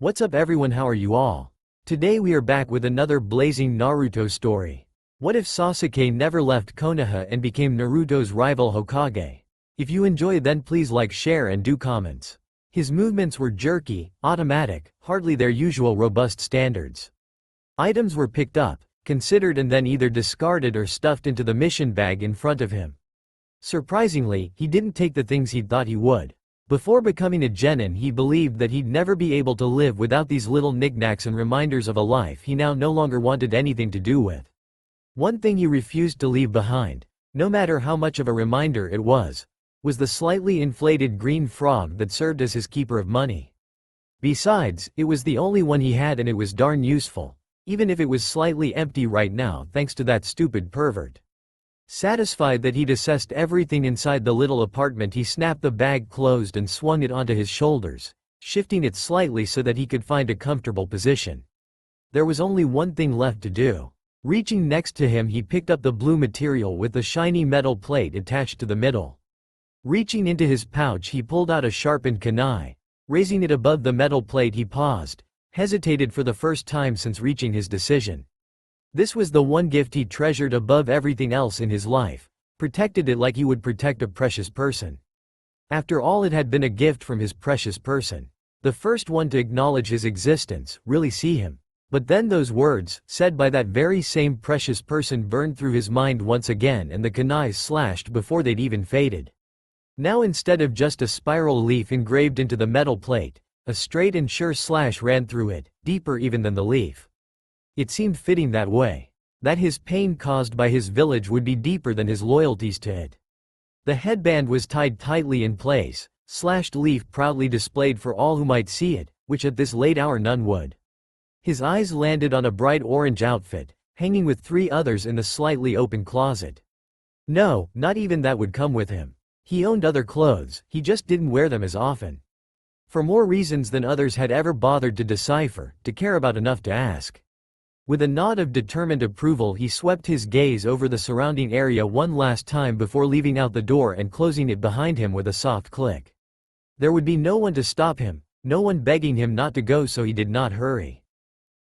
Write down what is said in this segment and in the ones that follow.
What's up everyone, how are you all? Today we are back with another blazing Naruto story. What if Sasuke never left Konoha and became Naruto's rival Hokage? If you enjoy then please like, share and do comments. His movements were jerky, automatic, hardly their usual robust standards. Items were picked up, considered and then either discarded or stuffed into the mission bag in front of him. Surprisingly, he didn't take the things he'd thought he would. Before becoming a genin he believed that he'd never be able to live without these little knickknacks and reminders of a life he now no longer wanted anything to do with. One thing he refused to leave behind, no matter how much of a reminder it was the slightly inflated green frog that served as his keeper of money. Besides, it was the only one he had and it was darn useful, even if it was slightly empty right now thanks to that stupid pervert. Satisfied that he'd assessed everything inside the little apartment, he snapped the bag closed and swung it onto his shoulders, shifting it slightly so that he could find a comfortable position. There was only one thing left to do. Reaching next to him he picked up the blue material with the shiny metal plate attached to the middle. Reaching into his pouch he pulled out a sharpened kunai. Raising it above the metal plate he paused, hesitated for the first time since reaching his decision. This was the one gift he treasured above everything else in his life, protected it like he would protect a precious person. After all, it had been a gift from his precious person. The first one to acknowledge his existence, really see him. But then those words, said by that very same precious person, burned through his mind once again and the kunai slashed before they'd even faded. Now instead of just a spiral leaf engraved into the metal plate, a straight and sure slash ran through it, deeper even than the leaf. It seemed fitting that way. That his pain caused by his village would be deeper than his loyalties to it. The headband was tied tightly in place, slashed leaf proudly displayed for all who might see it, which at this late hour none would. His eyes landed on a bright orange outfit, hanging with 3 others in the slightly open closet. No, not even that would come with him. He owned other clothes, he just didn't wear them as often. For more reasons than others had ever bothered to decipher, to care about enough to ask. With a nod of determined approval he swept his gaze over the surrounding area one last time before leaving out the door and closing it behind him with a soft click. There would be no one to stop him, no one begging him not to go, so he did not hurry.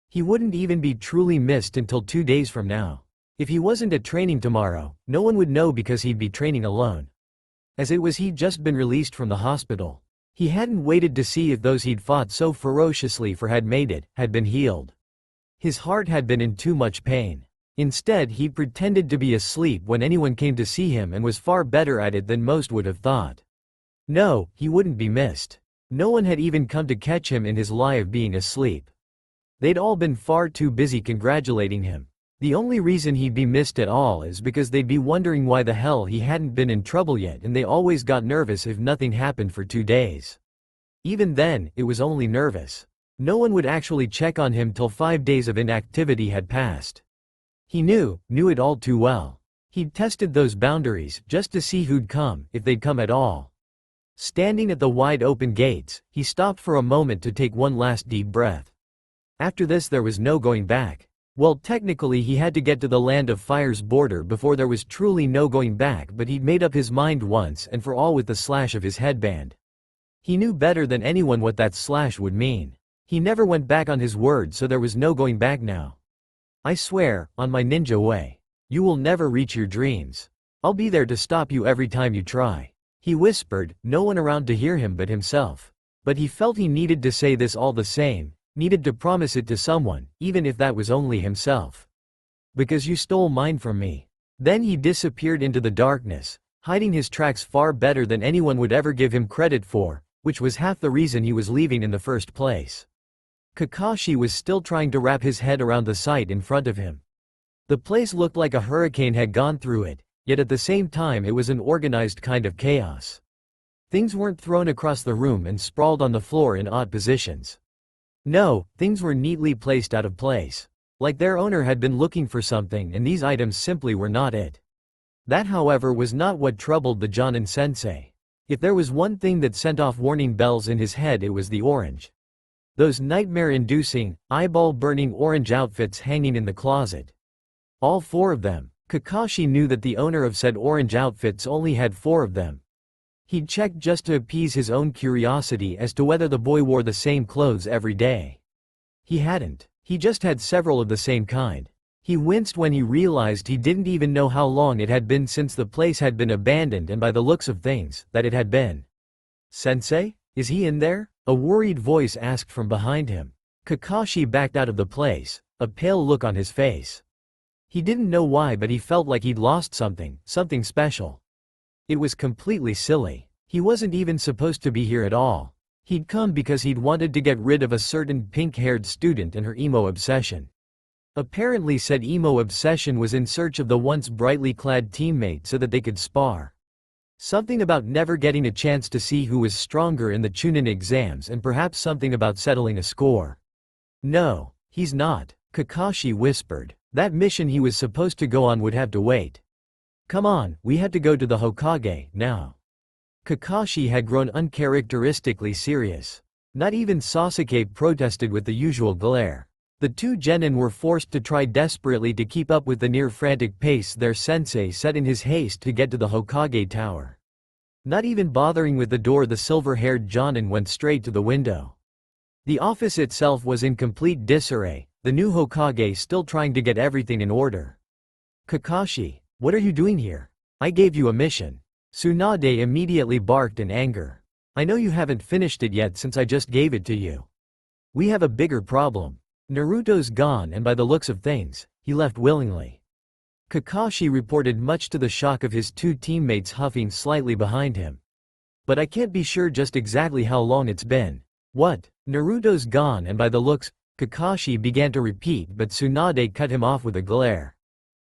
He wouldn't even be truly missed until 2 days from now. If he wasn't at training tomorrow, no one would know because he'd be training alone. As it was, he'd just been released from the hospital. He hadn't waited to see if those he'd fought so ferociously for had made it, had been healed. His heart had been in too much pain. Instead he pretended to be asleep when anyone came to see him and was far better at it than most would have thought. No, he wouldn't be missed. No one had even come to catch him in his lie of being asleep. They'd all been far too busy congratulating him. The only reason he'd be missed at all is because they'd be wondering why the hell he hadn't been in trouble yet, and they always got nervous if nothing happened for 2 days. Even then, it was only nervous. No one would actually check on him till 5 days of inactivity had passed. He knew it all too well. He'd tested those boundaries just to see who'd come, if they'd come at all. Standing at the wide open gates, he stopped for a moment to take one last deep breath. After this there was no going back. Well, technically he had to get to the Land of Fire's border before there was truly no going back, but he'd made up his mind once and for all with the slash of his headband. He knew better than anyone what that slash would mean. He never went back on his word, so there was no going back now. I swear, on my ninja way, you will never reach your dreams. I'll be there to stop you every time you try. He whispered, no one around to hear him but himself. But he felt he needed to say this all the same, needed to promise it to someone, even if that was only himself. Because you stole mine from me. Then he disappeared into the darkness, hiding his tracks far better than anyone would ever give him credit for, which was half the reason he was leaving in the first place. Kakashi was still trying to wrap his head around the sight in front of him. The place looked like a hurricane had gone through it, yet at the same time it was an organized kind of chaos. Things weren't thrown across the room and sprawled on the floor in odd positions. No, things were neatly placed out of place. Like their owner had been looking for something and these items simply were not it. That, however, was not what troubled the Jonin sensei. If there was one thing that sent off warning bells in his head, it was the orange. Those nightmare-inducing, eyeball-burning orange outfits hanging in the closet. All 4 of them. Kakashi knew that the owner of said orange outfits only had 4 of them. He'd checked just to appease his own curiosity as to whether the boy wore the same clothes every day. He hadn't. He just had several of the same kind. He winced when he realized he didn't even know how long it had been since the place had been abandoned, and by the looks of things, that it had been. "Sensei? Is he in there?" a worried voice asked from behind him. Kakashi backed out of the place, a pale look on his face. He didn't know why, but he felt like he'd lost something special. It was completely silly. He wasn't even supposed to be here at all. He'd come because he'd wanted to get rid of a certain pink-haired student and her emo obsession. Apparently said emo obsession was in search of the once brightly clad teammate so that they could spar. Something about never getting a chance to see who was stronger in the Chunin exams, and perhaps something about settling a score. "No, he's not," Kakashi whispered. "That mission he was supposed to go on would have to wait. Come on, we had to go to the Hokage, now." Kakashi had grown uncharacteristically serious. Not even Sasuke protested with the usual glare. The two genin were forced to try desperately to keep up with the near-frantic pace their sensei set in his haste to get to the Hokage tower. Not even bothering with the door, the silver-haired Jonin went straight to the window. The office itself was in complete disarray, the new Hokage still trying to get everything in order. "Kakashi, what are you doing here? I gave you a mission." Tsunade immediately barked in anger. "I know you haven't finished it yet since I just gave it to you. We have a bigger problem. Naruto's gone, and by the looks of things, he left willingly." Kakashi reported, much to the shock of his two teammates huffing slightly behind him. "But I can't be sure just exactly how long it's been." "What? Naruto's gone, and by the looks..." Kakashi began to repeat, but Tsunade cut him off with a glare.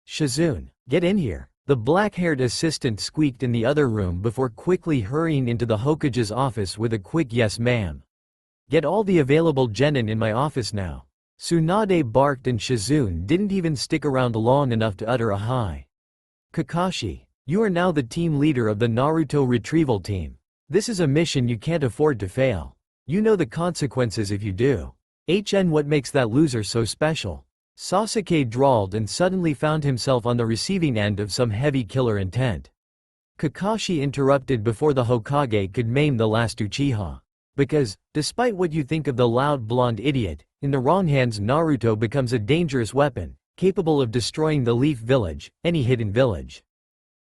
"Shizune, get in here," the black-haired assistant squeaked in the other room before quickly hurrying into the Hokage's office with a quick "Yes, ma'am." "Get all the available genin in my office now." Tsunade barked, and Shizune didn't even stick around long enough to utter a hi. "Kakashi, you are now the team leader of the Naruto retrieval team. This is a mission you can't afford to fail. You know the consequences if you do. What makes that loser so special?" Sasuke drawled and suddenly found himself on the receiving end of some heavy killer intent. Kakashi interrupted before the Hokage could maim the last Uchiha. "Because, despite what you think of the loud blonde idiot, in the wrong hands Naruto becomes a dangerous weapon, capable of destroying the Leaf Village, any hidden village."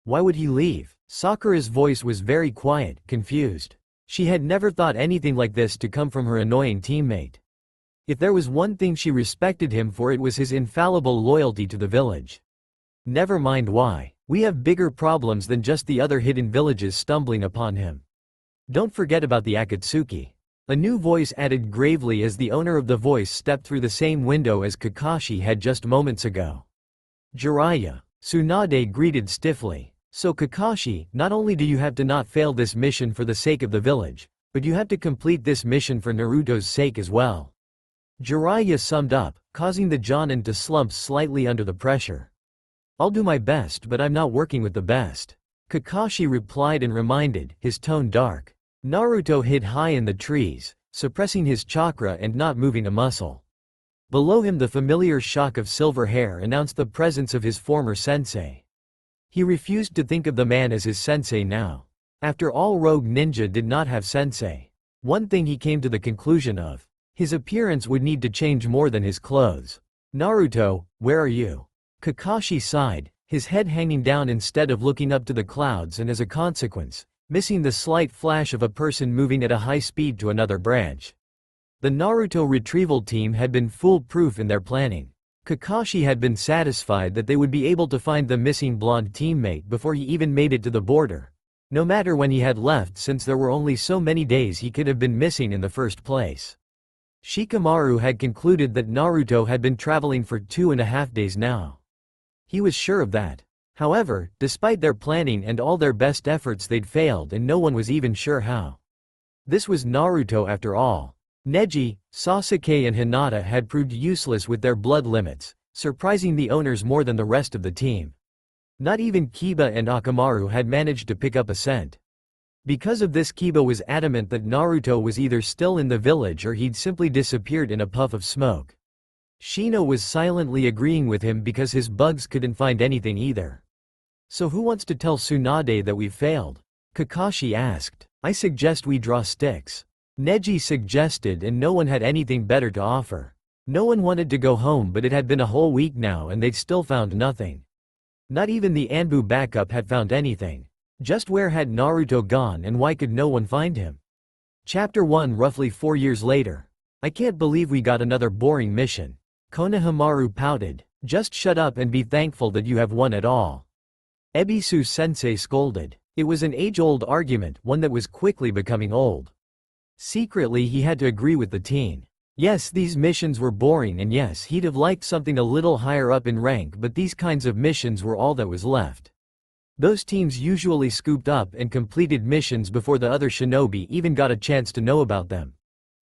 "Why would he leave?" Sakura's voice was very quiet, confused. She had never thought anything like this to come from her annoying teammate. If there was one thing she respected him for, it was his infallible loyalty to the village. "Never mind why. We have bigger problems than just the other hidden villages stumbling upon him. Don't forget about the Akatsuki." A new voice added gravely as the owner of the voice stepped through the same window as Kakashi had just moments ago. "Jiraiya," Tsunade greeted stiffly. "So Kakashi, not only do you have to not fail this mission for the sake of the village, but you have to complete this mission for Naruto's sake as well." Jiraiya summed up, causing the Jonin to slump slightly under the pressure. "I'll do my best, but I'm not working with the best," Kakashi replied and reminded, his tone dark. Naruto hid high in the trees, suppressing his chakra and not moving a muscle. Below him, the familiar shock of silver hair announced the presence of his former sensei. He refused to think of the man as his sensei now. After all, rogue ninja did not have sensei. One thing he came to the conclusion of: his appearance would need to change more than his clothes. "Naruto, where are you?" Kakashi sighed, his head hanging down instead of looking up to the clouds, and as a consequence, missing the slight flash of a person moving at a high speed to another branch. The Naruto retrieval team had been foolproof in their planning. Kakashi had been satisfied that they would be able to find the missing blonde teammate before he even made it to the border. No matter when he had left, since there were only so many days he could have been missing in the first place. Shikamaru had concluded that Naruto had been traveling for 2.5 days now. He was sure of that. However, despite their planning and all their best efforts, they'd failed, and no one was even sure how. This was Naruto after all. Neji, Sasuke and Hinata had proved useless with their blood limits, surprising the owners more than the rest of the team. Not even Kiba and Akamaru had managed to pick up a scent. Because of this, Kiba was adamant that Naruto was either still in the village or he'd simply disappeared in a puff of smoke. Shino was silently agreeing with him because his bugs couldn't find anything either. "So who wants to tell Tsunade that we've failed?" Kakashi asked. I suggest we draw sticks. Neji suggested, and no one had anything better to offer. No one wanted to go home, but it had been a whole week now and they'd still found nothing. Not even the Anbu backup had found anything. Just where had Naruto gone and why could no one find him? Chapter 1 roughly 4 years later. I can't believe we got another boring mission. Konohamaru pouted. Just shut up and be thankful that you have won at all. Ebisu-sensei scolded. It was an age-old argument, one that was quickly becoming old. Secretly he had to agree with the teen. Yes, these missions were boring, and yes, he'd have liked something a little higher up in rank, but these kinds of missions were all that was left. Those teams usually scooped up and completed missions before the other shinobi even got a chance to know about them.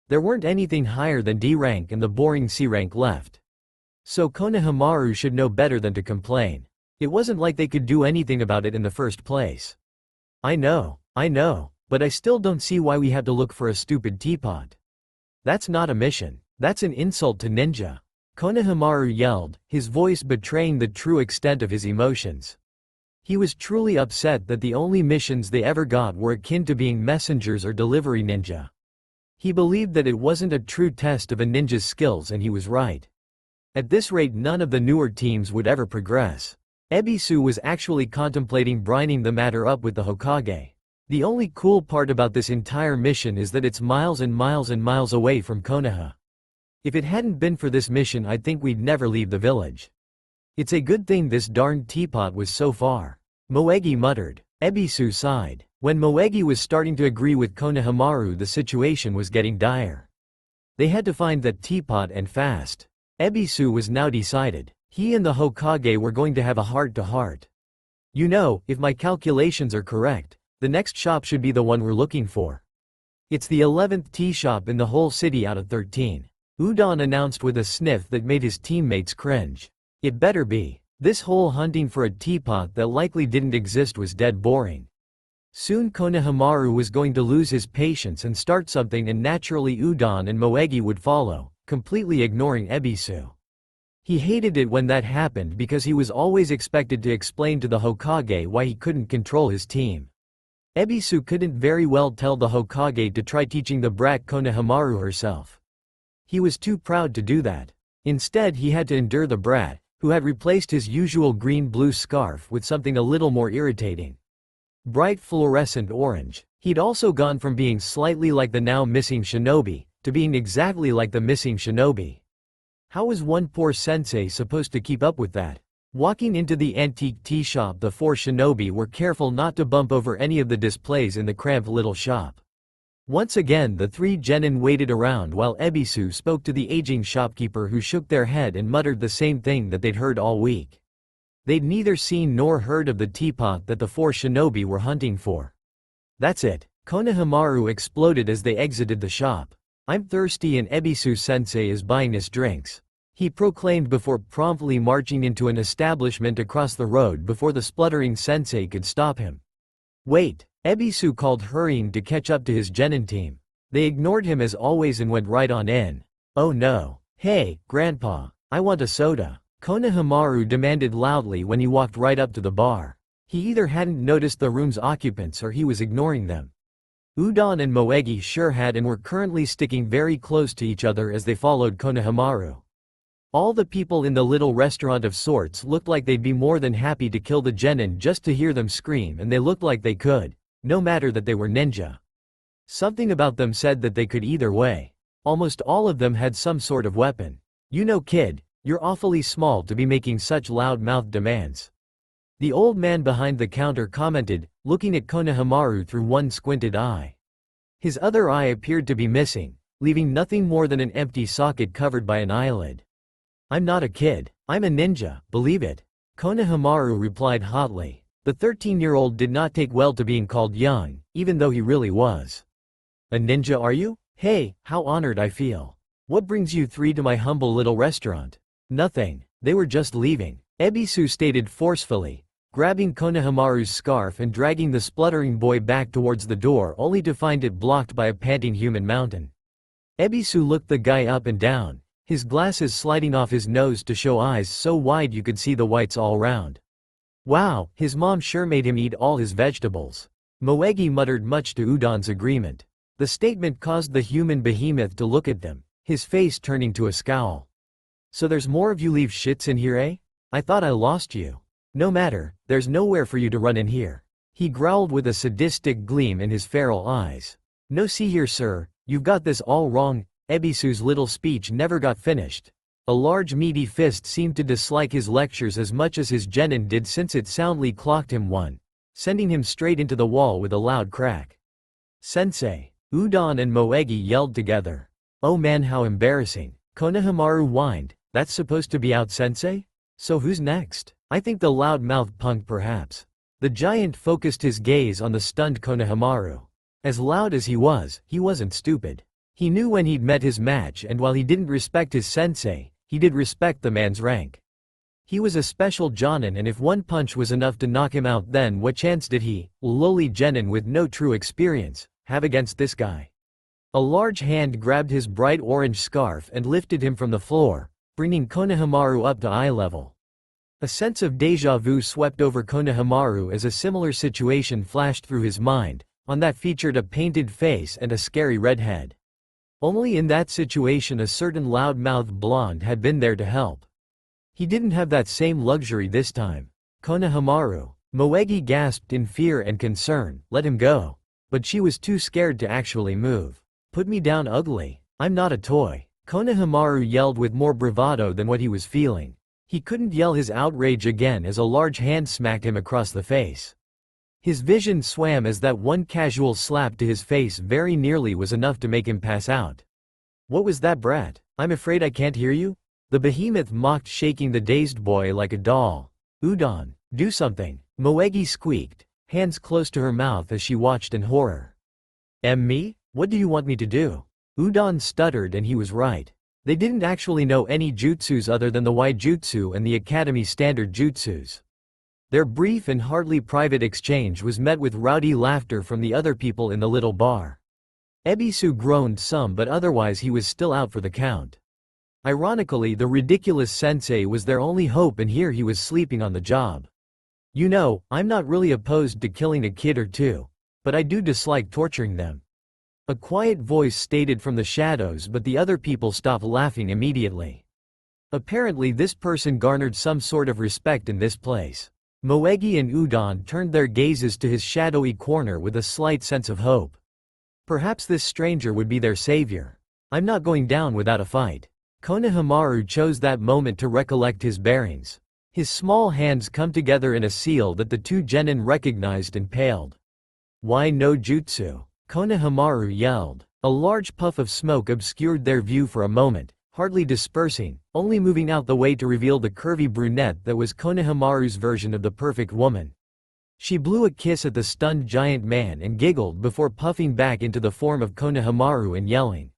There weren't anything higher than D rank and the boring C rank left. So Konohamaru should know better than to complain. It wasn't like they could do anything about it in the first place. I know, but I still don't see why we have to look for a stupid teapot. That's not a mission. That's an insult to ninja. Konohamaru yelled, his voice betraying the true extent of his emotions. He was truly upset that the only missions they ever got were akin to being messengers or delivery ninja. He believed that it wasn't a true test of a ninja's skills, and he was right. At this rate, none of the newer teams would ever progress. Ebisu was actually contemplating brining the matter up with the Hokage. The only cool part about this entire mission is that it's miles and miles and miles away from Konoha. If it hadn't been for this mission, I think we'd never leave the village. It's a good thing this darned teapot was so far. Moegi muttered. Ebisu sighed. When Moegi was starting to agree with Konohamaru, the situation was getting dire. They had to find that teapot, and fast. Ebisu was now decided. He and the Hokage were going to have a heart-to-heart. You know, if my calculations are correct, the next shop should be the one we're looking for. It's the 11th tea shop in the whole city out of 13. Udon announced with a sniff that made his teammates cringe. It better be. This whole hunting for a teapot that likely didn't exist was dead boring. Soon Konohamaru was going to lose his patience and start something, and naturally Udon and Moegi would follow, completely ignoring Ebisu. He hated it when that happened because he was always expected to explain to the Hokage why he couldn't control his team. Ebisu couldn't very well tell the Hokage to try teaching the brat Konohamaru herself. He was too proud to do that. Instead, he had to endure the brat, who had replaced his usual green-blue scarf with something a little more irritating. Bright fluorescent orange. He'd also gone from being slightly like the now missing shinobi, to being exactly like the missing shinobi. How was one poor sensei supposed to keep up with that? Walking into the antique tea shop, the 4 shinobi were careful not to bump over any of the displays in the cramped little shop. Once again, the 3 genin waited around while Ebisu spoke to the aging shopkeeper, who shook their head and muttered the same thing that they'd heard all week. They'd neither seen nor heard of the teapot that the 4 shinobi were hunting for. That's it. Konohamaru exploded as they exited the shop. I'm thirsty and Ebisu-sensei is buying us drinks. He proclaimed before promptly marching into an establishment across the road before the spluttering sensei could stop him. Wait, Ebisu called, hurrying to catch up to his genin team. They ignored him as always and went right on in. Oh no. Hey, Grandpa, I want a soda, Konohamaru demanded loudly when he walked right up to the bar. He either hadn't noticed the room's occupants or he was ignoring them. Udon and Moegi sure had, and were currently sticking very close to each other as they followed Konohamaru. All the people in the little restaurant of sorts looked like they'd be more than happy to kill the genin just to hear them scream, and they looked like they could, no matter that they were ninja. Something about them said that they could either way. Almost all of them had some sort of weapon. You know, kid, you're awfully small to be making such loud-mouthed demands. The old man behind the counter commented, looking at Konohamaru through one squinted eye. His other eye appeared to be missing, leaving nothing more than an empty socket covered by an eyelid. I'm not a kid. I'm a ninja, believe it, Konohamaru replied hotly. The 13-year-old did not take well to being called young, even though he really was. A ninja, are you? Hey, how honored I feel. What brings you 3 to my humble little restaurant? Nothing. They were just leaving, Ebisu stated forcefully, grabbing Konohamaru's scarf and dragging the spluttering boy back towards the door, only to find it blocked by a panting human mountain. Ebisu looked the guy up and down, his glasses sliding off his nose to show eyes so wide you could see the whites all round. Wow, his mom sure made him eat all his vegetables. Moegi muttered much to Udon's agreement. The statement caused the human behemoth to look at them, his face turning to a scowl. So there's more of you leave shits in here, eh? I thought I lost you. No matter, there's nowhere for you to run in here. He growled with a sadistic gleam in his feral eyes. No, see here sir, you've got this all wrong. Ebisu's little speech never got finished. A large meaty fist seemed to dislike his lectures as much as his genin did, since it soundly clocked him one, sending him straight into the wall with a loud crack. Sensei! Udon and Moegi yelled together. Oh man, how embarrassing. Konohamaru whined. That's supposed to be out, sensei? So who's next? I think the loud-mouthed punk perhaps. The giant focused his gaze on the stunned Konohamaru. As loud as he wasn't stupid. He knew when he'd met his match, and while he didn't respect his sensei, he did respect the man's rank. He was a special jonin, and if one punch was enough to knock him out, then what chance did he, lowly genin with no true experience, have against this guy? A large hand grabbed his bright orange scarf and lifted him from the floor, bringing Konohamaru up to eye level. A sense of déjà vu swept over Konohamaru as a similar situation flashed through his mind, one that featured a painted face and a scary redhead. Only in that situation a certain loud-mouthed blonde had been there to help. He didn't have that same luxury this time. Konohamaru, Moegi gasped in fear and concern, let him go. But she was too scared to actually move. Put me down, ugly. I'm not a toy. Konohamaru yelled with more bravado than what he was feeling. He couldn't yell his outrage again as a large hand smacked him across the face. His vision swam as that one casual slap to his face very nearly was enough to make him pass out. What was that, brat? I'm afraid I can't hear you? The behemoth mocked, shaking the dazed boy like a doll. Udon, do something, Moegi squeaked, hands close to her mouth as she watched in horror. Me? What do you want me to do? Udon stuttered, and he was right. They didn't actually know any jutsus other than the Waijutsu and the Academy standard jutsus. Their brief and hardly private exchange was met with rowdy laughter from the other people in the little bar. Ebisu groaned some, but otherwise he was still out for the count. Ironically, the ridiculous sensei was their only hope, and here he was sleeping on the job. You know, I'm not really opposed to killing a kid or two, but I do dislike torturing them. A quiet voice stated from the shadows, but the other people stopped laughing immediately. Apparently this person garnered some sort of respect in this place. Moegi and Udon turned their gazes to his shadowy corner with a slight sense of hope. Perhaps this stranger would be their savior. I'm not going down without a fight. Konohamaru chose that moment to recollect his bearings. His small hands come together in a seal that the two genin recognized and paled. Why no jutsu? Konohamaru yelled. A large puff of smoke obscured their view for a moment, hardly dispersing, only moving out the way to reveal the curvy brunette that was Konohamaru's version of the perfect woman. She blew a kiss at the stunned giant man and giggled before puffing back into the form of Konohamaru and yelling.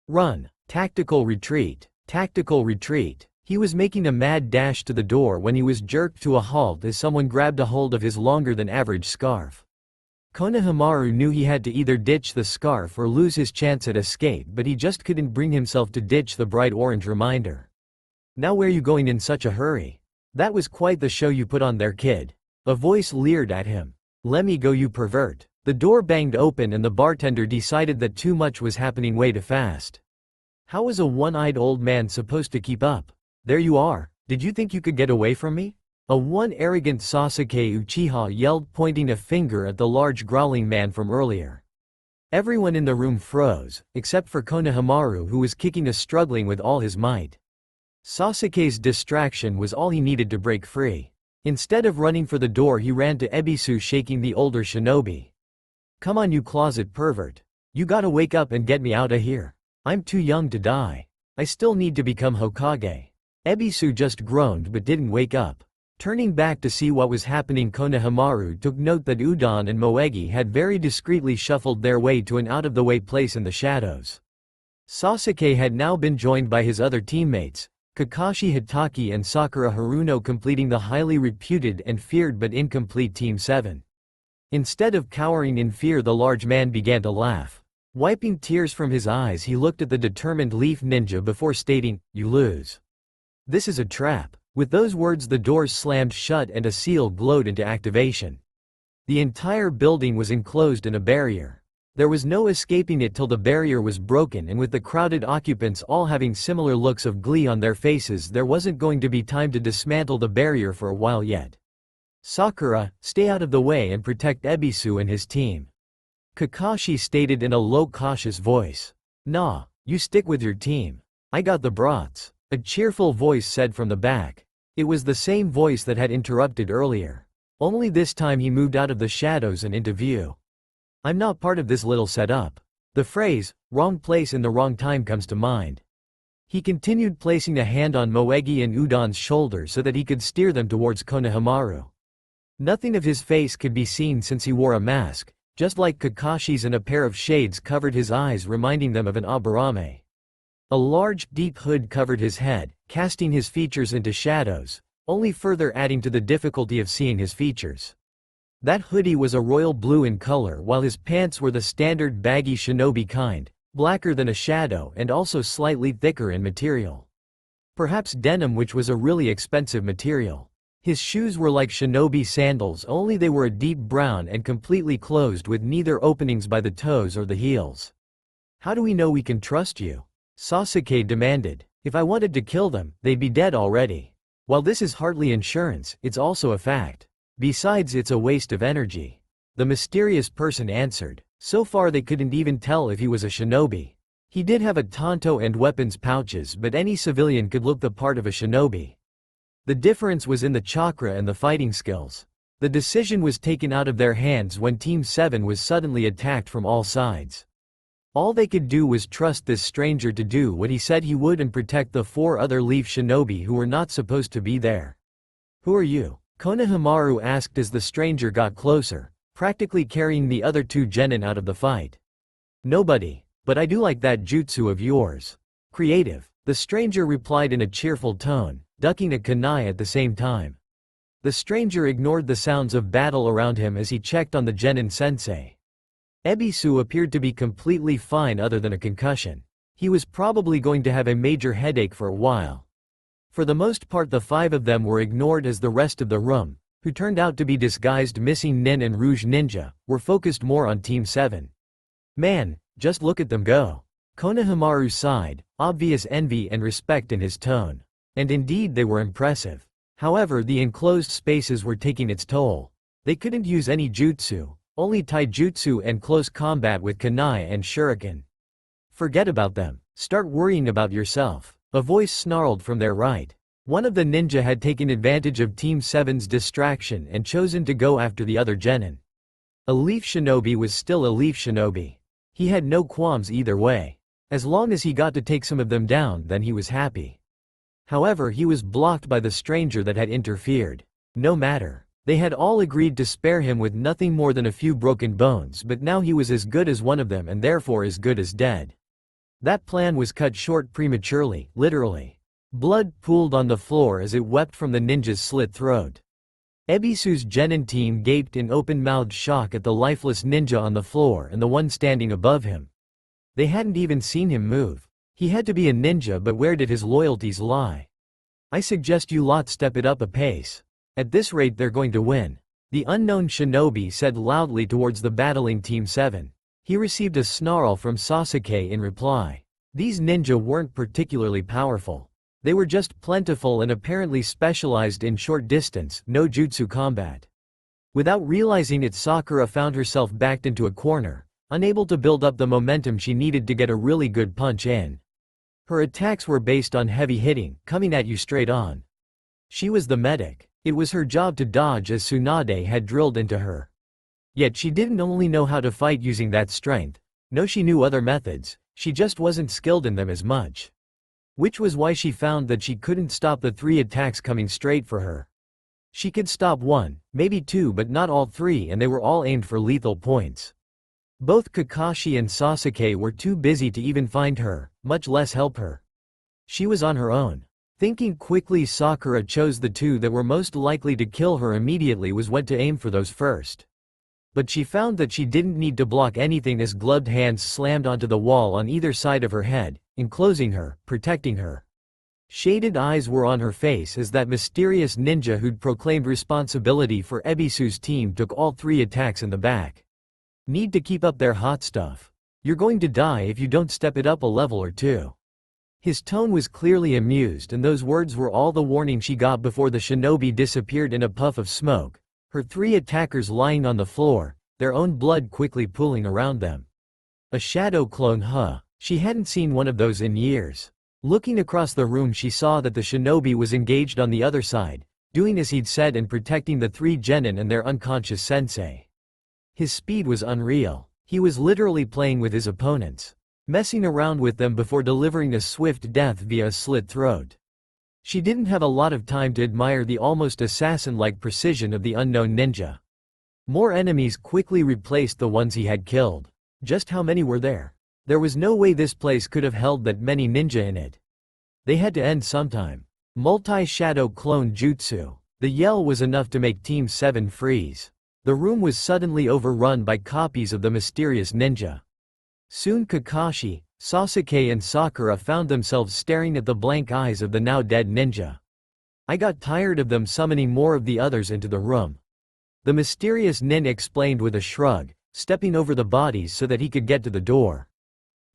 Run! Tactical retreat! Tactical retreat! He was making a mad dash to the door when he was jerked to a halt as someone grabbed a hold of his longer-than-average scarf. Konohamaru knew he had to either ditch the scarf or lose his chance at escape, but he just couldn't bring himself to ditch the bright orange reminder. Now where you going in such a hurry? That was quite the show you put on there, kid. A voice leered at him. Let me go, you pervert. The door banged open and the bartender decided that too much was happening way too fast. How was a one-eyed old man supposed to keep up? There you are. Did you think you could get away from me? A one arrogant Sasuke Uchiha yelled, pointing a finger at the large growling man from earlier. Everyone in the room froze, except for Konohamaru, who was kicking and struggling with all his might. Sasuke's distraction was all he needed to break free. Instead of running for the door, he ran to Ebisu, shaking the older shinobi. Come on, you closet pervert. You gotta wake up and get me out of here. I'm too young to die. I still need to become Hokage. Ebisu just groaned but didn't wake up. Turning back to see what was happening, Konohamaru took note that Udon and Moegi had very discreetly shuffled their way to an out-of-the-way place in the shadows. Sasuke had now been joined by his other teammates, Kakashi Hatake and Sakura Haruno, completing the highly reputed and feared but incomplete Team 7. Instead of cowering in fear, the large man began to laugh. Wiping tears from his eyes, he looked at the determined Leaf Ninja before stating, "You lose. This is a trap." With those words, the doors slammed shut and a seal glowed into activation. The entire building was enclosed in a barrier. There was no escaping it till the barrier was broken, and with the crowded occupants all having similar looks of glee on their faces, there wasn't going to be time to dismantle the barrier for a while yet. Sakura, stay out of the way and protect Ebisu and his team. Kakashi stated in a low cautious voice. Nah, you stick with your team. I got the brats. A cheerful voice said from the back. It was the same voice that had interrupted earlier. Only this time he moved out of the shadows and into view. I'm not part of this little setup. The phrase, wrong place in the wrong time, comes to mind. He continued, placing a hand on Moegi and Udon's shoulder so that he could steer them towards Konohamaru. Nothing of his face could be seen since he wore a mask, just like Kakashi's, and a pair of shades covered his eyes, reminding them of an aburame. A large, deep hood covered his head, casting his features into shadows, only further adding to the difficulty of seeing his features. That hoodie was a royal blue in color, while his pants were the standard baggy shinobi kind, blacker than a shadow and also slightly thicker in material. Perhaps denim, which was a really expensive material. His shoes were like shinobi sandals, only they were a deep brown and completely closed with neither openings by the toes or the heels. How do we know we can trust you? Sasuke demanded. If I wanted to kill them, they'd be dead already. While this is hardly insurance, it's also a fact. Besides, it's a waste of energy. The mysterious person answered. So far they couldn't even tell if he was a shinobi. He did have a tanto and weapons pouches, but any civilian could look the part of a shinobi. The difference was in the chakra and the fighting skills. The decision was taken out of their hands when Team 7 was suddenly attacked from all sides. All they could do was trust this stranger to do what he said he would and protect the 4 other leaf shinobi who were not supposed to be there. Who are you? Konohamaru asked as the stranger got closer, practically carrying the other 2 genin out of the fight. Nobody, but I do like that jutsu of yours. Creative, the stranger replied in a cheerful tone, ducking a kunai at the same time. The stranger ignored the sounds of battle around him as he checked on the genin sensei. Ebisu appeared to be completely fine other than a concussion. He was probably going to have a major headache for a while. For the most part the 5 of them were ignored, as the rest of the room, who turned out to be disguised missing nin and rouge ninja, were focused more on Team 7. Man, just look at them go. Konohamaru sighed, obvious envy and respect in his tone. And indeed they were impressive. However, the enclosed spaces were taking its toll. They couldn't use any jutsu, only taijutsu and close combat with kunai and shuriken. Forget about them, start worrying about yourself. A voice snarled from their right. One of the ninja had taken advantage of Team 7's distraction and chosen to go after the other genin. A leaf shinobi was still a leaf shinobi. He had no qualms either way. As long as he got to take some of them down, then he was happy. However, he was blocked by the stranger that had interfered. No matter. They had all agreed to spare him with nothing more than a few broken bones, but now he was as good as one of them and therefore as good as dead. That plan was cut short prematurely, literally. Blood pooled on the floor as it wept from the ninja's slit throat. Ebisu's genin team gaped in open-mouthed shock at the lifeless ninja on the floor and the one standing above him. They hadn't even seen him move. He had to be a ninja, but where did his loyalties lie? I suggest you lot step it up a pace. At this rate they're going to win. The unknown shinobi said loudly towards the battling Team 7. He received a snarl from Sasuke in reply. These ninja weren't particularly powerful. They were just plentiful and apparently specialized in short distance, no jutsu combat. Without realizing it, Sakura found herself backed into a corner, unable to build up the momentum she needed to get a really good punch in. Her attacks were based on heavy hitting, coming at you straight on. She was the medic. It was her job to dodge as Tsunade had drilled into her. Yet she didn't only know how to fight using that strength. No, she knew other methods, she just wasn't skilled in them as much. Which was why she found that she couldn't stop the 3 attacks coming straight for her. She could stop 1, maybe 2, but not all 3, and they were all aimed for lethal points. Both Kakashi and Sasuke were too busy to even find her, much less help her. She was on her own. Thinking quickly, Sakura chose the 2 that were most likely to kill her immediately, was went to aim for those first. But she found that she didn't need to block anything as gloved hands slammed onto the wall on either side of her head, enclosing her, protecting her. Shaded eyes were on her face as that mysterious ninja who'd proclaimed responsibility for Ebisu's team took all 3 attacks in the back. Need to keep up their hot stuff. You're going to die if you don't step it up a level or two. His tone was clearly amused, and those words were all the warning she got before the shinobi disappeared in a puff of smoke, her 3 attackers lying on the floor, their own blood quickly pooling around them. A shadow clone, huh? She hadn't seen one of those in years. Looking across the room, she saw that the shinobi was engaged on the other side, doing as he'd said and protecting the 3 genin and their unconscious sensei. His speed was unreal. He was literally playing with his opponents, messing around with them before delivering a swift death via a slit throat. She didn't have a lot of time to admire the almost assassin-like precision of the unknown ninja. More enemies quickly replaced the ones he had killed. Just how many were there? There was no way this place could have held that many ninja in it. They had to end sometime. Multi-shadow clone jutsu. The yell was enough to make Team 7 freeze. The room was suddenly overrun by copies of the mysterious ninja. Soon Kakashi, Sasuke and Sakura found themselves staring at the blank eyes of the now dead ninja. I got tired of them summoning more of the others into the room. The mysterious nin explained with a shrug, stepping over the bodies so that he could get to the door.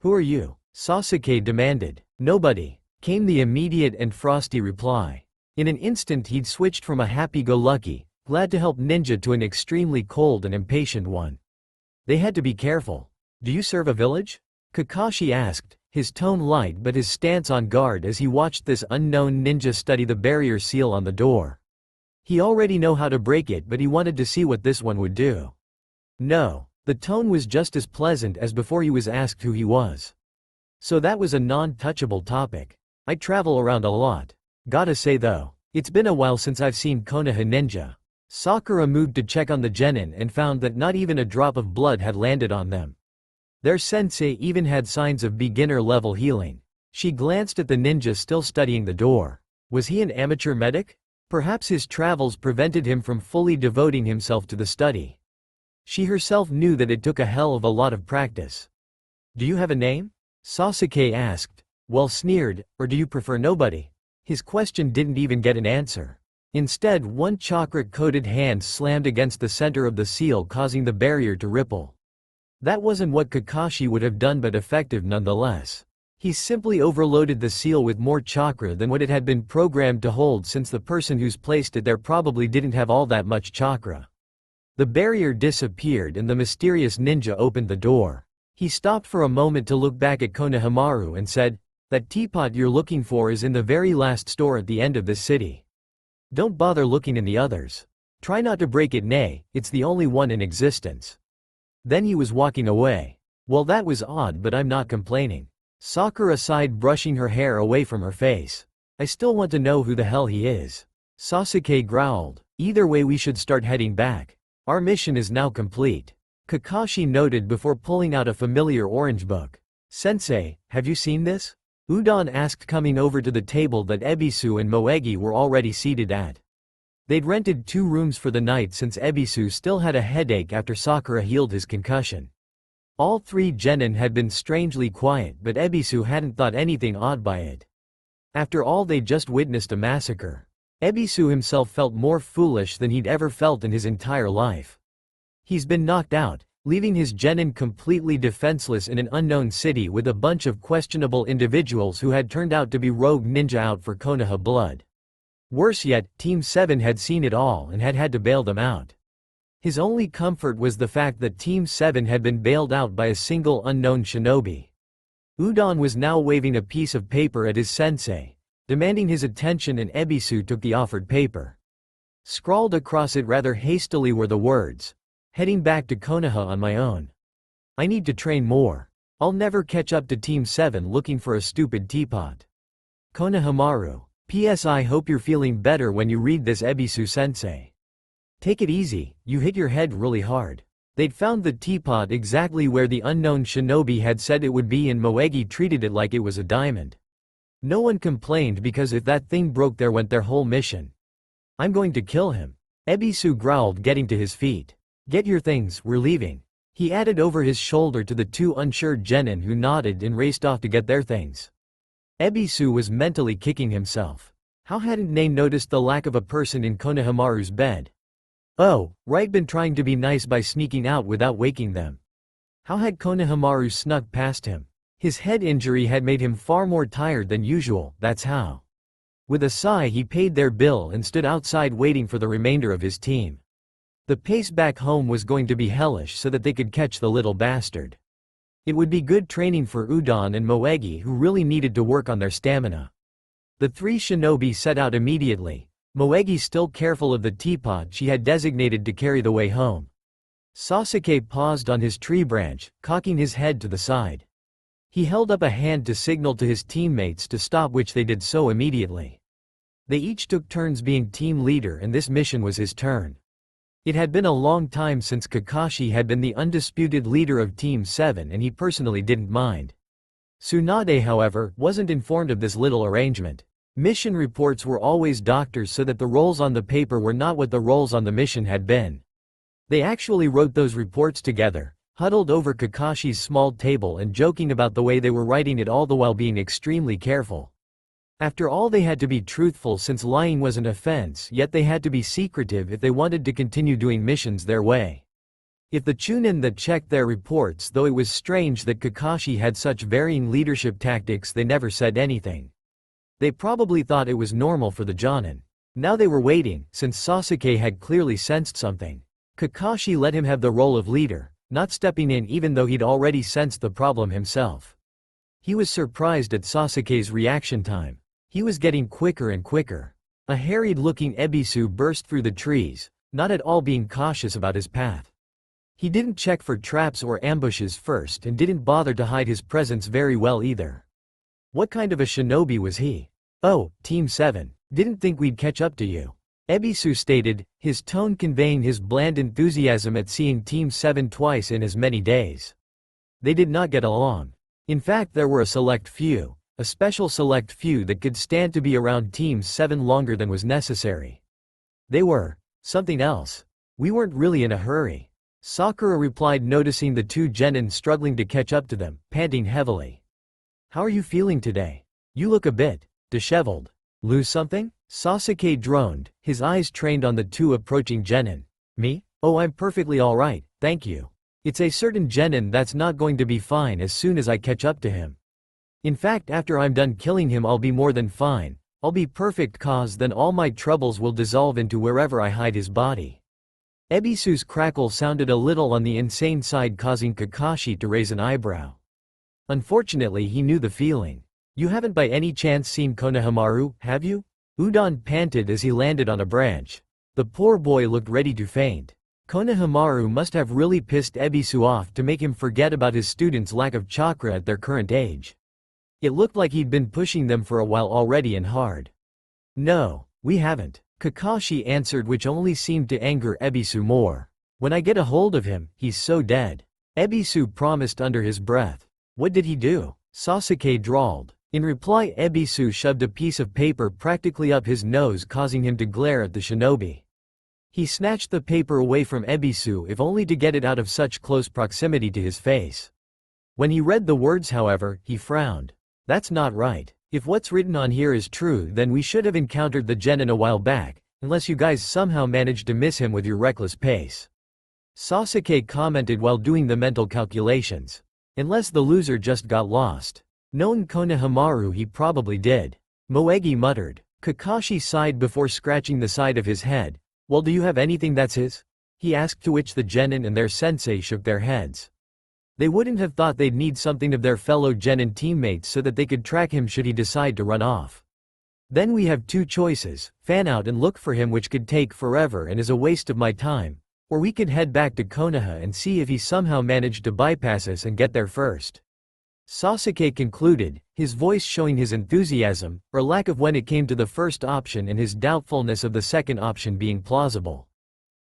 Who are you? Sasuke demanded. Nobody, came the immediate and frosty reply. In an instant he'd switched from a happy-go-lucky, glad to help ninja to an extremely cold and impatient one. They had to be careful. Do you serve a village? Kakashi asked, his tone light but his stance on guard as he watched this unknown ninja study the barrier seal on the door. He already knew how to break it, but he wanted to see what this one would do. No. The tone was just as pleasant as before he was asked who he was. So that was a non-touchable topic. I travel around a lot. Gotta say though, it's been a while since I've seen Konoha ninja. Sakura moved to check on the genin and found that not even a drop of blood had landed on them. Their sensei even had signs of beginner-level healing. She glanced at the ninja still studying the door. Was he an amateur medic? Perhaps his travels prevented him from fully devoting himself to the study. She herself knew that it took a hell of a lot of practice. Do you have a name? Sasuke asked. Well, sneered, or do you prefer nobody? His question didn't even get an answer. Instead, one chakra-coated hand slammed against the center of the seal, causing the barrier to ripple. That wasn't what Kakashi would have done, but effective nonetheless. He simply overloaded the seal with more chakra than what it had been programmed to hold, since the person who's placed it there probably didn't have all that much chakra. The barrier disappeared and the mysterious ninja opened the door. He stopped for a moment to look back at Konohamaru and said, "That teapot you're looking for is in the very last store at the end of this city. Don't bother looking in the others. Try not to break it, it's the only one in existence." Then he was walking away. Well, that was odd, but I'm not complaining. Sakura sighed, brushing her hair away from her face. I still want to know who the hell he is. Sasuke growled. Either way, we should start heading back. Our mission is now complete. Kakashi noted before pulling out a familiar orange book. Sensei, have you seen this? Udon asked, coming over to the table that Ebisu and Moegi were already seated at. They'd rented 2 rooms for the night since Ebisu still had a headache after Sakura healed his concussion. All 3 genin had been strangely quiet, but Ebisu hadn't thought anything odd by it. After all, they'd just witnessed a massacre. Ebisu himself felt more foolish than he'd ever felt in his entire life. He's been knocked out, leaving his genin completely defenseless in an unknown city with a bunch of questionable individuals who had turned out to be rogue ninja out for Konoha blood. Worse yet, Team 7 had seen it all and had to bail them out. His only comfort was the fact that Team 7 had been bailed out by a single unknown shinobi. Udon was now waving a piece of paper at his sensei, demanding his attention, and Ebisu took the offered paper. Scrawled across it rather hastily were the words, "Heading back to Konoha on my own. I need to train more. I'll never catch up to Team 7 looking for a stupid teapot. Konohamaru. P.S. I hope you're feeling better when you read this, Ebisu-sensei. Take it easy, you hit your head really hard." They'd found the teapot exactly where the unknown shinobi had said it would be, and Moegi treated it like it was a diamond. No one complained, because if that thing broke, there went their whole mission. "I'm going to kill him," Ebisu growled, getting to his feet. "Get your things, we're leaving," he added over his shoulder to the 2 unsure genin, who nodded and raced off to get their things. Ebisu was mentally kicking himself. How hadn't Nae noticed the lack of a person in Konohamaru's bed? Oh, right, been trying to be nice by sneaking out without waking them. How had Konohamaru snuck past him? His head injury had made him far more tired than usual, that's how. With a sigh he paid their bill and stood outside waiting for the remainder of his team. The pace back home was going to be hellish so that they could catch the little bastard. It would be good training for Udon and Moegi, who really needed to work on their stamina. The three shinobi set out immediately, Moegi still careful of the teapot she had designated to carry the way home. Sasuke paused on his tree branch, cocking his head to the side. He held up a hand to signal to his teammates to stop, which they did so immediately. They each took turns being team leader and this mission was his turn. It had been a long time since Kakashi had been the undisputed leader of Team 7 and he personally didn't mind. Tsunade, however, wasn't informed of this little arrangement. Mission reports were always doctors so that the roles on the paper were not what the roles on the mission had been. They actually wrote those reports together, huddled over Kakashi's small table and joking about the way they were writing it, all the while being extremely careful. After all, they had to be truthful since lying was an offense, yet they had to be secretive if they wanted to continue doing missions their way. If the Chunin that checked their reports, though it was strange that Kakashi had such varying leadership tactics, they never said anything. They probably thought it was normal for the Jonin. Now they were waiting, since Sasuke had clearly sensed something. Kakashi let him have the role of leader, not stepping in even though he'd already sensed the problem himself. He was surprised at Sasuke's reaction time. He was getting quicker and quicker. A harried-looking Ebisu burst through the trees, not at all being cautious about his path. He didn't check for traps or ambushes first and didn't bother to hide his presence very well either. What kind of a shinobi was he? "Oh, Team 7, didn't think we'd catch up to you," Ebisu stated, his tone conveying his bland enthusiasm at seeing Team 7 twice in as many days. They did not get along. In fact, there were a special select few that could stand to be around Team 7 longer than was necessary. They were something else. "We weren't really in a hurry," Sakura replied, noticing the two genin struggling to catch up to them, panting heavily. "How are you feeling today? You look a bit disheveled. Lose something?" Sasuke droned, his eyes trained on the two approaching genin. "Me? Oh, I'm perfectly alright, thank you. It's a certain genin that's not going to be fine as soon as I catch up to him. In fact, after I'm done killing him I'll be more than fine. I'll be perfect, cause then all my troubles will dissolve into wherever I hide his body." Ebisu's crackle sounded a little on the insane side, causing Kakashi to raise an eyebrow. Unfortunately, he knew the feeling. "You haven't by any chance seen Konohamaru, have you?" Udon panted as he landed on a branch. The poor boy looked ready to faint. Konohamaru must have really pissed Ebisu off to make him forget about his students' lack of chakra at their current age. It looked like he'd been pushing them for a while already and hard. "No, we haven't," Kakashi answered, which only seemed to anger Ebisu more. "When I get a hold of him, he's so dead," Ebisu promised under his breath. "What did he do?" Sasuke drawled. In reply, Ebisu shoved a piece of paper practically up his nose, causing him to glare at the shinobi. He snatched the paper away from Ebisu, if only to get it out of such close proximity to his face. When he read the words, however, he frowned. "That's not right. If what's written on here is true, then we should have encountered the genin a while back, unless you guys somehow managed to miss him with your reckless pace," Sasuke commented while doing the mental calculations. "Unless the loser just got lost. Knowing Konohamaru, he probably did," Moegi muttered. Kakashi sighed before scratching the side of his head. "Well, do you have anything that's his?" he asked, to which the genin and their sensei shook their heads. They wouldn't have thought they'd need something of their fellow genin teammates so that they could track him should he decide to run off. "Then we have two choices: fan out and look for him, which could take forever and is a waste of my time, or we could head back to Konoha and see if he somehow managed to bypass us and get there first," Sasuke concluded, his voice showing his enthusiasm, or lack of, when it came to the first option and his doubtfulness of the second option being plausible.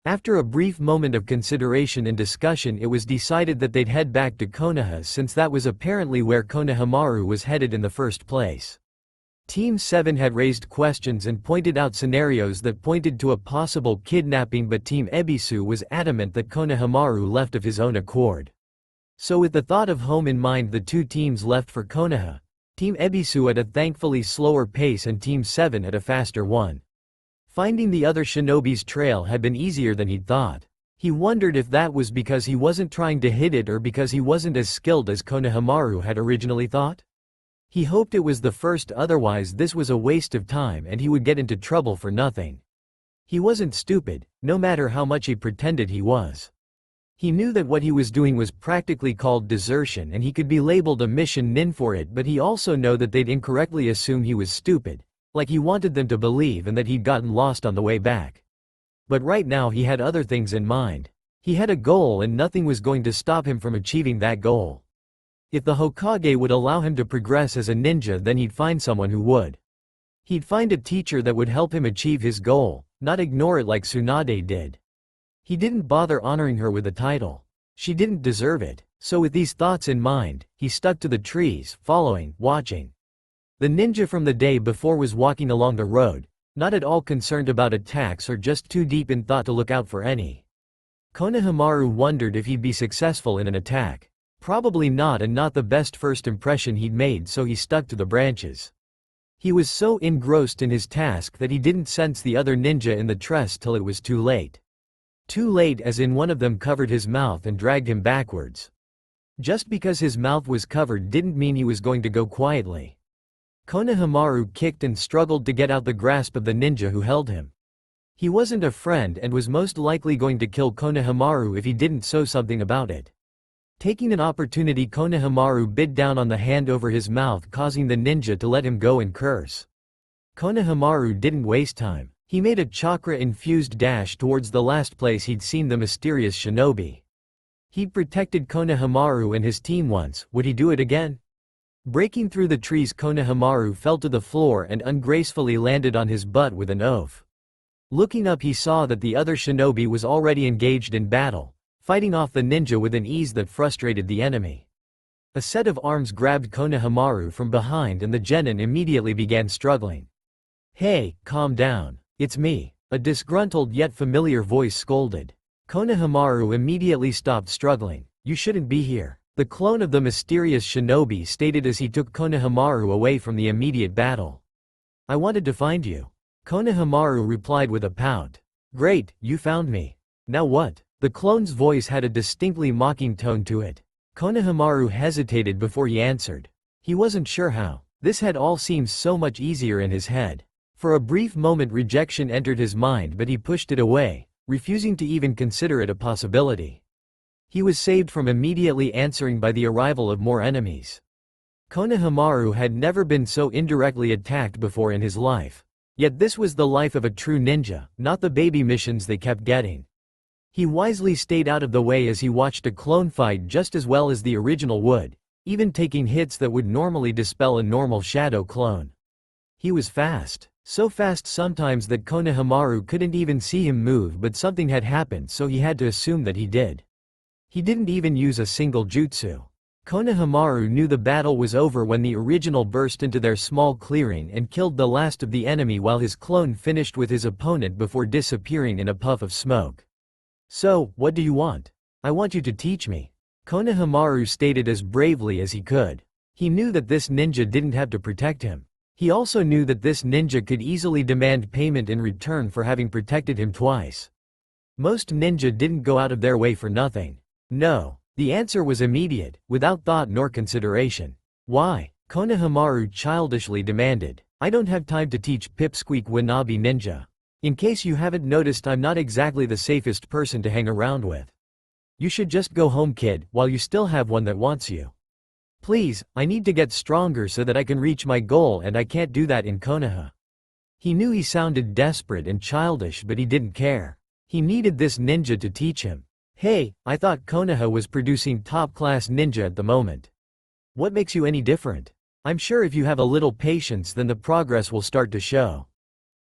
After a brief moment of consideration and discussion, it was decided that they'd head back to Konoha, since that was apparently where Konohamaru was headed in the first place. Team 7 had raised questions and pointed out scenarios that pointed to a possible kidnapping, but Team Ebisu was adamant that Konohamaru left of his own accord. So with the thought of home in mind, the two teams left for Konoha, Team Ebisu at a thankfully slower pace and Team 7 at a faster one. Finding the other shinobi's trail had been easier than he'd thought. He wondered if that was because he wasn't trying to hit it or because he wasn't as skilled as Konohamaru had originally thought. He hoped it was the first, otherwise this was a waste of time and he would get into trouble for nothing. He wasn't stupid, no matter how much he pretended he was. He knew that what he was doing was practically called desertion and he could be labeled a mission nin for it, but he also knew that they'd incorrectly assume he was stupid, like he wanted them to believe and that he'd gotten lost on the way back. But right now he had other things in mind. He had a goal and nothing was going to stop him from achieving that goal. If the Hokage would allow him to progress as a ninja, then he'd find someone who would. He'd find a teacher that would help him achieve his goal, not ignore it like Tsunade did. He didn't bother honoring her with a title. She didn't deserve it. So with these thoughts in mind, he stuck to the trees, following, watching. The ninja from the day before was walking along the road, not at all concerned about attacks or just too deep in thought to look out for any. Konohamaru wondered if he'd be successful in an attack. Probably not, and not the best first impression he'd made, so he stuck to the branches. He was so engrossed in his task that he didn't sense the other ninja in the tress till it was too late. Too late as in one of them covered his mouth and dragged him backwards. Just because his mouth was covered didn't mean he was going to go quietly. Konohamaru kicked and struggled to get out the grasp of the ninja who held him. He wasn't a friend and was most likely going to kill Konohamaru if he didn't say something about it. Taking an opportunity, Konohamaru bit down on the hand over his mouth, causing the ninja to let him go and curse. Konohamaru didn't waste time. He made a chakra-infused dash towards the last place he'd seen the mysterious shinobi. He'd protected Konohamaru and his team once, would he do it again? Breaking through the trees, Konohamaru fell to the floor and ungracefully landed on his butt with an oath. Looking up, he saw that the other shinobi was already engaged in battle, fighting off the ninja with an ease that frustrated the enemy. A set of arms grabbed Konohamaru from behind and the genin immediately began struggling. "Hey, calm down. It's me," a disgruntled yet familiar voice scolded. Konohamaru immediately stopped struggling. "You shouldn't be here," the clone of the mysterious shinobi stated as he took Konohamaru away from the immediate battle. "I wanted to find you," Konohamaru replied with a pout. "Great, you found me. Now what?" The clone's voice had a distinctly mocking tone to it. Konohamaru hesitated before he answered. He wasn't sure how. This had all seemed so much easier in his head. For a brief moment rejection entered his mind, but he pushed it away, refusing to even consider it a possibility. He was saved from immediately answering by the arrival of more enemies. Konohamaru had never been so indirectly attacked before in his life. Yet this was the life of a true ninja, not the baby missions they kept getting. He wisely stayed out of the way as he watched a clone fight just as well as the original would, even taking hits that would normally dispel a normal shadow clone. He was fast. So fast sometimes that Konohamaru couldn't even see him move, but something had happened, so he had to assume that he did. He didn't even use a single jutsu. Konohamaru knew the battle was over when the original burst into their small clearing and killed the last of the enemy while his clone finished with his opponent before disappearing in a puff of smoke. "So, what do you want?" "I want you to teach me," Konohamaru stated as bravely as he could. He knew that this ninja didn't have to protect him. He also knew that this ninja could easily demand payment in return for having protected him twice. Most ninja didn't go out of their way for nothing. No. The answer was immediate, without thought nor consideration. "Why?" Konohamaru childishly demanded. "I don't have time to teach Pipsqueak Wannabe Ninja. In case you haven't noticed, I'm not exactly the safest person to hang around with. You should just go home, kid, while you still have one that wants you. Please, I need to get stronger so that I can reach my goal, and I can't do that in Konoha." He knew he sounded desperate and childish, but he didn't care. He needed this ninja to teach him. "Hey, I thought Konoha was producing top-class ninja at the moment. What makes you any different? I'm sure if you have a little patience then the progress will start to show."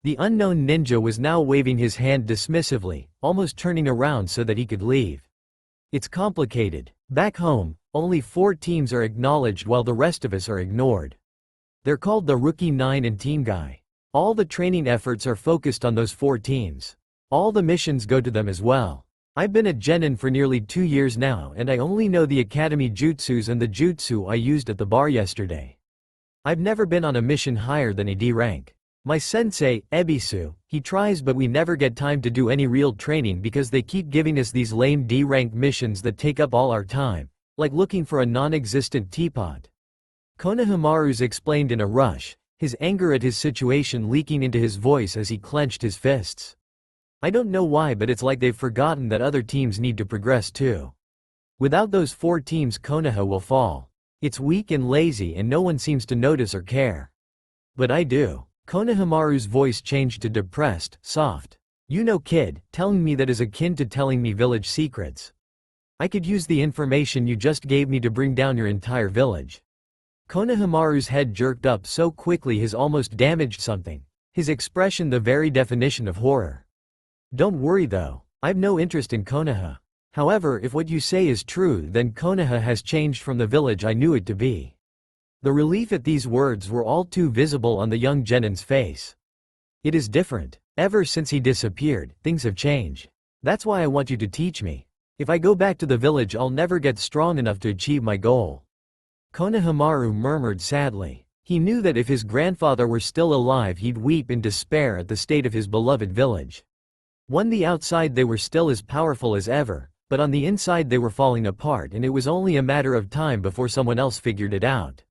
The unknown ninja was now waving his hand dismissively, almost turning around so that he could leave. "It's complicated. Back home, only 4 teams are acknowledged while the rest of us are ignored. They're called the Rookie 9 and Team Guy. All the training efforts are focused on those 4 teams. All the missions go to them as well. I've been a genin for nearly 2 years now and I only know the academy jutsus and the jutsu I used at the bar yesterday. I've never been on a mission higher than a D rank. My sensei, Ebisu, he tries but we never get time to do any real training because they keep giving us these lame D rank missions that take up all our time, like looking for a non-existent teapot. Konohamaru's explained in a rush, his anger at his situation leaking into his voice as he clenched his fists. I don't know why, but it's like they've forgotten that other teams need to progress too. Without those 4 teams, Konoha will fall. It's weak and lazy and no one seems to notice or care. But I do. Konohamaru's voice changed to depressed, soft. You know, kid, telling me that is akin to telling me village secrets. I could use the information you just gave me to bring down your entire village. Konohamaru's head jerked up so quickly his almost damaged something, his expression the very definition of horror. Don't worry though, I've no interest in Konoha. However, if what you say is true, then Konoha has changed from the village I knew it to be. The relief at these words were all too visible on the young genin's face. It is different. Ever since he disappeared, things have changed. That's why I want you to teach me. If I go back to the village, I'll never get strong enough to achieve my goal. Konohamaru murmured sadly. He knew that if his grandfather were still alive, he'd weep in despair at the state of his beloved village. On the outside they were still as powerful as ever, but on the inside they were falling apart, and it was only a matter of time before someone else figured it out.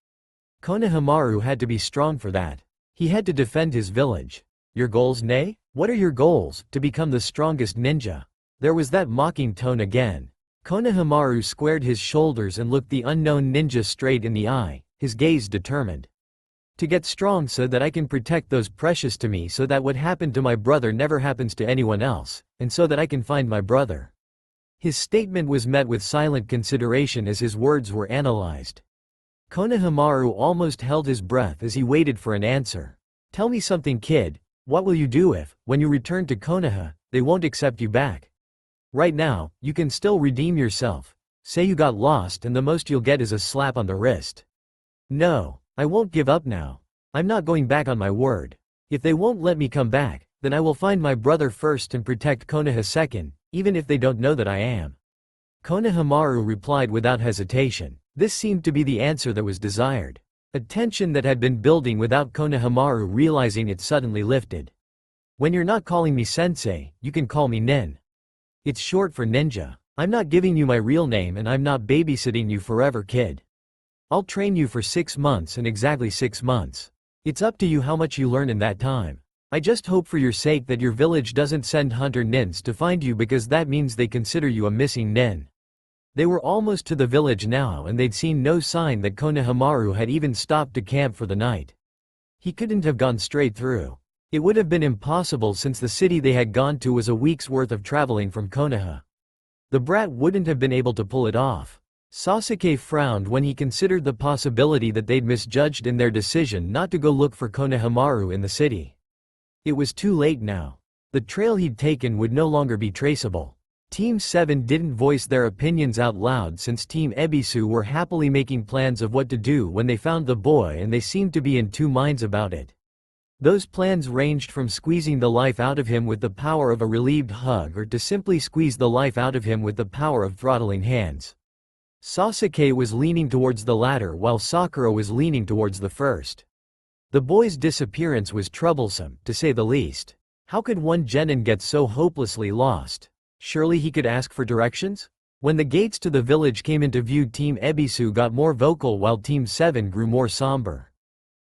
Konohamaru had to be strong for that. He had to defend his village. Your goals, Nei? What are your goals? To become the strongest ninja. There was that mocking tone again. Konohamaru squared his shoulders and looked the unknown ninja straight in the eye, his gaze determined. To get strong so that I can protect those precious to me, so that what happened to my brother never happens to anyone else, and so that I can find my brother. His statement was met with silent consideration as his words were analyzed. Konohamaru almost held his breath as he waited for an answer. Tell me something, kid. What will you do if, when you return to Konoha, they won't accept you back? Right now, you can still redeem yourself. Say you got lost and the most you'll get is a slap on the wrist. No, I won't give up now. I'm not going back on my word. If they won't let me come back, then I will find my brother first and protect Konoha second, even if they don't know that I am. Konohamaru replied without hesitation. This seemed to be the answer that was desired. A tension that had been building without Konohamaru realizing it suddenly lifted. When you're not calling me sensei, you can call me Nin. It's short for ninja. I'm not giving you my real name and I'm not babysitting you forever, kid. I'll train you for 6 months and exactly 6 months. It's up to you how much you learn in that time. I just hope for your sake that your village doesn't send hunter nins to find you, because that means they consider you a missing nin. They were almost to the village now and they'd seen no sign that Konohamaru had even stopped to camp for the night. He couldn't have gone straight through. It would have been impossible since the city they had gone to was a week's worth of traveling from Konoha. The brat wouldn't have been able to pull it off. Sasuke frowned when he considered the possibility that they'd misjudged in their decision not to go look for Konohamaru in the city. It was too late now. The trail he'd taken would no longer be traceable. Team 7 didn't voice their opinions out loud since Team Ebisu were happily making plans of what to do when they found the boy, and they seemed to be in 2 minds about it. Those plans ranged from squeezing the life out of him with the power of a relieved hug, or to simply squeeze the life out of him with the power of throttling hands. Sasuke was leaning towards the latter while Sakura was leaning towards the first. The boy's disappearance was troublesome, to say the least. How could one genin get so hopelessly lost? Surely he could ask for directions? When the gates to the village came into view, Team Ebisu got more vocal while Team 7 grew more somber.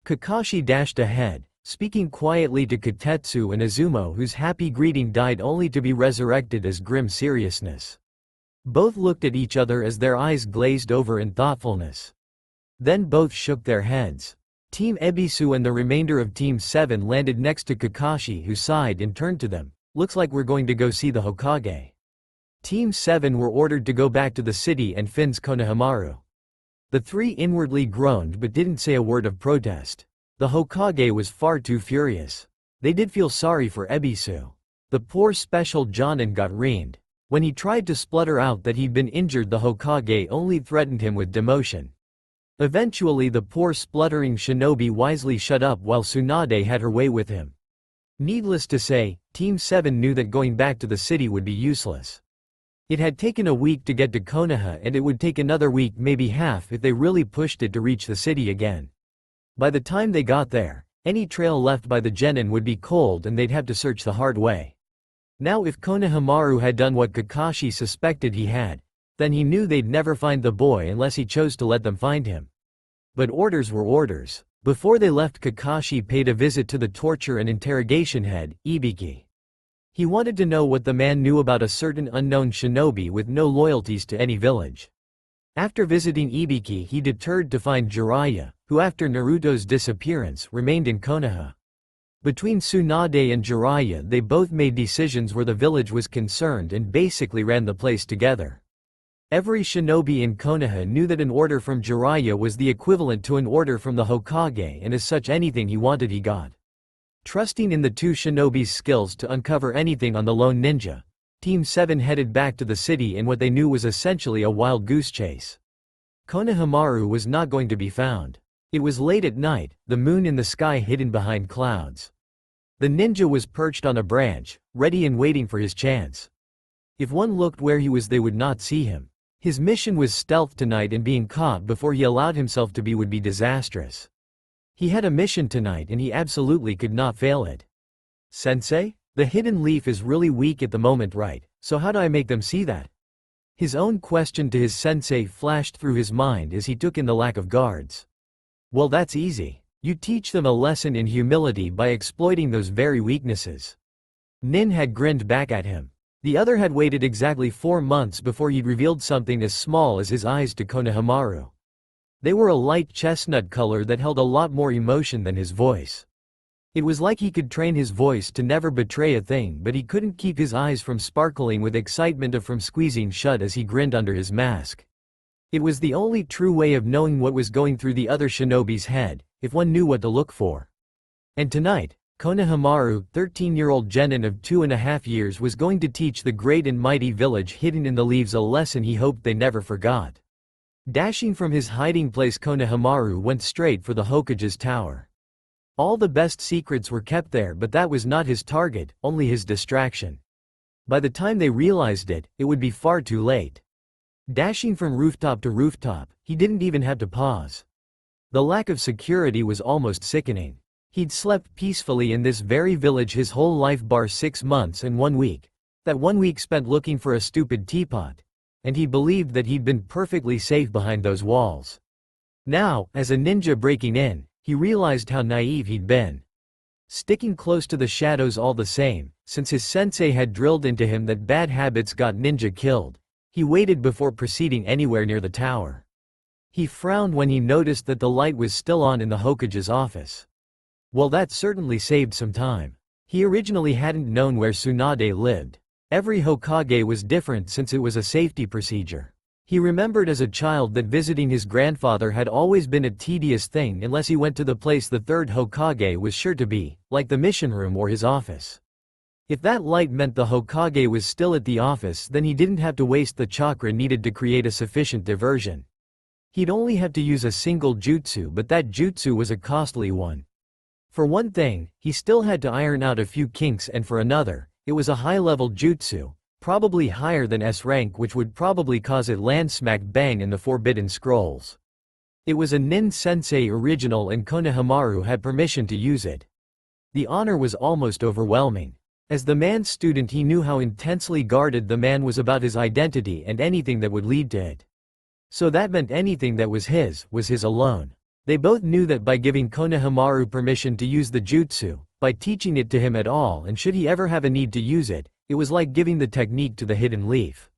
Kakashi dashed ahead, speaking quietly to Kotetsu and Izumo, whose happy greeting died only to be resurrected as grim seriousness. Both looked at each other as their eyes glazed over in thoughtfulness. Then both shook their heads. Team Ebisu and the remainder of Team 7 landed next to Kakashi, who sighed and turned to them. Looks like we're going to go see the Hokage. Team 7 were ordered to go back to the city and fence Konohamaru. The 3 inwardly groaned but didn't say a word of protest. The Hokage was far too furious. They did feel sorry for Ebisu. The poor special Jonin got reamed. When he tried to splutter out that he'd been injured, the Hokage only threatened him with demotion. Eventually the poor spluttering shinobi wisely shut up while Tsunade had her way with him. Needless to say, Team 7 knew that going back to the city would be useless. It had taken a week to get to Konoha, and it would take another week, maybe half, if they really pushed it to reach the city again. By the time they got there, any trail left by the genin would be cold and they'd have to search the hard way. Now if Konohamaru had done what Kakashi suspected he had, then he knew they'd never find the boy unless he chose to let them find him. But orders were orders. Before they left, Kakashi paid a visit to the torture and interrogation head, Ibiki. He wanted to know what the man knew about a certain unknown shinobi with no loyalties to any village. After visiting Ibiki, he deterred to find Jiraiya, who after Naruto's disappearance remained in Konoha. Between Tsunade and Jiraiya, they both made decisions where the village was concerned and basically ran the place together. Every shinobi in Konoha knew that an order from Jiraiya was the equivalent to an order from the Hokage, and as such anything he wanted he got. Trusting in the two shinobi's skills to uncover anything on the lone ninja, Team 7 headed back to the city in what they knew was essentially a wild goose chase. Konohamaru was not going to be found. It was late at night, the moon in the sky hidden behind clouds. The ninja was perched on a branch, ready and waiting for his chance. If one looked where he was, they would not see him. His mission was stealth tonight, and being caught before he allowed himself to be would be disastrous. He had a mission tonight and he absolutely could not fail it. Sensei? The hidden leaf is really weak at the moment, right? So how do I make them see that? His own question to his sensei flashed through his mind as he took in the lack of guards. Well, that's easy. You teach them a lesson in humility by exploiting those very weaknesses. Nin had grinned back at him. The other had waited exactly 4 months before he'd revealed something as small as his eyes to Konohamaru. They were a light chestnut color that held a lot more emotion than his voice. It was like he could train his voice to never betray a thing, but he couldn't keep his eyes from sparkling with excitement or from squeezing shut as he grinned under his mask. It was the only true way of knowing what was going through the other shinobi's head, if one knew what to look for. And tonight, Konohamaru, 13-year-old genin of 2.5 years, was going to teach the great and mighty village hidden in the leaves a lesson he hoped they never forgot. Dashing from his hiding place, Konohamaru went straight for the Hokage's tower. All the best secrets were kept there, but that was not his target, only his distraction. By the time they realized it, it would be far too late. Dashing from rooftop to rooftop, he didn't even have to pause. The lack of security was almost sickening. He'd slept peacefully in this very village his whole life bar 6 months and 1 week. That 1 week spent looking for a stupid teapot. And he believed that he'd been perfectly safe behind those walls. Now, as a ninja breaking in, he realized how naive he'd been. Sticking close to the shadows all the same, since his sensei had drilled into him that bad habits got ninja killed, he waited before proceeding anywhere near the tower. He frowned when he noticed that the light was still on in the Hokage's office. Well, that certainly saved some time. He originally hadn't known where Tsunade lived. Every Hokage was different since it was a safety procedure. He remembered as a child that visiting his grandfather had always been a tedious thing unless he went to the place the third Hokage was sure to be, like the mission room or his office. If that light meant the Hokage was still at the office, then he didn't have to waste the chakra needed to create a sufficient diversion. He'd only have to use a single jutsu, but that jutsu was a costly one. For one thing, he still had to iron out a few kinks, and for another, it was a high-level jutsu, probably higher than S rank, which would probably cause it land smack bang in the Forbidden Scrolls. It was a Nin Sensei original and Konohamaru had permission to use it. The honor was almost overwhelming. As the man's student, he knew how intensely guarded the man was about his identity and anything that would lead to it. So that meant anything that was his alone. They both knew that by giving Konohamaru permission to use the jutsu, by teaching it to him at all, and should he ever have a need to use it, it was like giving the technique to the hidden leaf.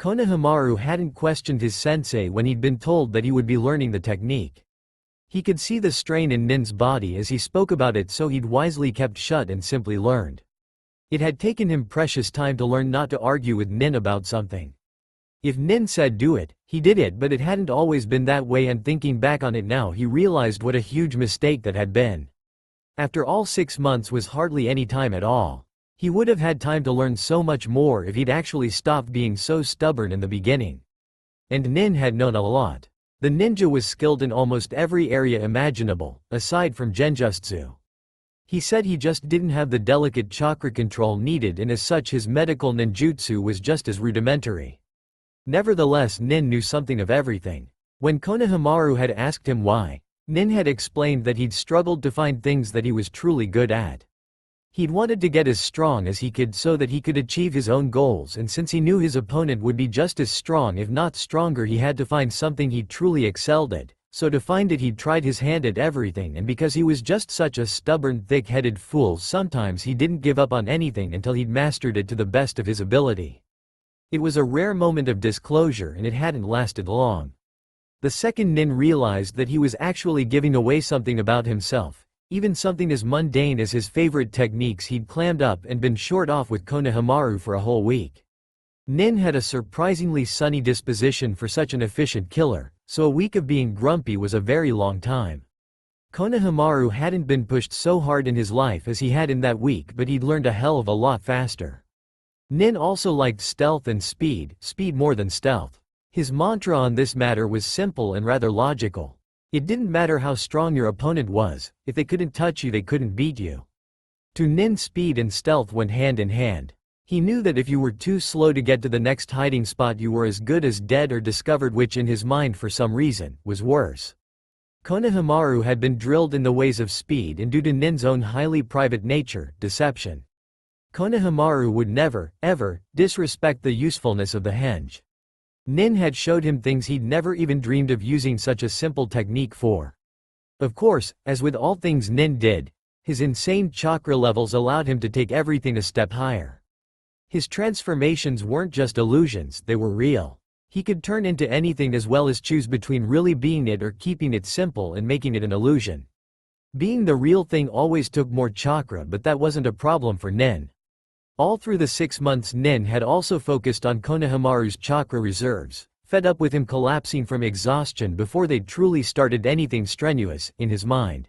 Konohamaru hadn't questioned his sensei when he'd been told that he would be learning the technique. He could see the strain in Nin's body as he spoke about it, so he'd wisely kept shut and simply learned. It had taken him precious time to learn not to argue with Nin about something. If Nin said do it, he did it, but it hadn't always been that way, and thinking back on it now, he realized what a huge mistake that had been. After all, 6 months was hardly any time at all. He would have had time to learn so much more if he'd actually stopped being so stubborn in the beginning. And Nin had known a lot. The ninja was skilled in almost every area imaginable, aside from genjutsu. He said he just didn't have the delicate chakra control needed, and as such his medical ninjutsu was just as rudimentary. Nevertheless, Nin knew something of everything. When Konohamaru had asked him why, Nin had explained that he'd struggled to find things that he was truly good at. He'd wanted to get as strong as he could so that he could achieve his own goals, and since he knew his opponent would be just as strong if not stronger, he had to find something he truly excelled at. So to find it, he'd tried his hand at everything, and because he was just such a stubborn, thick-headed fool, sometimes he didn't give up on anything until he'd mastered it to the best of his ability. It was a rare moment of disclosure, and it hadn't lasted long. The second Nin realized that he was actually giving away something about himself, even something as mundane as his favorite techniques. He'd clammed up and been short off with Konohamaru for a whole week. Nin had a surprisingly sunny disposition for such an efficient killer, so a week of being grumpy was a very long time. Konohamaru hadn't been pushed so hard in his life as he had in that week, but he'd learned a hell of a lot faster. Nin also liked stealth and speed more than stealth. His mantra on this matter was simple and rather logical. It didn't matter how strong your opponent was, if they couldn't touch you, they couldn't beat you. To Nin, speed and stealth went hand in hand. He knew that if you were too slow to get to the next hiding spot, you were as good as dead or discovered, which in his mind for some reason was worse. Konohamaru had been drilled in the ways of speed, and due to Nin's own highly private nature, deception, Konohamaru would never, ever, disrespect the usefulness of the henge. Nin had showed him things he'd never even dreamed of using such a simple technique for. Of course, as with all things Nin did, his insane chakra levels allowed him to take everything a step higher. His transformations weren't just illusions, they were real. He could turn into anything, as well as choose between really being it or keeping it simple and making it an illusion. Being the real thing always took more chakra, but that wasn't a problem for Nin. All through the 6 months, Nin had also focused on Konohamaru's chakra reserves, fed up with him collapsing from exhaustion before they'd truly started anything strenuous. In his mind,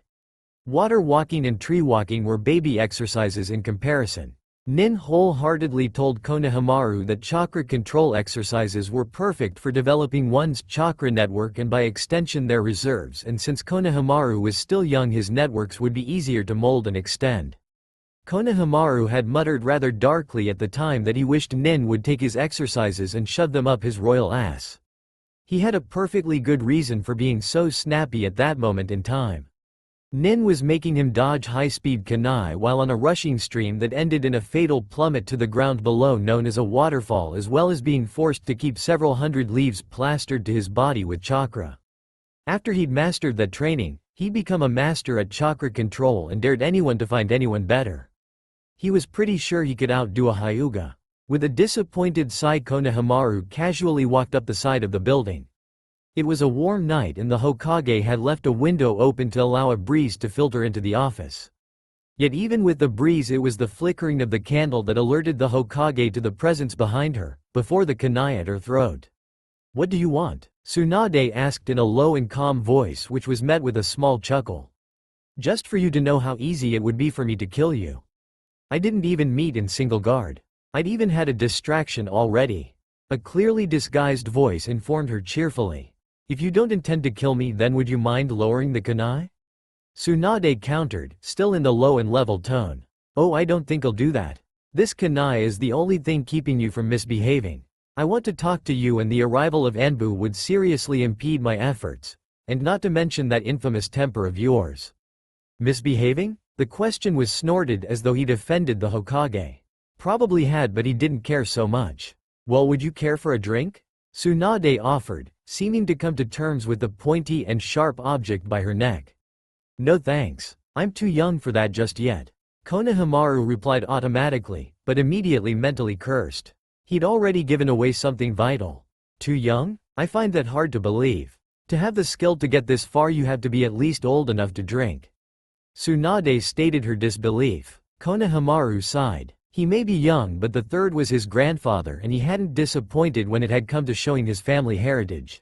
water walking and tree walking were baby exercises in comparison. Nin wholeheartedly told Konohamaru that chakra control exercises were perfect for developing one's chakra network and by extension their reserves, and since Konohamaru was still young, his networks would be easier to mold and extend. Konohamaru had muttered rather darkly at the time that he wished Nin would take his exercises and shove them up his royal ass. He had a perfectly good reason for being so snappy at that moment in time. Nin was making him dodge high-speed kunai while on a rushing stream that ended in a fatal plummet to the ground below known as a waterfall, as well as being forced to keep several hundred leaves plastered to his body with chakra. After he'd mastered that training, he'd become a master at chakra control and dared anyone to find anyone better. He was pretty sure he could outdo a Hyuga. With a disappointed sigh, Konohamaru casually walked up the side of the building. It was a warm night and the Hokage had left a window open to allow a breeze to filter into the office. Yet even with the breeze, it was the flickering of the candle that alerted the Hokage to the presence behind her, before the kunai at her throat. "What do you want?" Tsunade asked in a low and calm voice, which was met with a small chuckle. "Just for you to know how easy it would be for me to kill you. I didn't even meet in single guard. I'd even had a distraction already." A clearly disguised voice informed her cheerfully. "If you don't intend to kill me, then would you mind lowering the kunai?" Tsunade countered, still in the low and level tone. "Oh, I don't think I'll do that. This kunai is the only thing keeping you from misbehaving. I want to talk to you, and the arrival of Anbu would seriously impede my efforts, and not to mention that infamous temper of yours." "Misbehaving?" The question was snorted as though he'd offended the Hokage. Probably had, but he didn't care so much. "Well, would you care for a drink?" Tsunade offered, seeming to come to terms with the pointy and sharp object by her neck. "No thanks. I'm too young for that just yet." Konohamaru replied automatically, but immediately mentally cursed. He'd already given away something vital. Too young? I find that hard to believe. To have the skill to get this far, you have to be at least old enough to drink. Tsunade stated her disbelief. Konohamaru sighed. He may be young, but the third was his grandfather, and he hadn't disappointed when it had come to showing his family heritage.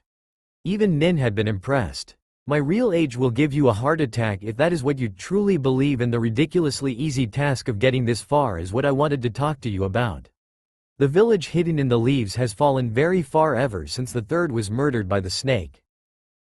Even Nin had been impressed. "My real age will give you a heart attack if that is what you truly believe, and the ridiculously easy task of getting this far is what I wanted to talk to you about. The village hidden in the leaves has fallen very far ever since the third was murdered by the snake."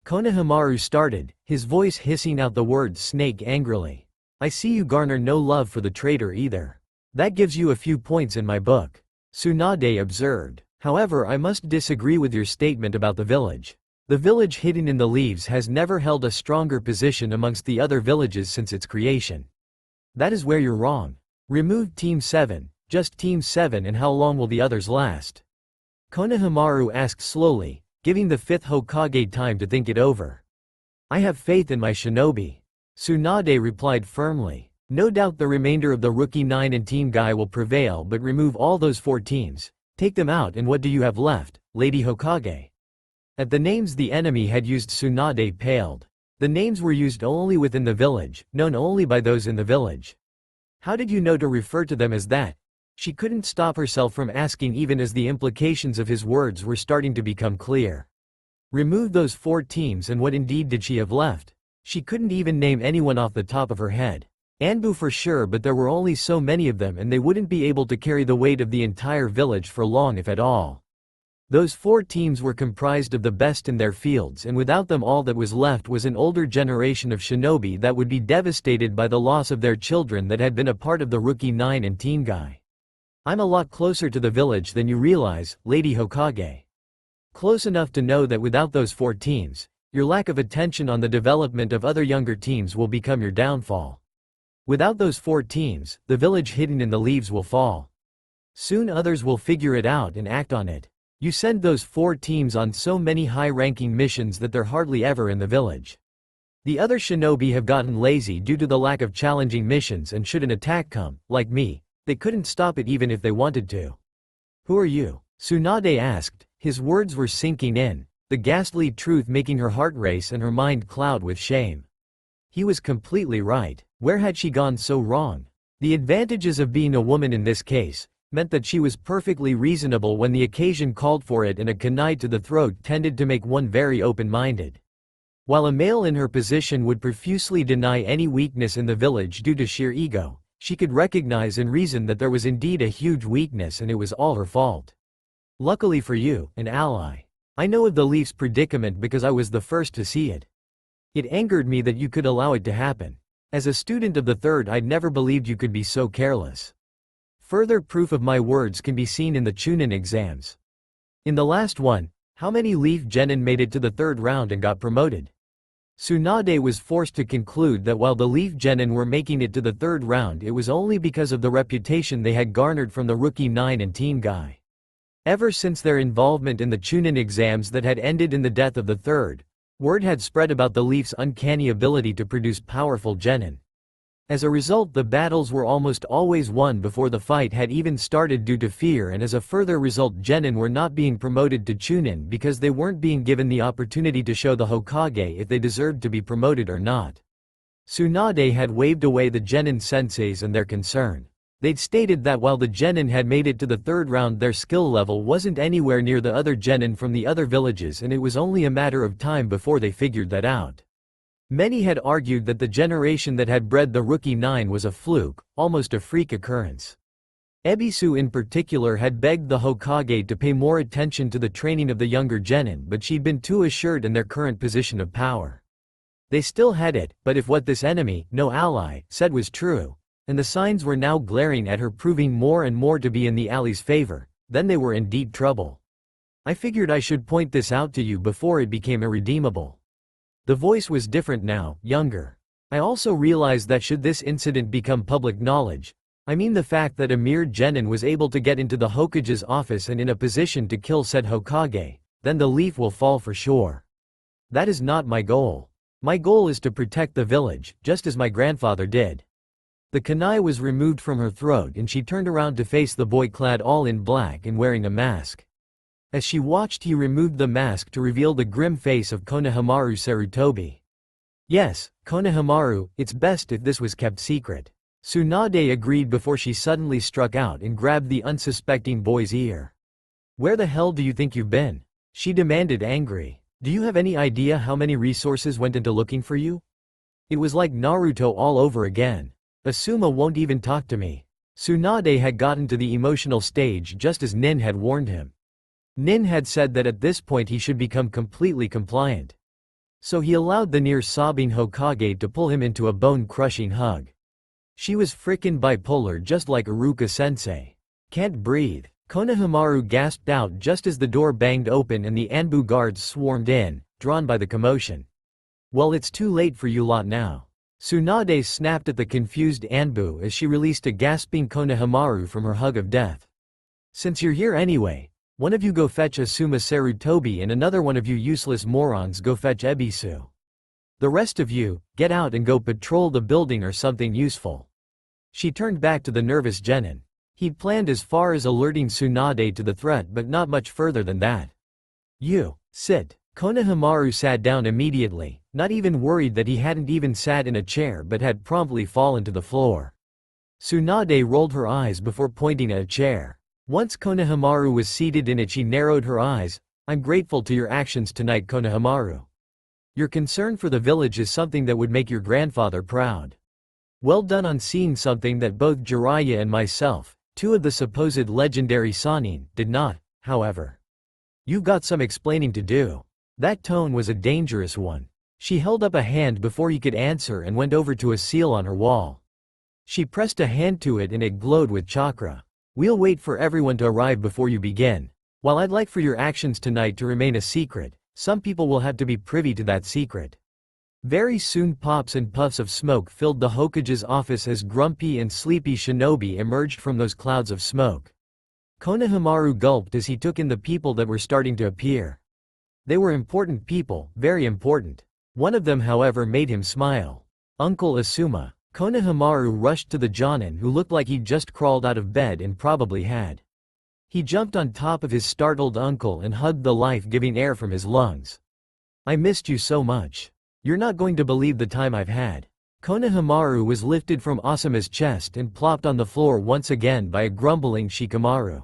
Konohamaru started, his voice hissing out the word snake angrily. "I see you garner no love for the traitor either. That gives you a few points in my book," Tsunade observed. "However, I must disagree with your statement about the village. The village hidden in the leaves has never held a stronger position amongst the other villages since its creation. That is where you're wrong. Remove Team 7, just Team 7, and how long will the others last? Konohamaru asked slowly, giving the 5th Hokage time to think it over. I have faith in my shinobi. Tsunade replied firmly. No doubt the remainder of the Rookie 9 and Team Guy will prevail, but remove all those 4 teams. Take them out and what do you have left, Lady Hokage? At the names the enemy had used, Tsunade paled. The names were used only within the village, known only by those in the village. How did you know to refer to them as that? She couldn't stop herself from asking even as the implications of his words were starting to become clear. Remove those 4 teams and what indeed did she have left? She couldn't even name anyone off the top of her head. Anbu for sure, but there were only so many of them and they wouldn't be able to carry the weight of the entire village for long if at all. Those 4 teams were comprised of the best in their fields, and without them all that was left was an older generation of shinobi that would be devastated by the loss of their children that had been a part of the Rookie 9 and Team Guy. I'm a lot closer to the village than you realize, Lady Hokage. Close enough to know that without those 4 teams, your lack of attention on the development of other younger teams will become your downfall. Without those 4 teams, the village hidden in the leaves will fall. Soon others will figure it out and act on it. You send those 4 teams on so many high-ranking missions that they're hardly ever in the village. The other shinobi have gotten lazy due to the lack of challenging missions, and should an attack come, like me, they couldn't stop it even if they wanted to. Who are you? Tsunade asked. His words were sinking in, the ghastly truth making her heart race and her mind cloud with shame. He was completely right. Where had she gone so wrong? The advantages of being a woman in this case meant that she was perfectly reasonable when the occasion called for it, and a kunai to the throat tended to make one very open-minded. While a male in her position would profusely deny any weakness in the village due to sheer ego, she could recognize and reason that there was indeed a huge weakness and it was all her fault. Luckily for you, an ally. I know of the Leaf's predicament because I was the first to see it. It angered me that you could allow it to happen. As a student of the 3rd, I'd never believed you could be so careless. Further proof of my words can be seen in the Chunin exams. In the last one, how many Leaf Genin made it to the 3rd round and got promoted? Tsunade was forced to conclude that while the Leaf Genin were making it to the 3rd round, it was only because of the reputation they had garnered from the Rookie 9 and Team Guy. Ever since their involvement in the Chunin exams that had ended in the death of the 3rd, word had spread about the Leaf's uncanny ability to produce powerful genin. As a result, the battles were almost always won before the fight had even started due to fear, and as a further result, genin were not being promoted to chunin because they weren't being given the opportunity to show the Hokage if they deserved to be promoted or not. Tsunade had waved away the genin senseis and their concern. They'd stated that while the genin had made it to the 3rd round, their skill level wasn't anywhere near the other genin from the other villages, and it was only a matter of time before they figured that out. Many had argued that the generation that had bred the Rookie 9 was a fluke, almost a freak occurrence. Ebisu in particular had begged the Hokage to pay more attention to the training of the younger genin, but she'd been too assured in their current position of power. They still had it, but if what this enemy, no ally, said was true, and the signs were now glaring at her proving more and more to be in the ally's favor, then they were in deep trouble. I figured I should point this out to you before it became irredeemable. The voice was different now, younger. I also realized that should this incident become public knowledge, I mean the fact that a mere genin was able to get into the Hokage's office and in a position to kill said Hokage, then the leaf will fall for sure. That is not my goal. My goal is to protect the village, just as my grandfather did. The kunai was removed from her throat and she turned around to face the boy clad all in black and wearing a mask. As she watched, he removed the mask to reveal the grim face of Konohamaru Sarutobi. Yes, Konohamaru, it's best if this was kept secret. Tsunade agreed before she suddenly struck out and grabbed the unsuspecting boy's ear. Where the hell do you think you've been? She demanded, angry. Do you have any idea how many resources went into looking for you? It was like Naruto all over again. Asuma won't even talk to me. Tsunade had gotten to the emotional stage just as Nin had warned him. Nin had said that at this point he should become completely compliant. So he allowed the near-sobbing Hokage to pull him into a bone-crushing hug. She was frickin' bipolar, just like Iruka-sensei. Can't breathe. Konohamaru gasped out just as the door banged open and the Anbu guards swarmed in, drawn by the commotion. Well, it's too late for you lot now. Tsunade snapped at the confused Anbu as she released a gasping Konohamaru from her hug of death. Since you're here anyway, one of you go fetch Asuma Sarutobi and another one of you useless morons go fetch Ebisu. The rest of you, get out and go patrol the building or something useful. She turned back to the nervous Genin. He'd planned as far as alerting Tsunade to the threat but not much further than that. You, sit. Konohamaru sat down immediately, not even worried that he hadn't even sat in a chair but had promptly fallen to the floor. Tsunade rolled her eyes before pointing at a chair. Once Konohamaru was seated in it, she narrowed her eyes. I'm grateful to your actions tonight, Konohamaru. Your concern for the village is something that would make your grandfather proud. Well done on seeing something that both Jiraiya and myself, two of the supposed legendary Sannin, did not, however. You've got some explaining to do. That tone was a dangerous one. She held up a hand before he could answer and went over to a seal on her wall. She pressed a hand to it and it glowed with chakra. We'll wait for everyone to arrive before you begin. While I'd like for your actions tonight to remain a secret, some people will have to be privy to that secret. Very soon pops and puffs of smoke filled the Hokage's office as grumpy and sleepy shinobi emerged from those clouds of smoke. Konohamaru gulped as he took in the people that were starting to appear. They were important people, very important. One of them, however, made him smile. Uncle Asuma. Konohamaru rushed to the Jonin, who looked like he'd just crawled out of bed and probably had. He jumped on top of his startled uncle and hugged the life-giving air from his lungs. I missed you so much. You're not going to believe the time I've had. Konohamaru was lifted from Asuma's chest and plopped on the floor once again by a grumbling Shikamaru.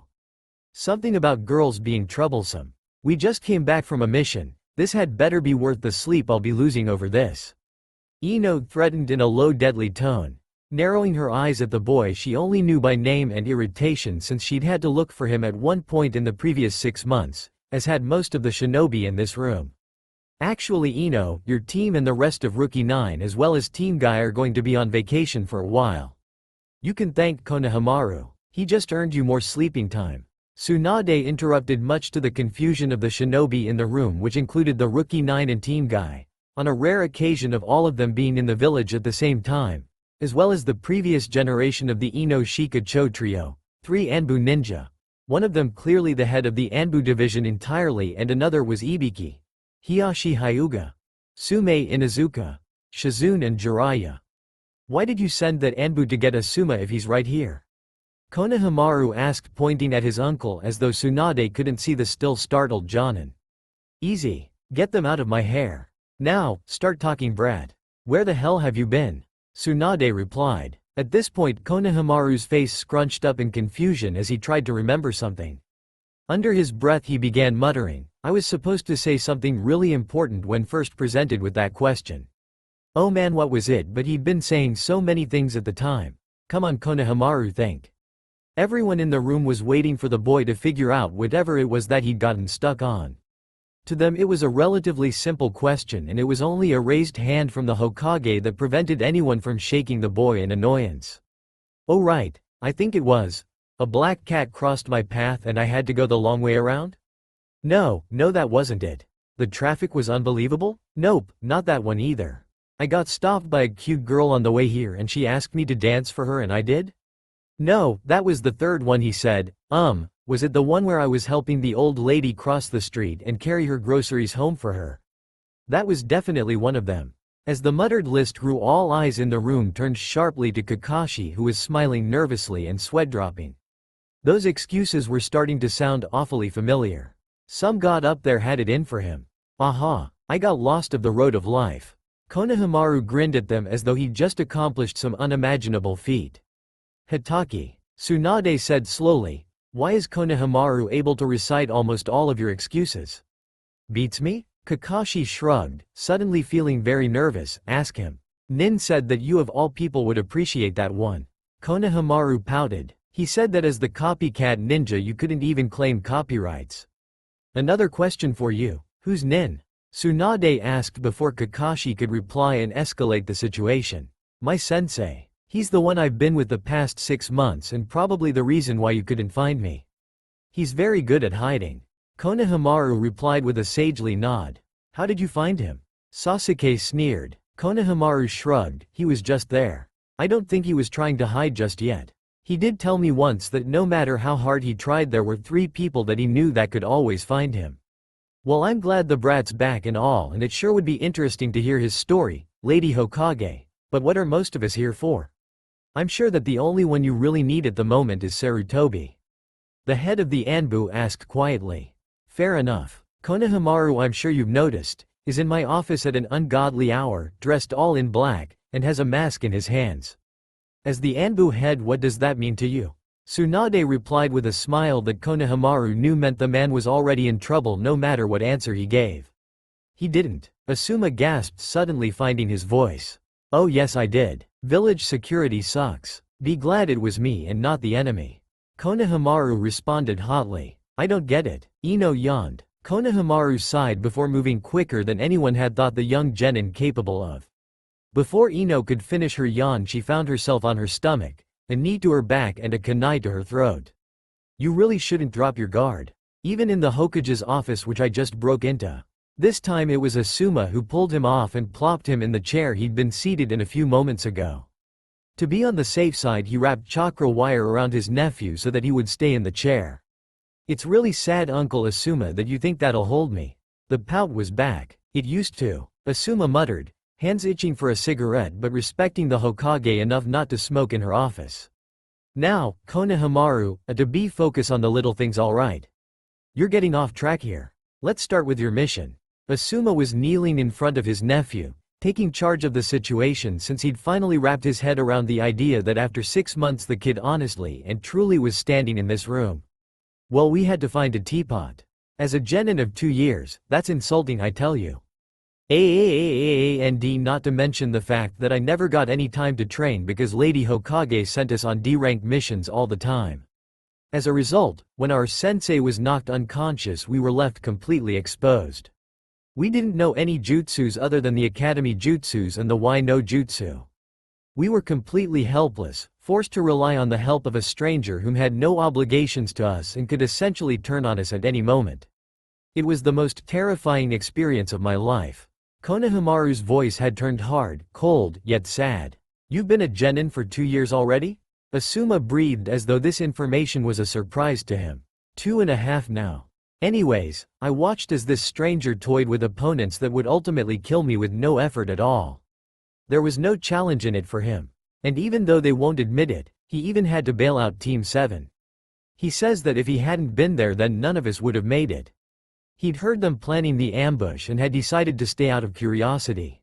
Something about girls being troublesome. We just came back from a mission. This had better be worth the sleep I'll be losing over this. Ino threatened in a low deadly tone, narrowing her eyes at the boy she only knew by name and irritation since she'd had to look for him at one point in the previous 6 months, as had most of the shinobi in this room. Actually, Ino, your team and the rest of Rookie 9 as well as Team Guy are going to be on vacation for a while. You can thank Konohamaru. He just earned you more sleeping time. Tsunade interrupted, much to the confusion of the shinobi in the room, which included the Rookie 9 and Team Guy, on a rare occasion of all of them being in the village at the same time, as well as the previous generation of the Ino Shika Cho trio, 3 Anbu ninja. One of them clearly the head of the Anbu division entirely and another was Ibiki, Hiyashi Hyuga, Sume Inazuka, Shizune and Jiraiya. Why did you send that Anbu to get Asuma if he's right here? Konohamaru asked, pointing at his uncle as though Tsunade couldn't see the still startled Jonin. Easy. Get them out of my hair. Now, start talking, brat. Where the hell have you been? Tsunade replied. At this point Konohamaru's face scrunched up in confusion as he tried to remember something. Under his breath he began muttering, I was supposed to say something really important when first presented with that question. Oh man, what was it? But he'd been saying so many things at the time. Come on, Konohamaru, think. Everyone in the room was waiting for the boy to figure out whatever it was that he'd gotten stuck on. To them it was a relatively simple question, and it was only a raised hand from the Hokage that prevented anyone from shaking the boy in annoyance. Oh right, I think it was. A black cat crossed my path and I had to go the long way around? No, that wasn't it. The traffic was unbelievable? Nope, not that one either. I got stopped by a cute girl on the way here and she asked me to dance for her and I did? No, that was the third one, he said. Was it the one where I was helping the old lady cross the street and carry her groceries home for her? That was definitely one of them. As the muttered list grew, all eyes in the room turned sharply to Kakashi, who was smiling nervously and sweat-dropping. Those excuses were starting to sound awfully familiar. Some god up there had it in for him. Aha, I got lost of the road of life. Konohamaru grinned at them as though he'd just accomplished some unimaginable feat. Hitaki, Tsunade said slowly, why is Konohamaru able to recite almost all of your excuses? Beats me? Kakashi shrugged, suddenly feeling very nervous. Ask him. Nin said that you of all people would appreciate that one. Konohamaru pouted. He said that as the copycat ninja you couldn't even claim copyrights. Another question for you. Who's Nin? Tsunade asked before Kakashi could reply and escalate the situation. My sensei. He's the one I've been with the past 6 months and probably the reason why you couldn't find me. He's very good at hiding. Konohamaru replied with a sagely nod. How did you find him? Sasuke sneered. Konohamaru shrugged, he was just there. I don't think he was trying to hide just yet. He did tell me once that no matter how hard he tried there were 3 people that he knew that could always find him. Well, I'm glad the brat's back and all, and it sure would be interesting to hear his story, Lady Hokage. But what are most of us here for? I'm sure that the only one you really need at the moment is Sarutobi. The head of the Anbu asked quietly. Fair enough. Konohamaru, I'm sure you've noticed, is in my office at an ungodly hour, dressed all in black, and has a mask in his hands. As the Anbu head, what does that mean to you? Tsunade replied with a smile that Konohamaru knew meant the man was already in trouble no matter what answer he gave. He didn't. Asuma gasped, suddenly finding his voice. Oh yes, I did. Village security sucks. Be glad it was me and not the enemy. Konohamaru responded hotly. I don't get it. Ino yawned. Konohamaru sighed before moving quicker than anyone had thought the young genin capable of. Before Ino could finish her yawn, she found herself on her stomach, a knee to her back and a kunai to her throat. You really shouldn't drop your guard. Even in the Hokage's office, which I just broke into. This time it was Asuma who pulled him off and plopped him in the chair he'd been seated in a few moments ago. To be on the safe side, he wrapped chakra wire around his nephew so that he would stay in the chair. It's really sad, Uncle Asuma, that you think that'll hold me. The pout was back. It used to. Asuma muttered, hands itching for a cigarette but respecting the Hokage enough not to smoke in her office. Now, Konohamaru, to be focus on the little things, alright? You're getting off track here. Let's start with your mission. Asuma was kneeling in front of his nephew, taking charge of the situation since he'd finally wrapped his head around the idea that after 6 months the kid honestly and truly was standing in this room. Well, we had to find a teapot. As a genin of 2 years, that's insulting, I tell you. And not to mention the fact that I never got any time to train because Lady Hokage sent us on D-rank missions all the time. As a result, when our sensei was knocked unconscious, we were left completely exposed. We didn't know any jutsus other than the academy jutsus and the Why no jutsu. We were completely helpless, forced to rely on the help of a stranger whom had no obligations to us and could essentially turn on us at any moment. It was the most terrifying experience of my life. Konohamaru's voice had turned hard, cold, yet sad. You've been a genin for 2 years already? Asuma breathed as though this information was a surprise to him. 2.5 now. Anyways, I watched as this stranger toyed with opponents that would ultimately kill me with no effort at all. There was no challenge in it for him. And even though they won't admit it, he even had to bail out Team 7. He says that if he hadn't been there then none of us would have made it. He'd heard them planning the ambush and had decided to stay out of curiosity.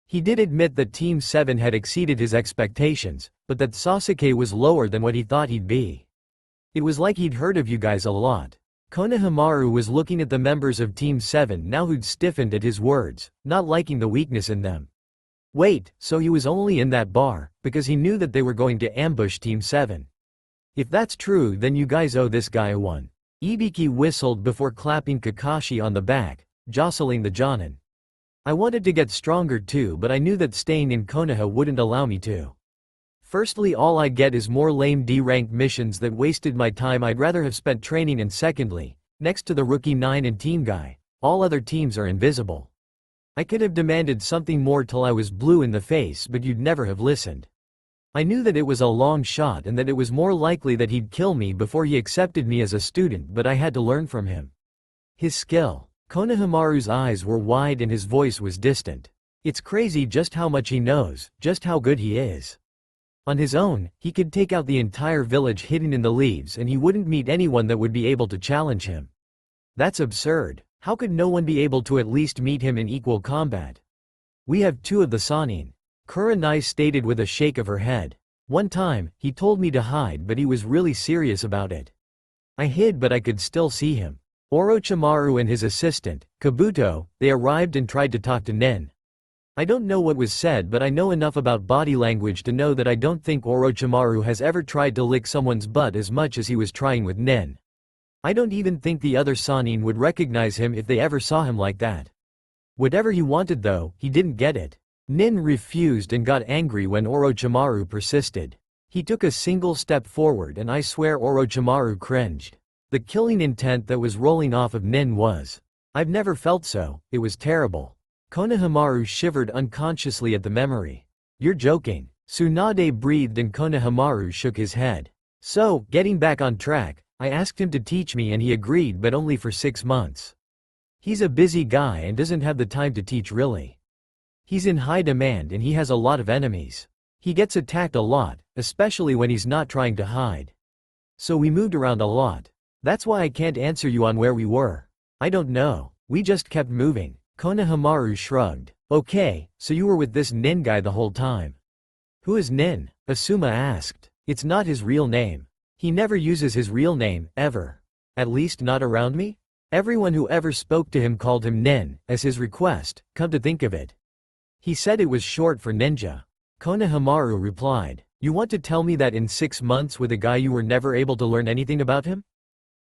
He did admit that Team 7 had exceeded his expectations, but that Sasuke was lower than what he thought he'd be. It was like he'd heard of you guys a lot. Konohamaru was looking at the members of Team 7 now who'd stiffened at his words, not liking the weakness in them. Wait, so he was only in that bar because he knew that they were going to ambush Team 7. If that's true, then you guys owe this guy one. Ibiki whistled before clapping Kakashi on the back, jostling the Jonin. I wanted to get stronger too, but I knew that staying in Konoha wouldn't allow me to. Firstly, all I get is more lame D-rank missions that wasted my time I'd rather have spent training, and secondly, next to the rookie 9 and team guy, all other teams are invisible. I could have demanded something more till I was blue in the face, but you'd never have listened. I knew that it was a long shot and that it was more likely that he'd kill me before he accepted me as a student, but I had to learn from him. His skill. Konohamaru's eyes were wide and his voice was distant. It's crazy just how much he knows, just how good he is. On his own, he could take out the entire village hidden in the leaves and he wouldn't meet anyone that would be able to challenge him. That's absurd. How could no one be able to at least meet him in equal combat? We have 2 of the Sannin. Kurenai stated with a shake of her head. One time, he told me to hide, but he was really serious about it. I hid, but I could still see him. Orochimaru and his assistant, Kabuto, they arrived and tried to talk to Nin. I don't know what was said, but I know enough about body language to know that I don't think Orochimaru has ever tried to lick someone's butt as much as he was trying with Nin. I don't even think the other Sannin would recognize him if they ever saw him like that. Whatever he wanted though, he didn't get it. Nin refused and got angry when Orochimaru persisted. He took a single step forward and I swear Orochimaru cringed. The killing intent that was rolling off of Nin was I've never felt so, it was terrible. Konohamaru shivered unconsciously at the memory. You're joking. Tsunade breathed and Konohamaru shook his head. So, getting back on track, I asked him to teach me and he agreed, but only for 6 months. He's a busy guy and doesn't have the time to teach really. He's in high demand and he has a lot of enemies. He gets attacked a lot, especially when he's not trying to hide. So we moved around a lot. That's why I can't answer you on where we were. I don't know. We just kept moving. Konohamaru shrugged. Okay, so you were with this Nin guy the whole time. Who is Nin? Asuma asked. It's not his real name. He never uses his real name, ever. At least not around me? Everyone who ever spoke to him called him Nin, as his request, come to think of it. He said it was short for ninja. Konohamaru replied. You want to tell me that in 6 months with a guy you were never able to learn anything about him?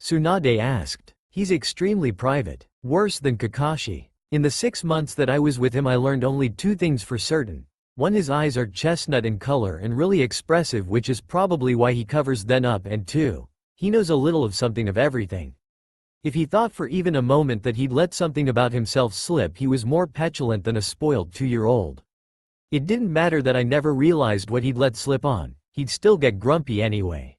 Tsunade asked. He's extremely private. Worse than Kakashi. In the 6 months that I was with him I learned only 2 things for certain. One, his eyes are chestnut in color and really expressive, which is probably why he covers them up, and 2, he knows a little of something of everything. If he thought for even a moment that he'd let something about himself slip, he was more petulant than a spoiled 2-year-old. It didn't matter that I never realized what he'd let slip on, he'd still get grumpy anyway.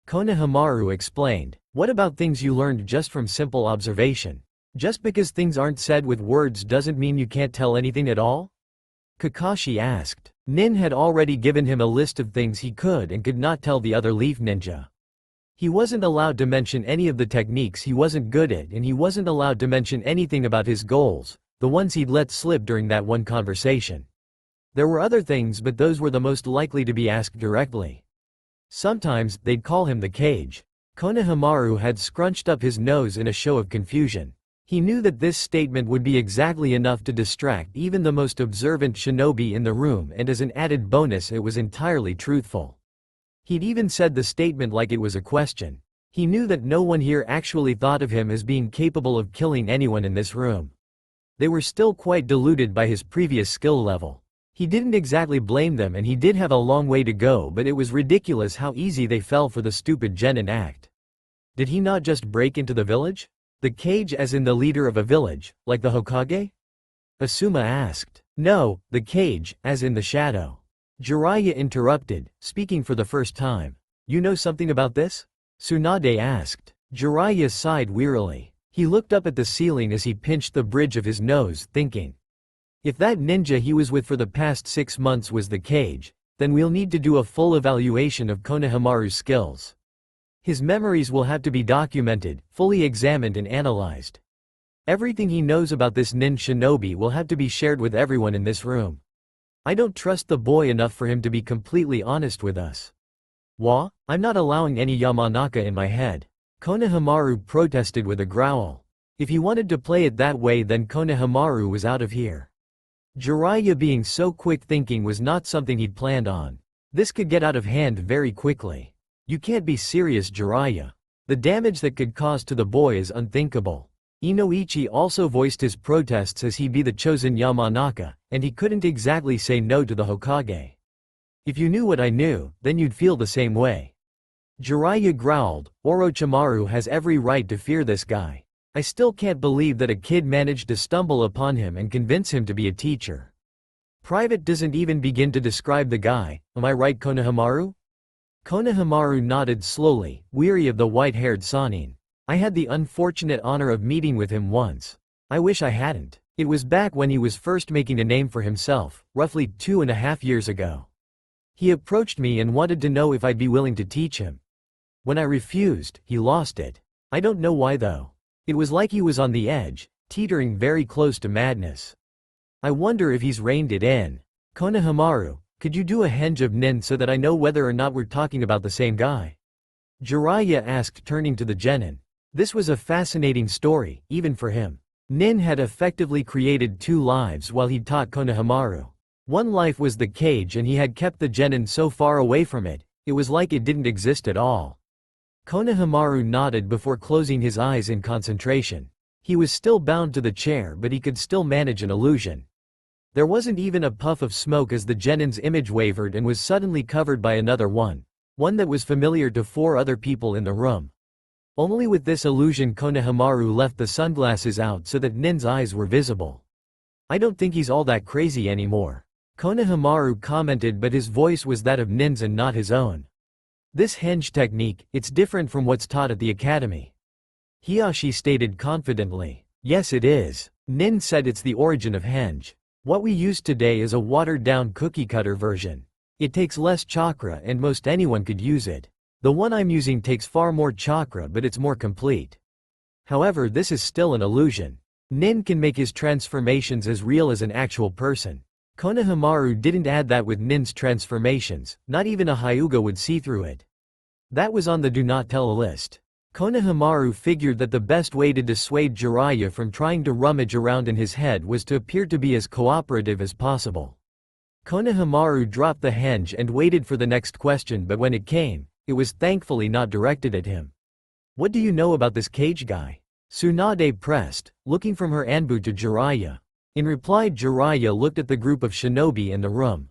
Konohamaru explained. What about things you learned just from simple observation? Just because things aren't said with words doesn't mean you can't tell anything at all? Kakashi asked. Nin had already given him a list of things he could and could not tell the other Leaf Ninja. He wasn't allowed to mention any of the techniques he wasn't good at, and he wasn't allowed to mention anything about his goals, the ones he'd let slip during that one conversation. There were other things, but those were the most likely to be asked directly. Sometimes, they'd call him the Cage. Konohamaru had scrunched up his nose in a show of confusion. He knew that this statement would be exactly enough to distract even the most observant shinobi in the room, and as an added bonus it was entirely truthful. He'd even said the statement like it was a question. He knew that no one here actually thought of him as being capable of killing anyone in this room. They were still quite deluded by his previous skill level. He didn't exactly blame them, and he did have a long way to go, but it was ridiculous how easy they fell for the stupid genin act. Did he not just break into the village? The Cage as in the leader of a village, like the Hokage? Asuma asked. No, the Cage, as in the shadow. Jiraiya interrupted, speaking for the first time. You know something about this? Tsunade asked. Jiraiya sighed wearily. He looked up at the ceiling as he pinched the bridge of his nose, thinking. If that ninja he was with for the past 6 months was the Cage, then we'll need to do a full evaluation of Konohamaru's skills. His memories will have to be documented, fully examined and analyzed. Everything he knows about this nin shinobi will have to be shared with everyone in this room. I don't trust the boy enough for him to be completely honest with us. Wha? I'm not allowing any Yamanaka in my head. Konohamaru protested with a growl. If he wanted to play it that way, then Konohamaru was out of here. Jiraiya being so quick-thinking was not something he'd planned on. This could get out of hand very quickly. You can't be serious, Jiraiya. The damage that could cause to the boy is unthinkable. Inoichi also voiced his protests as he'd be the chosen Yamanaka, and he couldn't exactly say no to the Hokage. If you knew what I knew, then you'd feel the same way. Jiraiya growled. Orochimaru has every right to fear this guy. I still can't believe that a kid managed to stumble upon him and convince him to be a teacher. Private doesn't even begin to describe the guy, am I right, Konohamaru? Konohamaru nodded slowly, weary of the white-haired Sannin. I had the unfortunate honor of meeting with him once. I wish I hadn't. It was back when he was first making a name for himself, roughly 2.5 years ago. He approached me and wanted to know if I'd be willing to teach him. When I refused, he lost it. I don't know why though. It was like he was on the edge, teetering very close to madness. I wonder if he's reined it in. Konohamaru, could you do a henge of nin so that I know whether or not we're talking about the same guy? Jiraiya asked, turning to the genin. This was a fascinating story, even for him. Nin had effectively created 2 lives while he'd taught Konohamaru. One life was the Cage and he had kept the genin so far away from it, it was like it didn't exist at all. Konohamaru nodded before closing his eyes in concentration. He was still bound to the chair, but he could still manage an illusion. There wasn't even a puff of smoke as the genin's image wavered and was suddenly covered by another one that was familiar to 4 other people in the room. Only with this illusion Konohamaru left the sunglasses out so that Nin's eyes were visible. I don't think he's all that crazy anymore. Konohamaru commented, but his voice was that of Nin's and not his own. This henge technique, it's different from what's taught at the academy. Hiyashi stated confidently. Yes it is. Nin said it's the origin of henge. What we use today is a watered-down cookie-cutter version. It takes less chakra and most anyone could use it. The one I'm using takes far more chakra but it's more complete. However, this is still an illusion. Nin can make his transformations as real as an actual person. Konohamaru didn't add that with Nin's transformations, not even a Hyuga would see through it. That was on the do not tell list. Konohamaru figured that the best way to dissuade Jiraiya from trying to rummage around in his head was to appear to be as cooperative as possible. Konohamaru dropped the henge and waited for the next question, but when it came, it was thankfully not directed at him. What do you know about this cage guy? Tsunade pressed, looking from her Anbu to Jiraiya. In reply, Jiraiya looked at the group of shinobi in the room.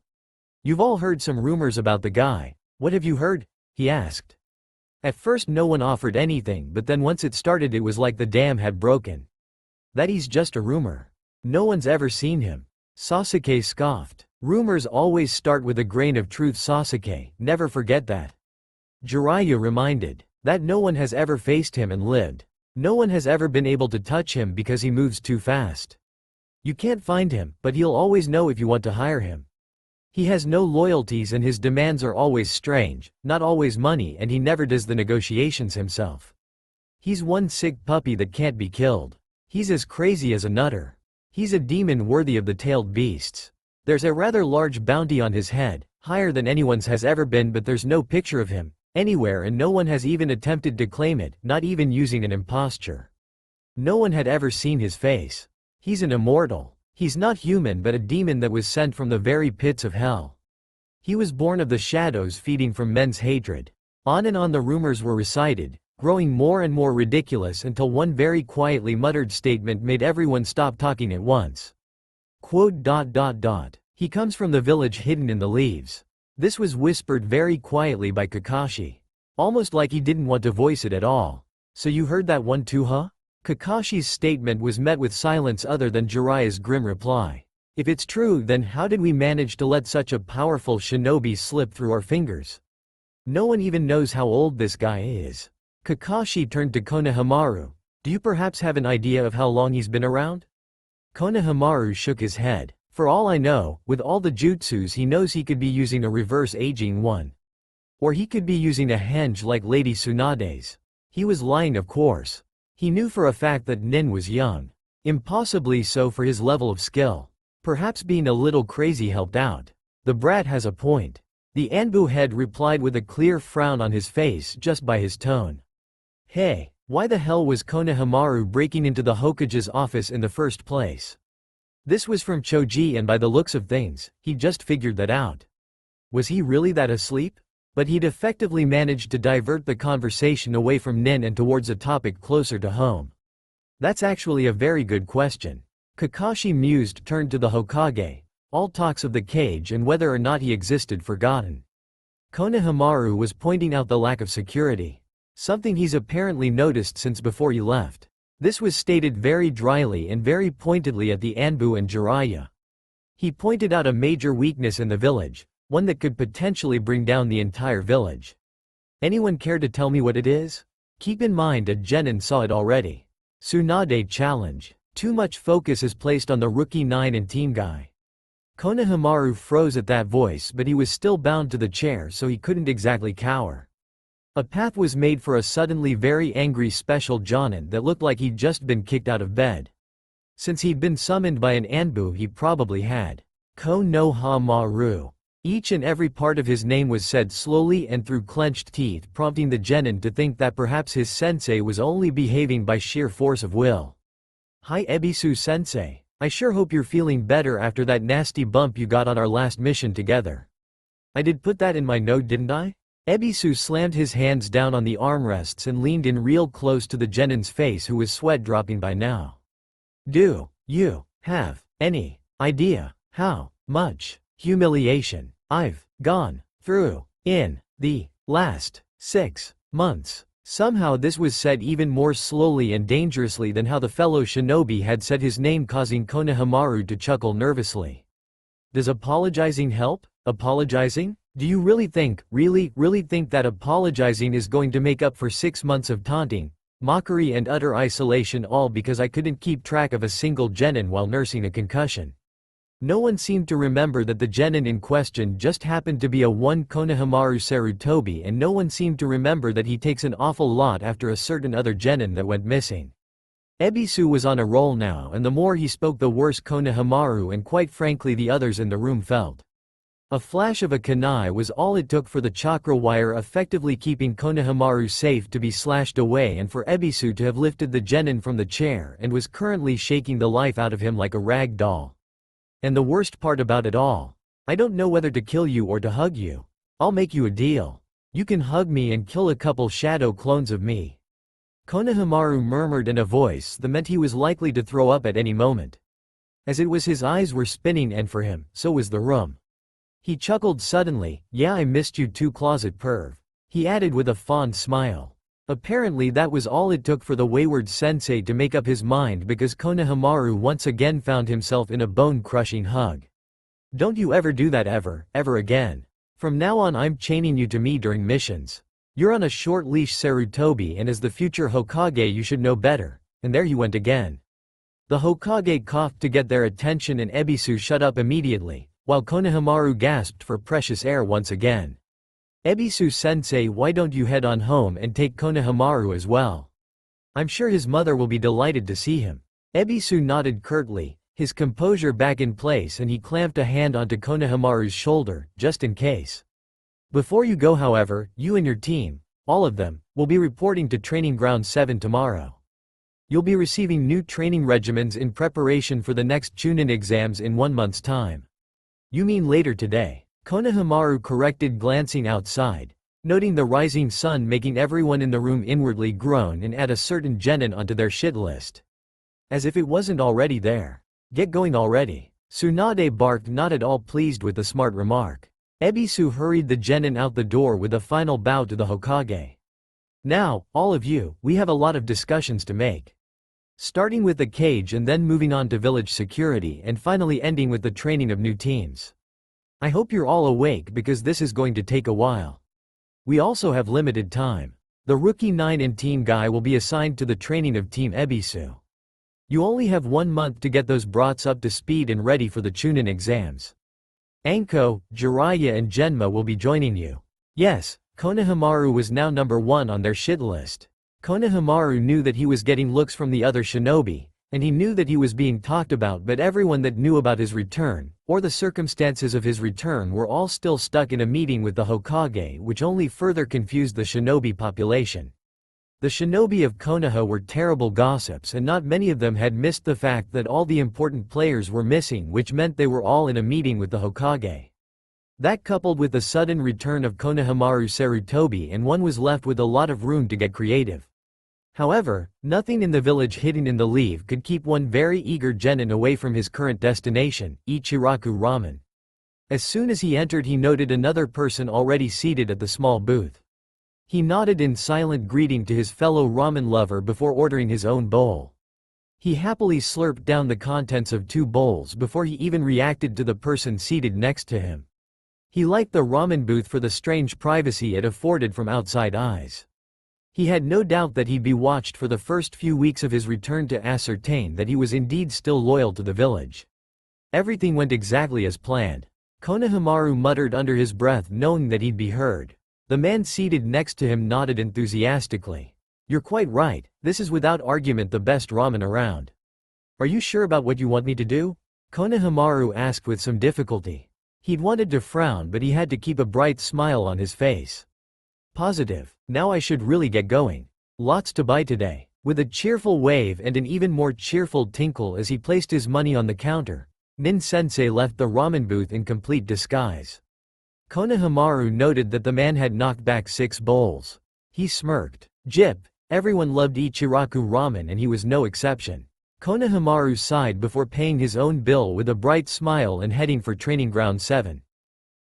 You've all heard some rumors about the guy. What have you heard? He asked. At first no one offered anything, but then once it started it was like the dam had broken. That he's just a rumor. No one's ever seen him. Sasuke scoffed. Rumors always start with a grain of truth, Sasuke, never forget that. Jiraiya reminded. That no one has ever faced him and lived. No one has ever been able to touch him because he moves too fast. You can't find him, but he'll always know if you want to hire him. He has no loyalties and his demands are always strange, not always money, and he never does the negotiations himself. He's one sick puppy that can't be killed. He's as crazy as a nutter. He's a demon worthy of the tailed beasts. There's a rather large bounty on his head, higher than anyone's has ever been, but there's no picture of him anywhere and no one has even attempted to claim it, not even using an imposture. No one had ever seen his face. He's an immortal. He's not human but a demon that was sent from the very pits of hell. He was born of the shadows, feeding from men's hatred. On and on the rumors were recited, growing more and more ridiculous until one very quietly muttered statement made everyone stop talking at once. Quote, He comes from the village hidden in the leaves. This was whispered very quietly by Kakashi. Almost like he didn't want to voice it at all. So you heard that one too, huh? Kakashi's statement was met with silence other than Jiraiya's grim reply. If it's true, then how did we manage to let such a powerful shinobi slip through our fingers? No one even knows how old this guy is. Kakashi turned to Konohamaru. Do you perhaps have an idea of how long he's been around? Konohamaru shook his head. For all I know, with all the jutsus he knows, he could be using a reverse aging one. Or he could be using a henge like Lady Tsunade's. He was lying, of course. He knew for a fact that Nin was young. Impossibly so for his level of skill. Perhaps being a little crazy helped out. The brat has a point. The Anbu head replied with a clear frown on his face just by his tone. Hey, why the hell was Konohamaru breaking into the Hokage's office in the first place? This was from Choji, and by the looks of things, he just figured that out. Was he really that asleep? But he'd effectively managed to divert the conversation away from Nin and towards a topic closer to home. That's actually a very good question. Kakashi mused, turned to the Hokage. All talks of the cage and whether or not he existed forgotten. Konohamaru was pointing out the lack of security. Something he's apparently noticed since before he left. This was stated very dryly and very pointedly at the Anbu and Jiraiya. He pointed out a major weakness in the village. One that could potentially bring down the entire village. Anyone care to tell me what it is? Keep in mind a genin saw it already. Tsunade challenge. Too much focus is placed on the rookie 9 and team guy. Konohamaru froze at that voice, but he was still bound to the chair so he couldn't exactly cower. A path was made for a suddenly very angry special jonin that looked like he'd just been kicked out of bed. Since he'd been summoned by an Anbu, he probably had. Konohamaru. Each and every part of his name was said slowly and through clenched teeth, prompting the genin to think that perhaps his sensei was only behaving by sheer force of will. Hi Ebisu sensei. I sure hope you're feeling better after that nasty bump you got on our last mission together. I did put that in my note, didn't I? Ebisu slammed his hands down on the armrests and leaned in real close to the genin's face, who was sweat dropping by now. Do you have any idea how much humiliation I've gone through in the last 6 months? Somehow this was said even more slowly and dangerously than how the fellow shinobi had said his name, causing Konohamaru to chuckle nervously. Does apologizing help? Apologizing? Do you really think that apologizing is going to make up for 6 months of taunting, mockery and utter isolation, all because I couldn't keep track of a single genin while nursing a concussion? No one seemed to remember that the genin in question just happened to be a one Konohamaru Sarutobi, and no one seemed to remember that he takes an awful lot after a certain other genin that went missing. Ebisu was on a roll now, and the more he spoke the worse Konohamaru and quite frankly the others in the room felt. A flash of a kunai was all it took for the chakra wire effectively keeping Konohamaru safe to be slashed away, and for Ebisu to have lifted the genin from the chair and was currently shaking the life out of him like a rag doll. And the worst part about it all, I don't know whether to kill you or to hug you. I'll make you a deal. You can hug me and kill a couple shadow clones of me. Konohamaru murmured in a voice that meant he was likely to throw up at any moment. As it was, his eyes were spinning, and for him, so was the room. He chuckled suddenly. Yeah, I missed you too, closet perv, he added with a fond smile. Apparently that was all it took for the wayward sensei to make up his mind, because Konohamaru once again found himself in a bone-crushing hug. Don't you ever do that ever again. From now on I'm chaining you to me during missions. You're on a short leash, Sarutobi, and as the future Hokage you should know better. And there he went again. The Hokage coughed to get their attention, and Ebisu shut up immediately, while Konohamaru gasped for precious air once again. Ebisu-sensei, why don't you head on home and take Konohamaru as well? I'm sure his mother will be delighted to see him. Ebisu nodded curtly, his composure back in place, and he clamped a hand onto Konohamaru's shoulder, just in case. Before you go, however, you and your team, all of them, will be reporting to Training Ground 7 tomorrow. You'll be receiving new training regimens in preparation for the next Chunin exams in 1 month's time. You mean later today? Konohamaru corrected, glancing outside, noting the rising sun making everyone in the room inwardly groan and add a certain genin onto their shit list. As if it wasn't already there. Get going already. Tsunade barked, not at all pleased with the smart remark. Ebisu hurried the genin out the door with a final bow to the Hokage. Now, all of you, we have a lot of discussions to make. Starting with the cage and then moving on to village security and finally ending with the training of new teams. I hope you're all awake because this is going to take a while. We also have limited time. The rookie 9 and team guy will be assigned to the training of Team Ebisu. You only have 1 month to get those brats up to speed and ready for the Chunin exams. Anko, Jiraiya and Genma will be joining you. Yes, Konohamaru was now number 1 on their shit list. Konohamaru knew that he was getting looks from the other shinobi, and he knew that he was being talked about, but everyone that knew about his return, or the circumstances of his return, were all still stuck in a meeting with the Hokage, which only further confused the shinobi population. The shinobi of Konoha were terrible gossips, and not many of them had missed the fact that all the important players were missing, which meant they were all in a meeting with the Hokage. That, coupled with the sudden return of Konohamaru Sarutobi, and one was left with a lot of room to get creative. However, nothing in the village hidden in the leaf could keep one very eager genin away from his current destination, Ichiraku Ramen. As soon as he entered, he noted another person already seated at the small booth. He nodded in silent greeting to his fellow ramen lover before ordering his own bowl. He happily slurped down the contents of 2 bowls before he even reacted to the person seated next to him. He liked the ramen booth for the strange privacy it afforded from outside eyes. He had no doubt that he'd be watched for the first few weeks of his return to ascertain that he was indeed still loyal to the village. Everything went exactly as planned. Konohamaru muttered under his breath, knowing that he'd be heard. The man seated next to him nodded enthusiastically. You're quite right, this is without argument the best ramen around. Are you sure about what you want me to do? Konohamaru asked with some difficulty. He'd wanted to frown, but he had to keep a bright smile on his face. Positive. Now I should really get going. Lots to buy today. With a cheerful wave and an even more cheerful tinkle as he placed his money on the counter, Nin-sensei left the ramen booth in complete disguise. Konohamaru noted that the man had knocked back 6 bowls. He smirked. Jip, everyone loved Ichiraku ramen and he was no exception. Konohamaru sighed before paying his own bill with a bright smile and heading for Training Ground 7.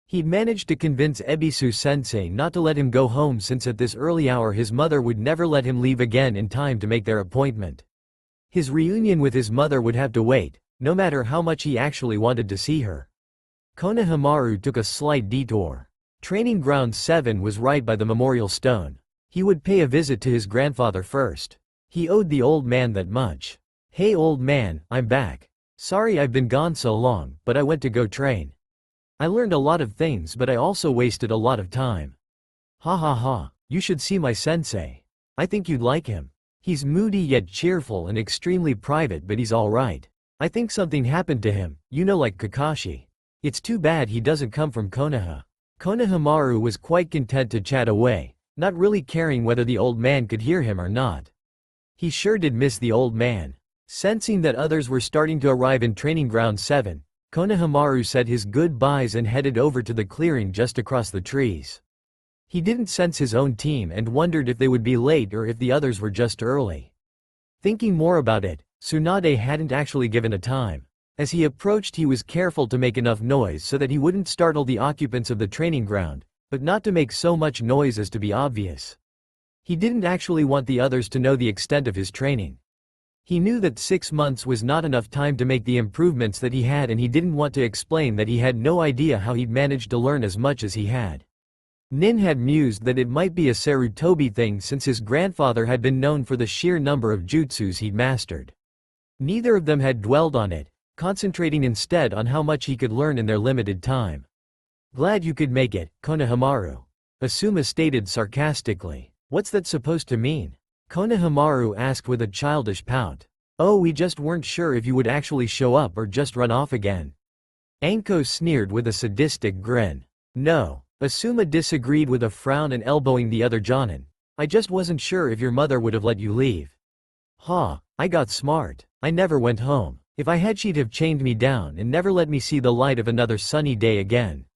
He'd managed to convince Ebisu-sensei not to let him go home since at this early hour his mother would never let him leave again in time to make their appointment. His reunion with his mother would have to wait, no matter how much he actually wanted to see her. Konohamaru took a slight detour. Training Ground 7 was right by the memorial stone. He would pay a visit to his grandfather first. He owed the old man that much. "Hey old man, I'm back. Sorry I've been gone so long, but I went to go train. I learned a lot of things but I also wasted a lot of time. Ha ha ha, you should see my sensei. I think you'd like him. He's moody yet cheerful and extremely private but he's alright. I think something happened to him, you know, like Kakashi. It's too bad he doesn't come from Konoha." Konohamaru was quite content to chat away, not really caring whether the old man could hear him or not. He sure did miss the old man. Sensing that others were starting to arrive in Training Ground 7, Konohamaru said his goodbyes and headed over to the clearing just across the trees. He didn't sense his own team and wondered if they would be late or if the others were just early. Thinking more about it, Tsunade hadn't actually given a time. As he approached he was careful to make enough noise so that he wouldn't startle the occupants of the training ground, but not to make so much noise as to be obvious. He didn't actually want the others to know the extent of his training. He knew that 6 months was not enough time to make the improvements that he had and he didn't want to explain that he had no idea how he'd managed to learn as much as he had. Nin had mused that it might be a Sarutobi thing since his grandfather had been known for the sheer number of jutsus he'd mastered. Neither of them had dwelled on it, concentrating instead on how much he could learn in their limited time. "Glad you could make it, Konohamaru," Asuma stated sarcastically. "What's that supposed to mean?" Konohamaru asked with a childish pout. "Oh, we just weren't sure if you would actually show up or just run off again." Anko sneered with a sadistic grin. "No," Asuma disagreed with a frown and elbowing the other Jonin. "I just wasn't sure if your mother would have let you leave." "Ha, I got smart. I never went home. If I had she'd have chained me down and never let me see the light of another sunny day again."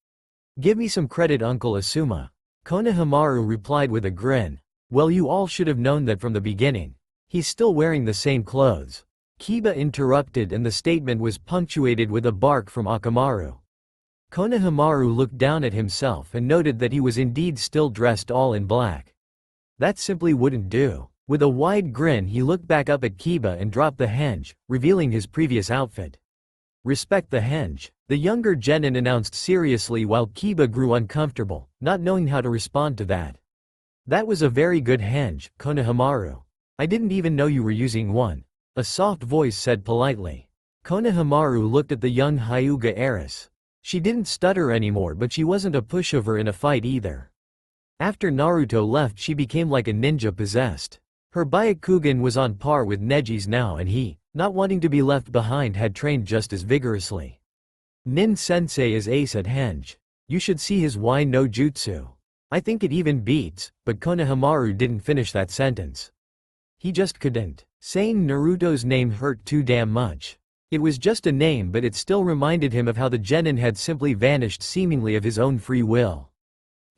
"Give me some credit, Uncle Asuma," Konohamaru replied with a grin. "Well, you all should have known that from the beginning. He's still wearing the same clothes." Kiba interrupted and the statement was punctuated with a bark from Akamaru. Konohamaru looked down at himself and noted that he was indeed still dressed all in black. That simply wouldn't do. With a wide grin he looked back up at Kiba and dropped the henge, revealing his previous outfit. "Respect the henge," the younger genin announced seriously while Kiba grew uncomfortable, not knowing how to respond to that. "That was a very good henge, Konohamaru. I didn't even know you were using one," a soft voice said politely. Konohamaru looked at the young Hyuga heiress. She didn't stutter anymore but she wasn't a pushover in a fight either. After Naruto left she became like a ninja possessed. Her Byakugan was on par with Neji's now and he, not wanting to be left behind, had trained just as vigorously. "Nin-sensei is ace at henge. You should see his Wai no jutsu. I think it even beats," but Konohamaru didn't finish that sentence. He just couldn't. Saying Naruto's name hurt too damn much. It was just a name but it still reminded him of how the genin had simply vanished seemingly of his own free will.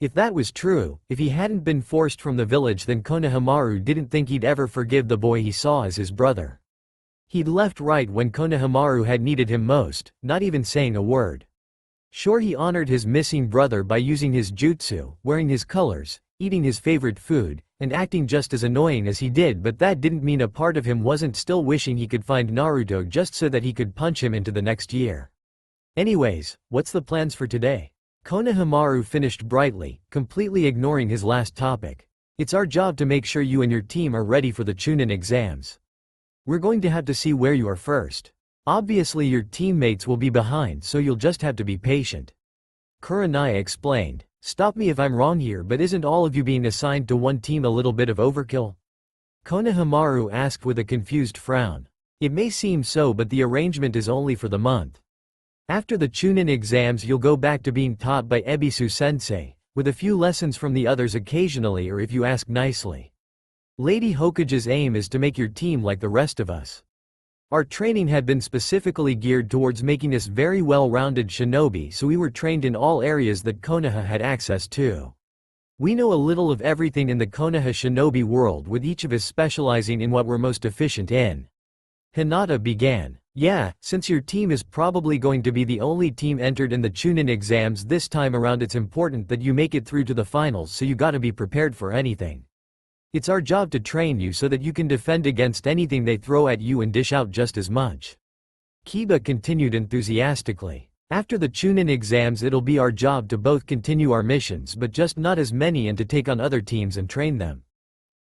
If that was true, if he hadn't been forced from the village, then Konohamaru didn't think he'd ever forgive the boy he saw as his brother. He'd left right when Konohamaru had needed him most, not even saying a word. Sure, he honored his missing brother by using his jutsu, wearing his colors, eating his favorite food, and acting just as annoying as he did, but that didn't mean a part of him wasn't still wishing he could find Naruto just so that he could punch him into the next year. "Anyways, what's the plans for today?" Konohamaru finished brightly, completely ignoring his last topic. "It's our job to make sure you and your team are ready for the Chunin exams. We're going to have to see where you are first. Obviously your teammates will be behind, so you'll just have to be patient." Kurenai explained. "Stop me if I'm wrong here, but isn't all of you being assigned to one team a little bit of overkill?" Konohamaru asked with a confused frown. "It may seem so, but the arrangement is only for the month. After the Chunin exams you'll go back to being taught by Ebisu-sensei, with a few lessons from the others occasionally or if you ask nicely. Lady Hokage's aim is to make your team like the rest of us. Our training had been specifically geared towards making us very well-rounded shinobi, so we were trained in all areas that Konoha had access to. We know a little of everything in the Konoha shinobi world, with each of us specializing in what we're most efficient in." Hinata began. Yeah, since your team is probably going to be the only team entered in the Chunin exams this time around, it's important that you make it through to the finals, so you gotta be prepared for anything. It's our job to train you so that you can defend against anything they throw at you and dish out just as much. Kiba continued enthusiastically. After the Chunin exams, it'll be our job to both continue our missions, but just not as many, and to take on other teams and train them.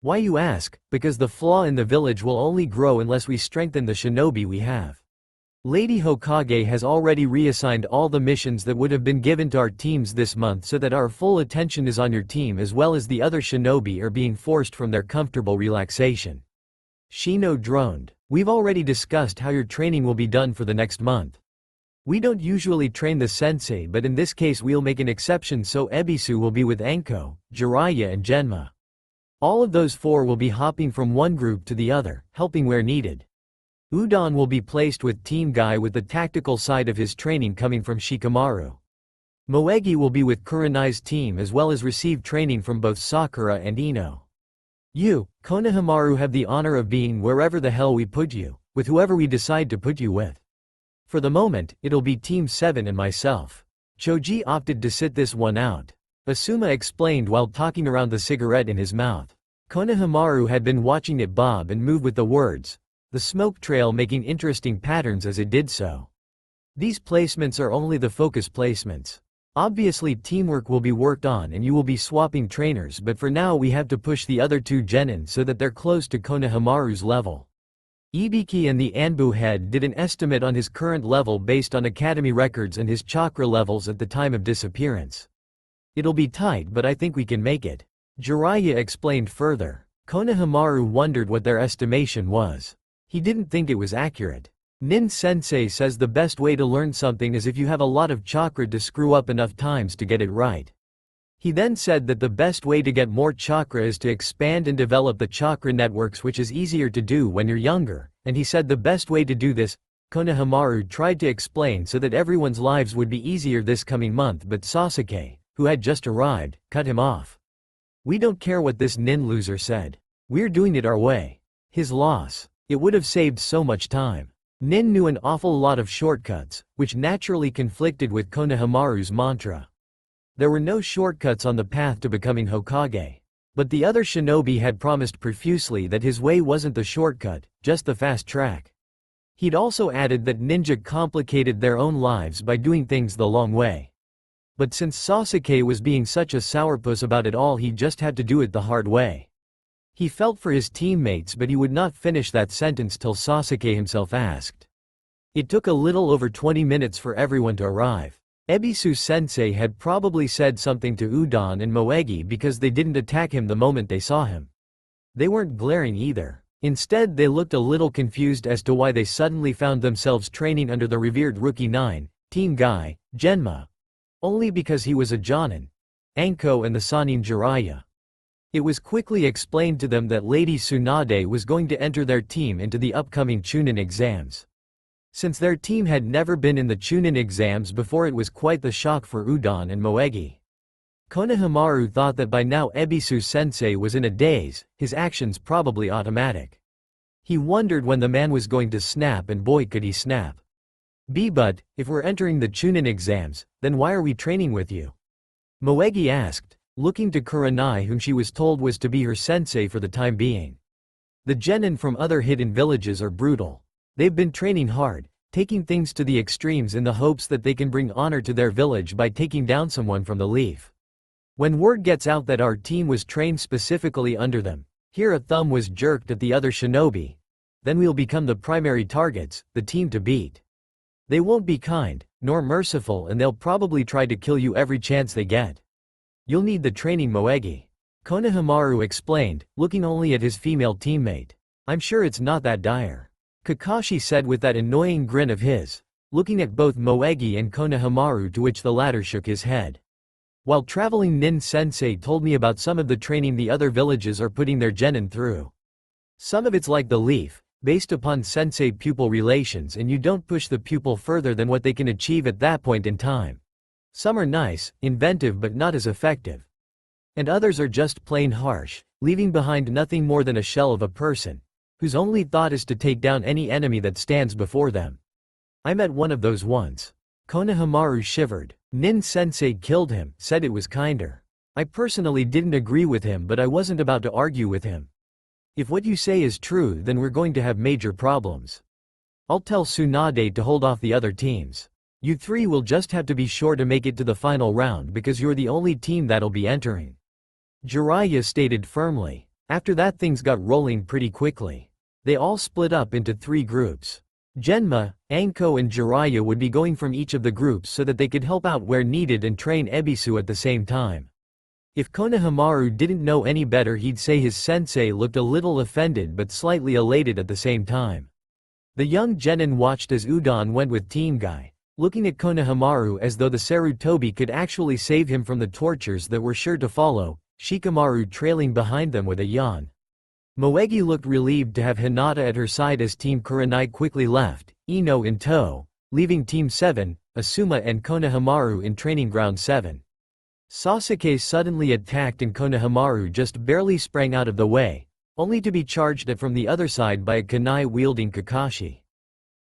Why, you ask? Because the flaw in the village will only grow unless we strengthen the shinobi we have. Lady Hokage has already reassigned all the missions that would have been given to our teams this month, so that our full attention is on your team, as well as the other shinobi are being forced from their comfortable relaxation. Shino droned. We've already discussed how your training will be done for the next month. We don't usually train the sensei, but in this case we'll make an exception, so Ebisu will be with Anko, Jiraiya and Genma. All of those four will be hopping from one group to the other, helping where needed. Udon will be placed with Team Guy, with the tactical side of his training coming from Shikamaru. Moegi will be with Kurenai's team, as well as receive training from both Sakura and Ino. You, Konohamaru, have the honor of being wherever the hell we put you, with whoever we decide to put you with. For the moment, it'll be Team 7 and myself. Choji opted to sit this one out. Asuma explained while talking around the cigarette in his mouth. Konohamaru had been watching it bob and move with the words, the smoke trail making interesting patterns as it did so. These placements are only the focus placements. Obviously teamwork will be worked on and you will be swapping trainers, but for now we have to push the other two genin so that they're close to Konohamaru's level. Ibiki and the Anbu head did an estimate on his current level based on academy records and his chakra levels at the time of disappearance. It'll be tight, but I think we can make it. Jiraiya explained further. Konohamaru wondered what their estimation was. He didn't think it was accurate. Nin Sensei says the best way to learn something is if you have a lot of chakra to screw up enough times to get it right. He then said that the best way to get more chakra is to expand and develop the chakra networks, which is easier to do when you're younger, and he said the best way to do this, Konohamaru tried to explain so that everyone's lives would be easier this coming month, but Sasuke, who had just arrived, cut him off. We don't care what this Nin loser said. We're doing it our way. His loss. It would have saved so much time. Nin knew an awful lot of shortcuts, which naturally conflicted with Konohamaru's mantra. There were no shortcuts on the path to becoming Hokage. But the other shinobi had promised profusely that his way wasn't the shortcut, just the fast track. He'd also added that ninja complicated their own lives by doing things the long way. But since Sasuke was being such a sourpuss about it all, he just had to do it the hard way. He felt for his teammates, but he would not finish that sentence till Sasuke himself asked. It took a little over 20 minutes for everyone to arrive. Ebisu sensei had probably said something to Udon and Moegi because they didn't attack him the moment they saw him. They weren't glaring either. Instead, they looked a little confused as to why they suddenly found themselves training under the revered Rookie 9, Team Guy, Genma. Only because he was a Jonin. Anko and the Sannin Jiraiya. It was quickly explained to them that Lady Tsunade was going to enter their team into the upcoming Chunin exams. Since their team had never been in the Chunin exams before, it was quite the shock for Udon and Moegi. Konohamaru thought that by now Ebisu sensei was in a daze, his actions probably automatic. He wondered when the man was going to snap, and boy could he snap. But, if we're entering the Chunin exams, then why are we training with you? Moegi asked, looking to Kurenai, whom she was told was to be her sensei for the time being. The genin from other hidden villages are brutal. They've been training hard, taking things to the extremes in the hopes that they can bring honor to their village by taking down someone from the leaf. When word gets out that our team was trained specifically under them, here a thumb was jerked at the other shinobi, then we'll become the primary targets, the team to beat. They won't be kind, nor merciful, and they'll probably try to kill you every chance they get. You'll need the training, Moegi. Konohamaru explained, looking only at his female teammate. I'm sure it's not that dire. Kakashi said with that annoying grin of his, looking at both Moegi and Konohamaru, to which the latter shook his head. While traveling, Nin Sensei told me about some of the training the other villages are putting their genin through. Some of it's like the leaf, based upon sensei-pupil relations, and you don't push the pupil further than what they can achieve at that point in time. Some are nice, inventive, but not as effective. And others are just plain harsh, leaving behind nothing more than a shell of a person. whose only thought is to take down any enemy that stands before them. I met one of those once. Konohamaru shivered. Nin-sensei killed him, said it was kinder. I personally didn't agree with him, but I wasn't about to argue with him. If what you say is true, then we're going to have major problems. I'll tell Tsunade to hold off the other teams. You three will just have to be sure to make it to the final round because you're the only team that'll be entering. Jiraiya stated firmly. After that, things got rolling pretty quickly. They all split up into 3 groups. Genma, Anko and Jiraiya would be going from each of the groups so that they could help out where needed and train Ebisu at the same time. If Konohamaru didn't know any better, he'd say his sensei looked a little offended but slightly elated at the same time. The young genin watched as Udon went with Team Guy, looking at Konohamaru as though the Sarutobi could actually save him from the tortures that were sure to follow, Shikamaru trailing behind them with a yawn. Moegi looked relieved to have Hinata at her side as Team Kurenai quickly left, Ino in tow, leaving Team 7, Asuma and Konohamaru in Training Ground 7. Sasuke suddenly attacked and Konohamaru just barely sprang out of the way, only to be charged at from the other side by a kunai-wielding Kakashi.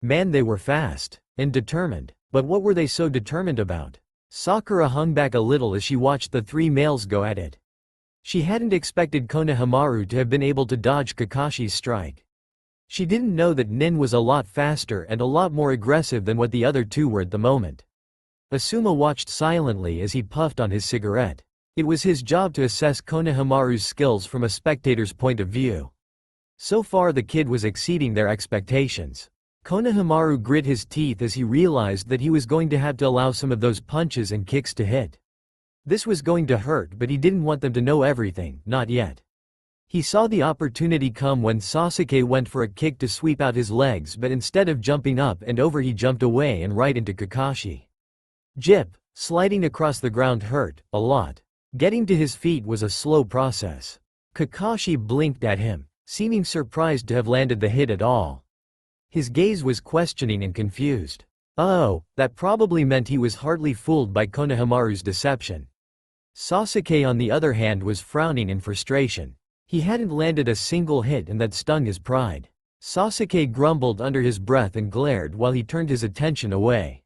Man, they were fast and determined, but what were they so determined about? Sakura hung back a little as she watched the 3 males go at it. She hadn't expected Konohamaru to have been able to dodge Kakashi's strike. She didn't know that Nin was a lot faster and a lot more aggressive than what the other 2 were at the moment. Asuma watched silently as he puffed on his cigarette. It was his job to assess Konohamaru's skills from a spectator's point of view. So far the kid was exceeding their expectations. Konohamaru grit his teeth as he realized that he was going to have to allow some of those punches and kicks to hit. This was going to hurt, but he didn't want them to know everything, not yet. He saw the opportunity come when Sasuke went for a kick to sweep out his legs, but instead of jumping up and over, he jumped away and right into Kakashi. Jip, sliding across the ground hurt a lot. Getting to his feet was a slow process. Kakashi blinked at him, seeming surprised to have landed the hit at all. His gaze was questioning and confused. Oh, that probably meant he was hardly fooled by Konohamaru's deception. Sasuke on the other hand was frowning in frustration. He hadn't landed a single hit and that stung his pride. Sasuke grumbled under his breath and glared while he turned his attention away.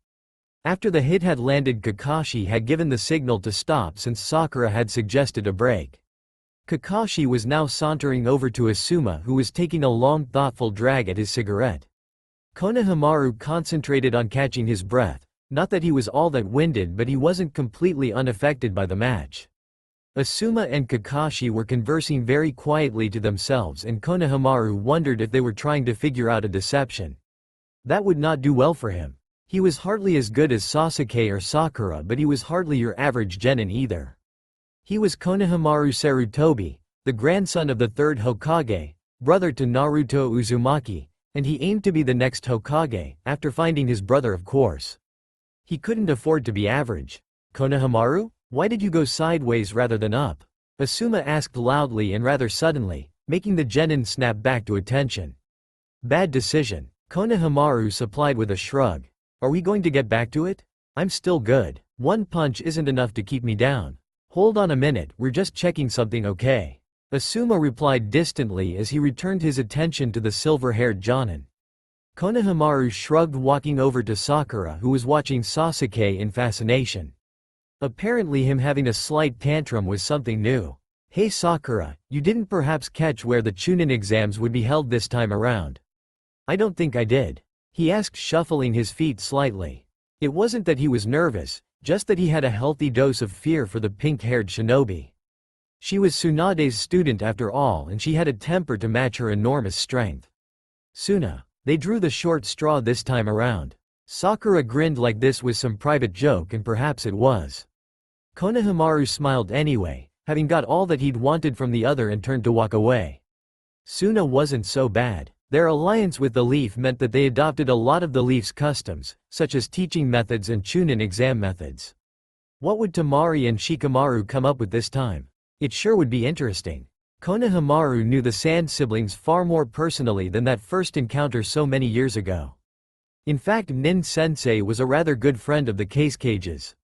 After the hit had landed, Kakashi had given the signal to stop since Sakura had suggested a break. Kakashi was now sauntering over to Asuma, who was taking a long thoughtful drag at his cigarette. Konohamaru concentrated on catching his breath, not that he was all that winded, but he wasn't completely unaffected by the match. Asuma and Kakashi were conversing very quietly to themselves and Konohamaru wondered if they were trying to figure out a deception. That would not do well for him. He was hardly as good as Sasuke or Sakura, but he was hardly your average genin either. He was Konohamaru Sarutobi, the grandson of the 3rd Hokage, brother to Naruto Uzumaki, and he aimed to be the next Hokage, after finding his brother, of course. He couldn't afford to be average. Konohamaru, why did you go sideways rather than up? Asuma asked loudly and rather suddenly, making the genin snap back to attention. Bad decision, Konohamaru supplied with a shrug. Are we going to get back to it? I'm still good. One punch isn't enough to keep me down. Hold on a minute, we're just checking something, okay? Asuma replied distantly as he returned his attention to the silver-haired Jonin. Konohamaru shrugged, walking over to Sakura, who was watching Sasuke in fascination. Apparently him having a slight tantrum was something new. Hey Sakura, you didn't perhaps catch where the Chunin exams would be held this time around? I don't think I did. He asked, shuffling his feet slightly. It wasn't that he was nervous, just that he had a healthy dose of fear for the pink-haired shinobi. She was Tsunade's student after all, and she had a temper to match her enormous strength. Suna, they drew the short straw this time around. Sakura grinned like this was some private joke, and perhaps it was. Konohamaru smiled anyway, having got all that he'd wanted from the other, and turned to walk away. Suna wasn't so bad. Their alliance with the Leaf meant that they adopted a lot of the Leaf's customs, such as teaching methods and Chunin exam methods. What would Temari and Shikamaru come up with this time? It sure would be interesting. Konohamaru knew the Sand siblings far more personally than that first encounter so many years ago. In fact, Nin-sensei was a rather good friend of the Cage's.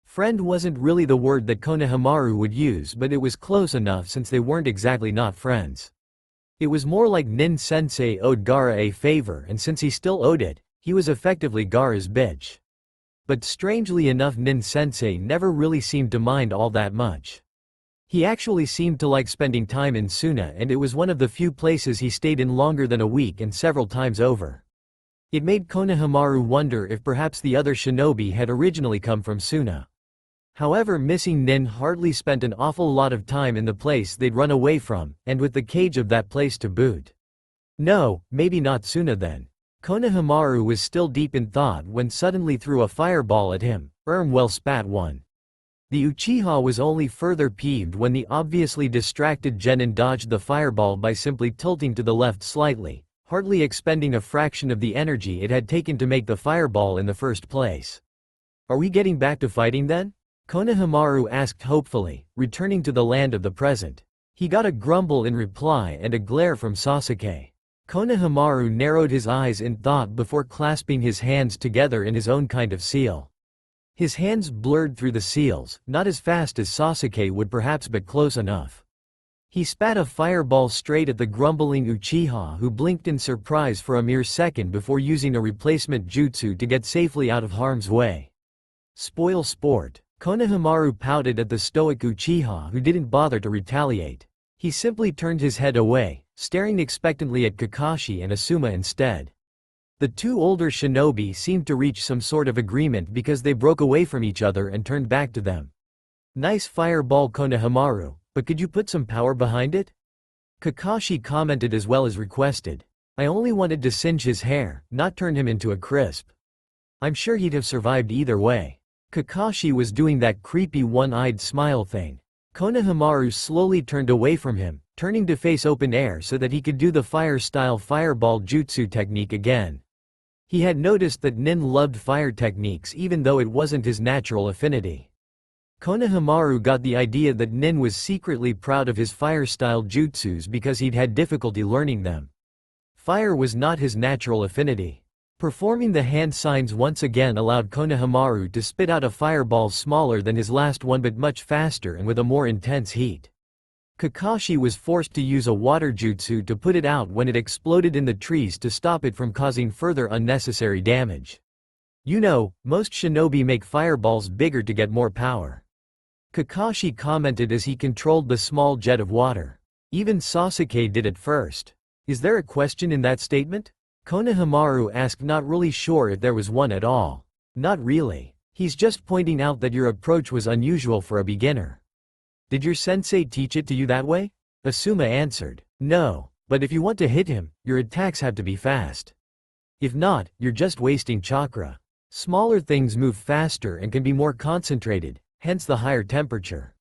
Friend wasn't really the word that Konohamaru would use, but it was close enough since they weren't exactly not friends. It was more like Nin-sensei owed Gaara a favor, and since he still owed it, he was effectively Gaara's bitch. But strangely enough, Nin-sensei never really seemed to mind all that much. He actually seemed to like spending time in Suna, and it was one of the few places he stayed in longer than a week and several times over. It made Konohamaru wonder if perhaps the other shinobi had originally come from Suna. However, missing Nin hardly spent an awful lot of time in the place they'd run away from, and with the cage of that place to boot. No, maybe not Suna then. Konohamaru was still deep in thought when suddenly threw a fireball at him. Well spat one. The Uchiha was only further peeved when the obviously distracted genin dodged the fireball by simply tilting to the left slightly, hardly expending a fraction of the energy it had taken to make the fireball in the first place. Are we getting back to fighting then? Konohamaru asked hopefully, returning to the land of the present. He got a grumble in reply and a glare from Sasuke. Konohamaru narrowed his eyes in thought before clasping his hands together in his own kind of seal. His hands blurred through the seals, not as fast as Sasuke would perhaps, but close enough. He spat a fireball straight at the grumbling Uchiha, who blinked in surprise for a mere second before using a replacement jutsu to get safely out of harm's way. Spoil sport. Konohamaru pouted at the stoic Uchiha, who didn't bother to retaliate. He simply turned his head away, staring expectantly at Kakashi and Asuma instead. The two older shinobi seemed to reach some sort of agreement because they broke away from each other and turned back to them. Nice fireball, Konohamaru, but could you put some power behind it? Kakashi commented as well as requested. I only wanted to singe his hair, not turn him into a crisp. I'm sure he'd have survived either way. Kakashi was doing that creepy one-eyed smile thing. Konohamaru slowly turned away from him, turning to face open air so that he could do the fire-style fireball jutsu technique again. He had noticed that Nin loved fire techniques even though it wasn't his natural affinity. Konohamaru got the idea that Nin was secretly proud of his fire-style jutsus because he'd had difficulty learning them. Fire was not his natural affinity. Performing the hand signs once again allowed Konohamaru to spit out a fireball smaller than his last one but much faster and with a more intense heat. Kakashi was forced to use a water jutsu to put it out when it exploded in the trees to stop it from causing further unnecessary damage. You know, most shinobi make fireballs bigger to get more power. Kakashi commented as he controlled the small jet of water. Even Sasuke did at first. Is there a question in that statement? Konohamaru asked, not really sure if there was one at all. Not really. He's just pointing out that your approach was unusual for a beginner. Did your sensei teach it to you that way? Asuma answered. No, but if you want to hit him, your attacks have to be fast. If not, you're just wasting chakra. Smaller things move faster and can be more concentrated, hence the higher temperature.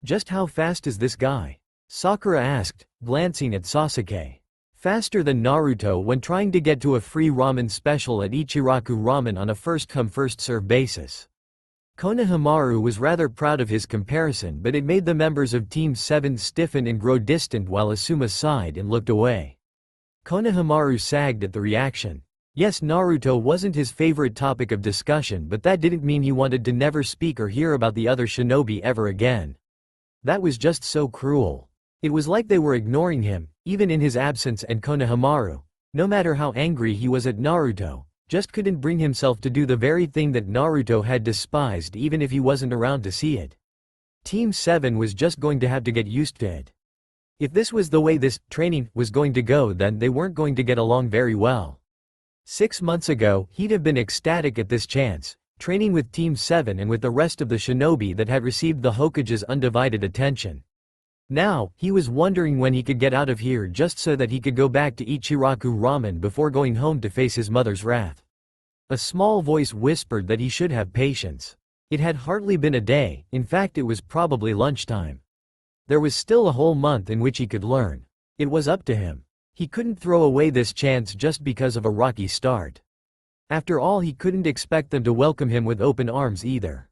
Just how fast is this guy? Sakura asked, glancing at Sasuke. Faster than Naruto when trying to get to a free ramen special at Ichiraku Ramen on a first-come first-serve basis. Konohamaru was rather proud of his comparison, but it made the members of Team 7 stiffen and grow distant while Asuma sighed and looked away. Konohamaru sagged at the reaction. Yes, Naruto wasn't his favorite topic of discussion, but that didn't mean he wanted to never speak or hear about the other shinobi ever again. That was just so cruel. It was like they were ignoring him, even in his absence, and Konohamaru, no matter how angry he was at Naruto, just couldn't bring himself to do the very thing that Naruto had despised even if he wasn't around to see it. Team 7 was just going to have to get used to it. If this was the way this training was going to go, then they weren't going to get along very well. 6 months ago, he'd have been ecstatic at this chance, training with Team 7 and with the rest of the shinobi that had received the Hokage's undivided attention. Now, he was wondering when he could get out of here just so that he could go back to Ichiraku Ramen before going home to face his mother's wrath. A small voice whispered that he should have patience. It had hardly been a day, in fact it was probably lunchtime. There was still a whole month in which he could learn. It was up to him. He couldn't throw away this chance just because of a rocky start. After all, he couldn't expect them to welcome him with open arms either.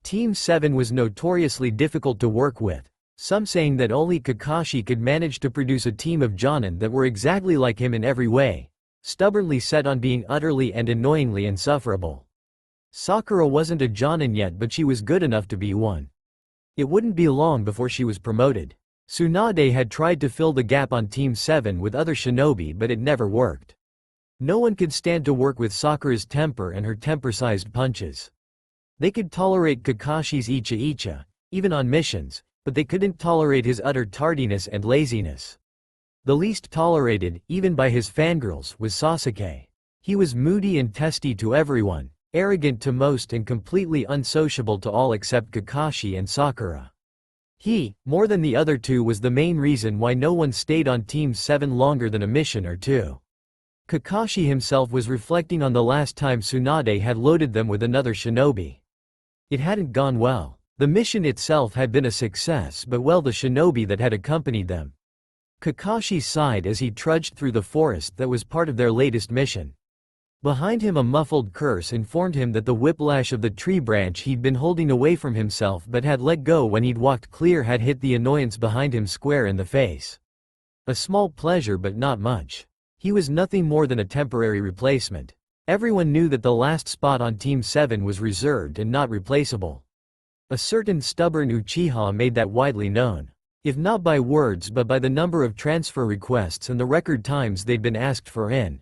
Team 7 was notoriously difficult to work with. Some saying that only Kakashi could manage to produce a team of jonin that were exactly like him in every way, stubbornly set on being utterly and annoyingly insufferable. Sakura wasn't a jonin yet, but she was good enough to be one. It wouldn't be long before she was promoted. Tsunade had tried to fill the gap on Team 7 with other shinobi, but it never worked. No one could stand to work with Sakura's temper and her temper-sized punches. They could tolerate Kakashi's icha-icha, even on missions, but they couldn't tolerate his utter tardiness and laziness. The least tolerated, even by his fangirls, was Sasuke. He was moody and testy to everyone, arrogant to most and completely unsociable to all except Kakashi and Sakura. He, more than the other two, was the main reason why no one stayed on Team 7 longer than a mission or two. Kakashi himself was reflecting on the last time Tsunade had loaded them with another shinobi. It hadn't gone well. The mission itself had been a success, but well, the shinobi that had accompanied them. Kakashi sighed as he trudged through the forest that was part of their latest mission. Behind him a muffled curse informed him that the whiplash of the tree branch he'd been holding away from himself but had let go when he'd walked clear had hit the annoyance behind him square in the face. A small pleasure, but not much. He was nothing more than a temporary replacement. Everyone knew that the last spot on Team 7 was reserved and not replaceable. A certain stubborn Uchiha made that widely known. If not by words but by the number of transfer requests and the record times they'd been asked for in.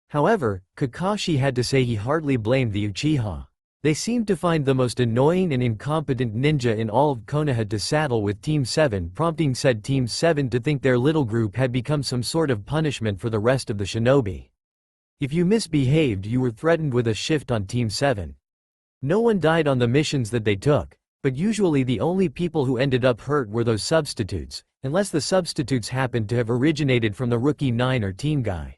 However, Kakashi had to say he hardly blamed the Uchiha. They seemed to find the most annoying and incompetent ninja in all of Konoha to saddle with Team 7, prompting said Team 7 to think their little group had become some sort of punishment for the rest of the shinobi. If you misbehaved, you were threatened with a shift on Team 7. No one died on the missions that they took, but usually the only people who ended up hurt were those substitutes, unless the substitutes happened to have originated from the Rookie 9 or Team Guy.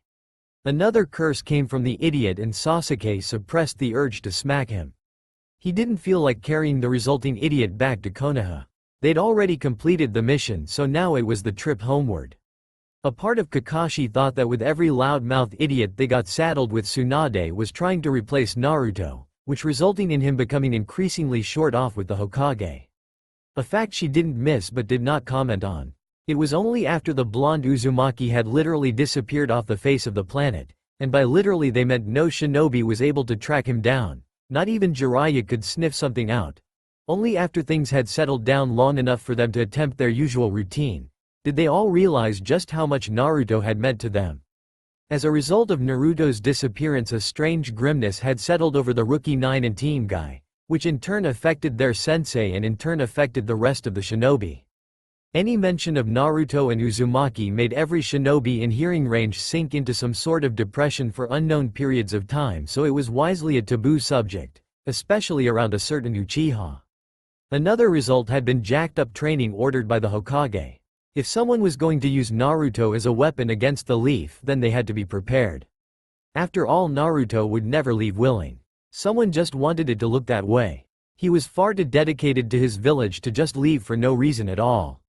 Another curse came from the idiot, and Sasuke suppressed the urge to smack him. He didn't feel like carrying the resulting idiot back to Konoha. They'd already completed the mission, so now it was the trip homeward. A part of Kakashi thought that with every loud-mouthed idiot they got saddled with, Tsunade was trying to replace Naruto, which resulting in him becoming increasingly short off with the Hokage. A fact she didn't miss but did not comment on. It was only after the blonde Uzumaki had literally disappeared off the face of the planet, and by literally they meant no shinobi was able to track him down, not even Jiraiya could sniff something out. Only after things had settled down long enough for them to attempt their usual routine, did they all realize just how much Naruto had meant to them. As a result of Naruto's disappearance, a strange grimness had settled over the Rookie 9 and Team Guy, which in turn affected their sensei and in turn affected the rest of the shinobi. Any mention of Naruto and Uzumaki made every shinobi in hearing range sink into some sort of depression for unknown periods of time, so it was wisely a taboo subject, especially around a certain Uchiha. Another result had been jacked-up training ordered by the Hokage. If someone was going to use Naruto as a weapon against the Leaf, then they had to be prepared. After all, Naruto would never leave willing. Someone just wanted it to look that way. He was far too dedicated to his village to just leave for no reason at all.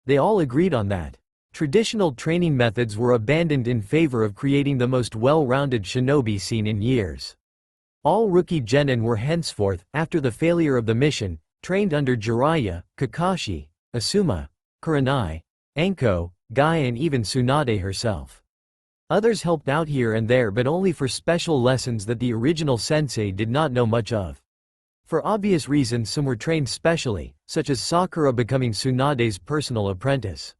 They all agreed on that. Traditional training methods were abandoned in favor of creating the most well-rounded shinobi seen in years. All rookie genin were henceforth, after the failure of the mission, trained under Jiraiya, Kakashi, Asuma, Kurenai, Anko, Guy and even Tsunade herself. Others helped out here and there, but only for special lessons that the original sensei did not know much of. For obvious reasons, some were trained specially, such as Sakura becoming Tsunade's personal apprentice.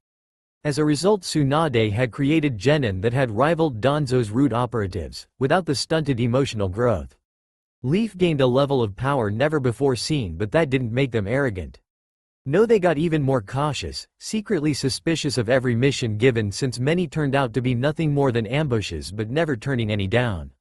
As a result, Tsunade had created genin that had rivaled Danzo's root operatives, without the stunted emotional growth. Leaf gained a level of power never before seen, but that didn't make them arrogant. No, they got even more cautious, secretly suspicious of every mission given, since many turned out to be nothing more than ambushes but never turning any down.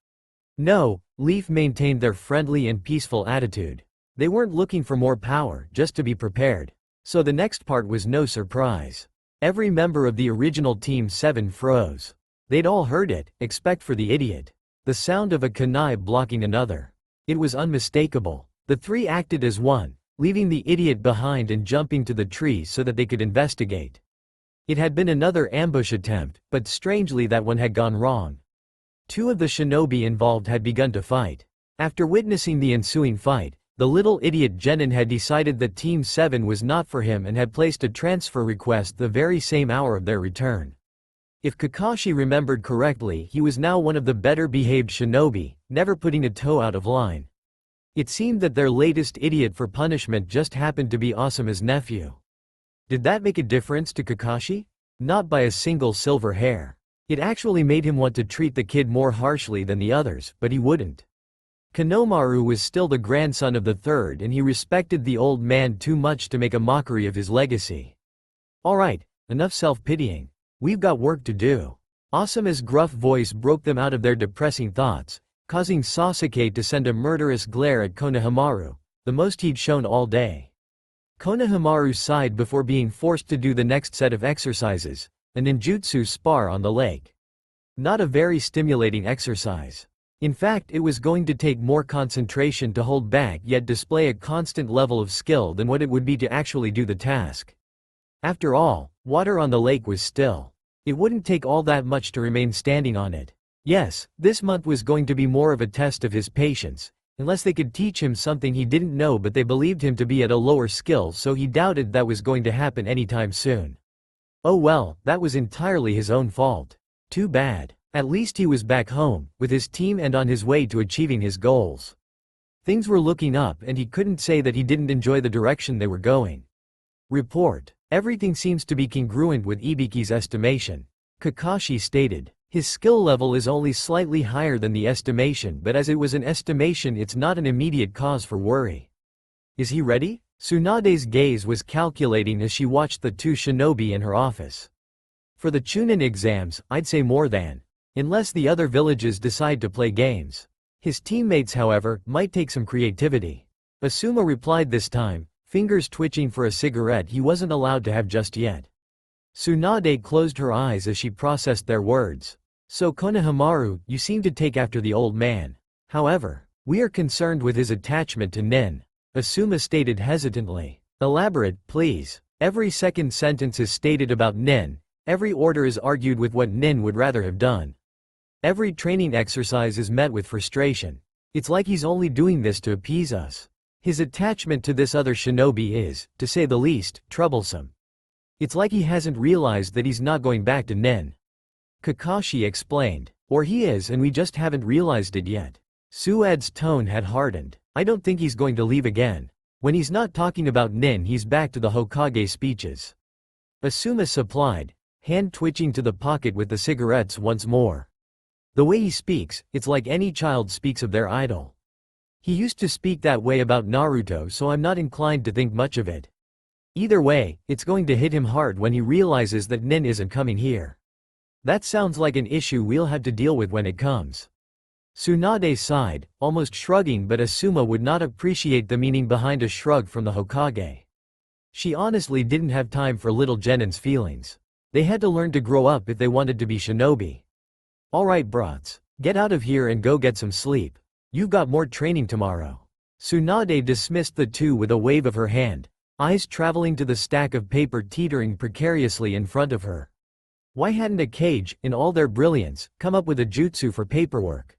No, Leaf maintained their friendly and peaceful attitude. They weren't looking for more power, just to be prepared. So the next part was no surprise. Every member of the original Team 7 froze. They'd all heard it, except for the idiot. The sound of a kunai blocking another. It was unmistakable. The three acted as one, leaving the idiot behind and jumping to the tree so that they could investigate. It had been another ambush attempt, but strangely that one had gone wrong. Two of the shinobi involved had begun to fight. After witnessing the ensuing fight, the little idiot genin had decided that Team 7 was not for him and had placed a transfer request the very same hour of their return. If Kakashi remembered correctly, he was now one of the better-behaved shinobi, never putting a toe out of line. It seemed that their latest idiot for punishment just happened to be Asuma's nephew. Did that make a difference to Kakashi? Not by a single silver hair. It actually made him want to treat the kid more harshly than the others, but he wouldn't. Konomaru was still the grandson of the third and he respected the old man too much to make a mockery of his legacy. Alright, enough self-pitying. We've got work to do. Asuma's gruff voice broke them out of their depressing thoughts, causing Sasuke to send a murderous glare at Konohamaru, the most he'd shown all day. Konohamaru sighed before being forced to do the next set of exercises, a ninjutsu spar on the lake. Not a very stimulating exercise. In fact, it was going to take more concentration to hold back yet display a constant level of skill than what it would be to actually do the task. After all, water on the lake was still. It wouldn't take all that much to remain standing on it. Yes, this month was going to be more of a test of his patience, unless they could teach him something he didn't know, but they believed him to be at a lower skill, so he doubted that was going to happen anytime soon. Oh well, that was entirely his own fault. Too bad. At least he was back home, with his team and on his way to achieving his goals. Things were looking up and he couldn't say that he didn't enjoy the direction they were going. Report. Everything seems to be congruent with Ibiki's estimation. Kakashi stated. His skill level is only slightly higher than the estimation, but as it was an estimation, it's not an immediate cause for worry. Is he ready? Tsunade's gaze was calculating as she watched the two shinobi in her office. For the Chunin exams, I'd say more than. Unless the other villages decide to play games. His teammates, however, might take some creativity. Asuma replied this time, fingers twitching for a cigarette he wasn't allowed to have just yet. Tsunade closed her eyes as she processed their words. So Konohamaru, you seem to take after the old man. However, we are concerned with his attachment to Nin. Asuma stated hesitantly. Elaborate, please. Every second sentence is stated about Nin. Every order is argued with what Nin would rather have done. Every training exercise is met with frustration. It's like he's only doing this to appease us. His attachment to this other shinobi is, to say the least, troublesome. It's like he hasn't realized that he's not going back to Nin. Kakashi explained. Or he is and we just haven't realized it yet. Suad's tone had hardened. I don't think he's going to leave again. When he's not talking about Nin, he's back to the Hokage speeches. Asuma supplied, hand twitching to the pocket with the cigarettes once more. The way he speaks, it's like any child speaks of their idol. He used to speak that way about Naruto, so I'm not inclined to think much of it. Either way, it's going to hit him hard when he realizes that Nin isn't coming here. That sounds like an issue we'll have to deal with when it comes. Tsunade sighed, almost shrugging, but Asuma would not appreciate the meaning behind a shrug from the Hokage. She honestly didn't have time for little Genin's feelings. They had to learn to grow up if they wanted to be shinobi. Alright brats, get out of here and go get some sleep. You've got more training tomorrow. Tsunade dismissed the two with a wave of her hand, eyes traveling to the stack of paper teetering precariously in front of her. Why hadn't a Kage, in all their brilliance, come up with a jutsu for paperwork?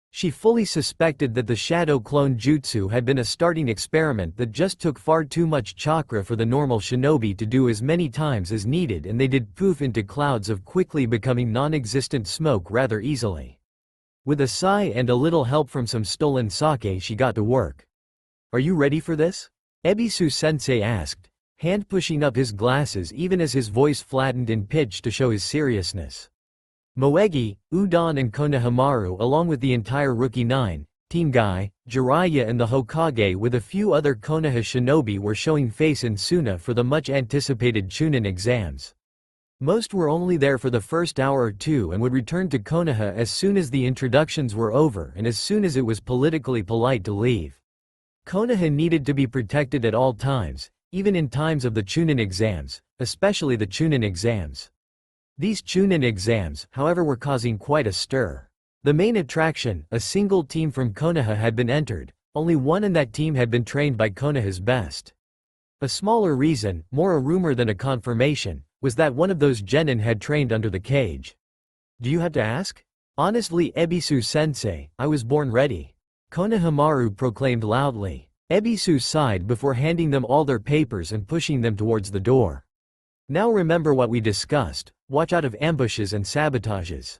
She fully suspected that the shadow clone jutsu had been a starting experiment that just took far too much chakra for the normal shinobi to do as many times as needed, and they did poof into clouds of quickly becoming non-existent smoke rather easily. With a sigh and a little help from some stolen sake, she got to work. Are you ready for this? Ebisu-sensei asked, hand pushing up his glasses even as his voice flattened in pitch to show his seriousness. Moegi, Udon and Konohamaru along with the entire Rookie 9, Team Guy, Jiraiya and the Hokage with a few other Konoha shinobi were showing face in Suna for the much-anticipated Chunin exams. Most were only there for the first hour or two and would return to Konoha as soon as the introductions were over and as soon as it was politically polite to leave. Konoha needed to be protected at all times, even in times of the Chunin exams, especially the Chunin exams. These Chunin exams, however, were causing quite a stir. The main attraction, a single team from Konoha, had been entered. Only one, and that team had been trained by Konoha's best. A smaller reason, more a rumor than a confirmation, was that one of those genin had trained under the Kage. Do you have to ask? Honestly, Ebisu-sensei, I was born ready. Konohamaru proclaimed loudly. Ebisu sighed before handing them all their papers and pushing them towards the door. Now remember what we discussed, watch out of ambushes and sabotages.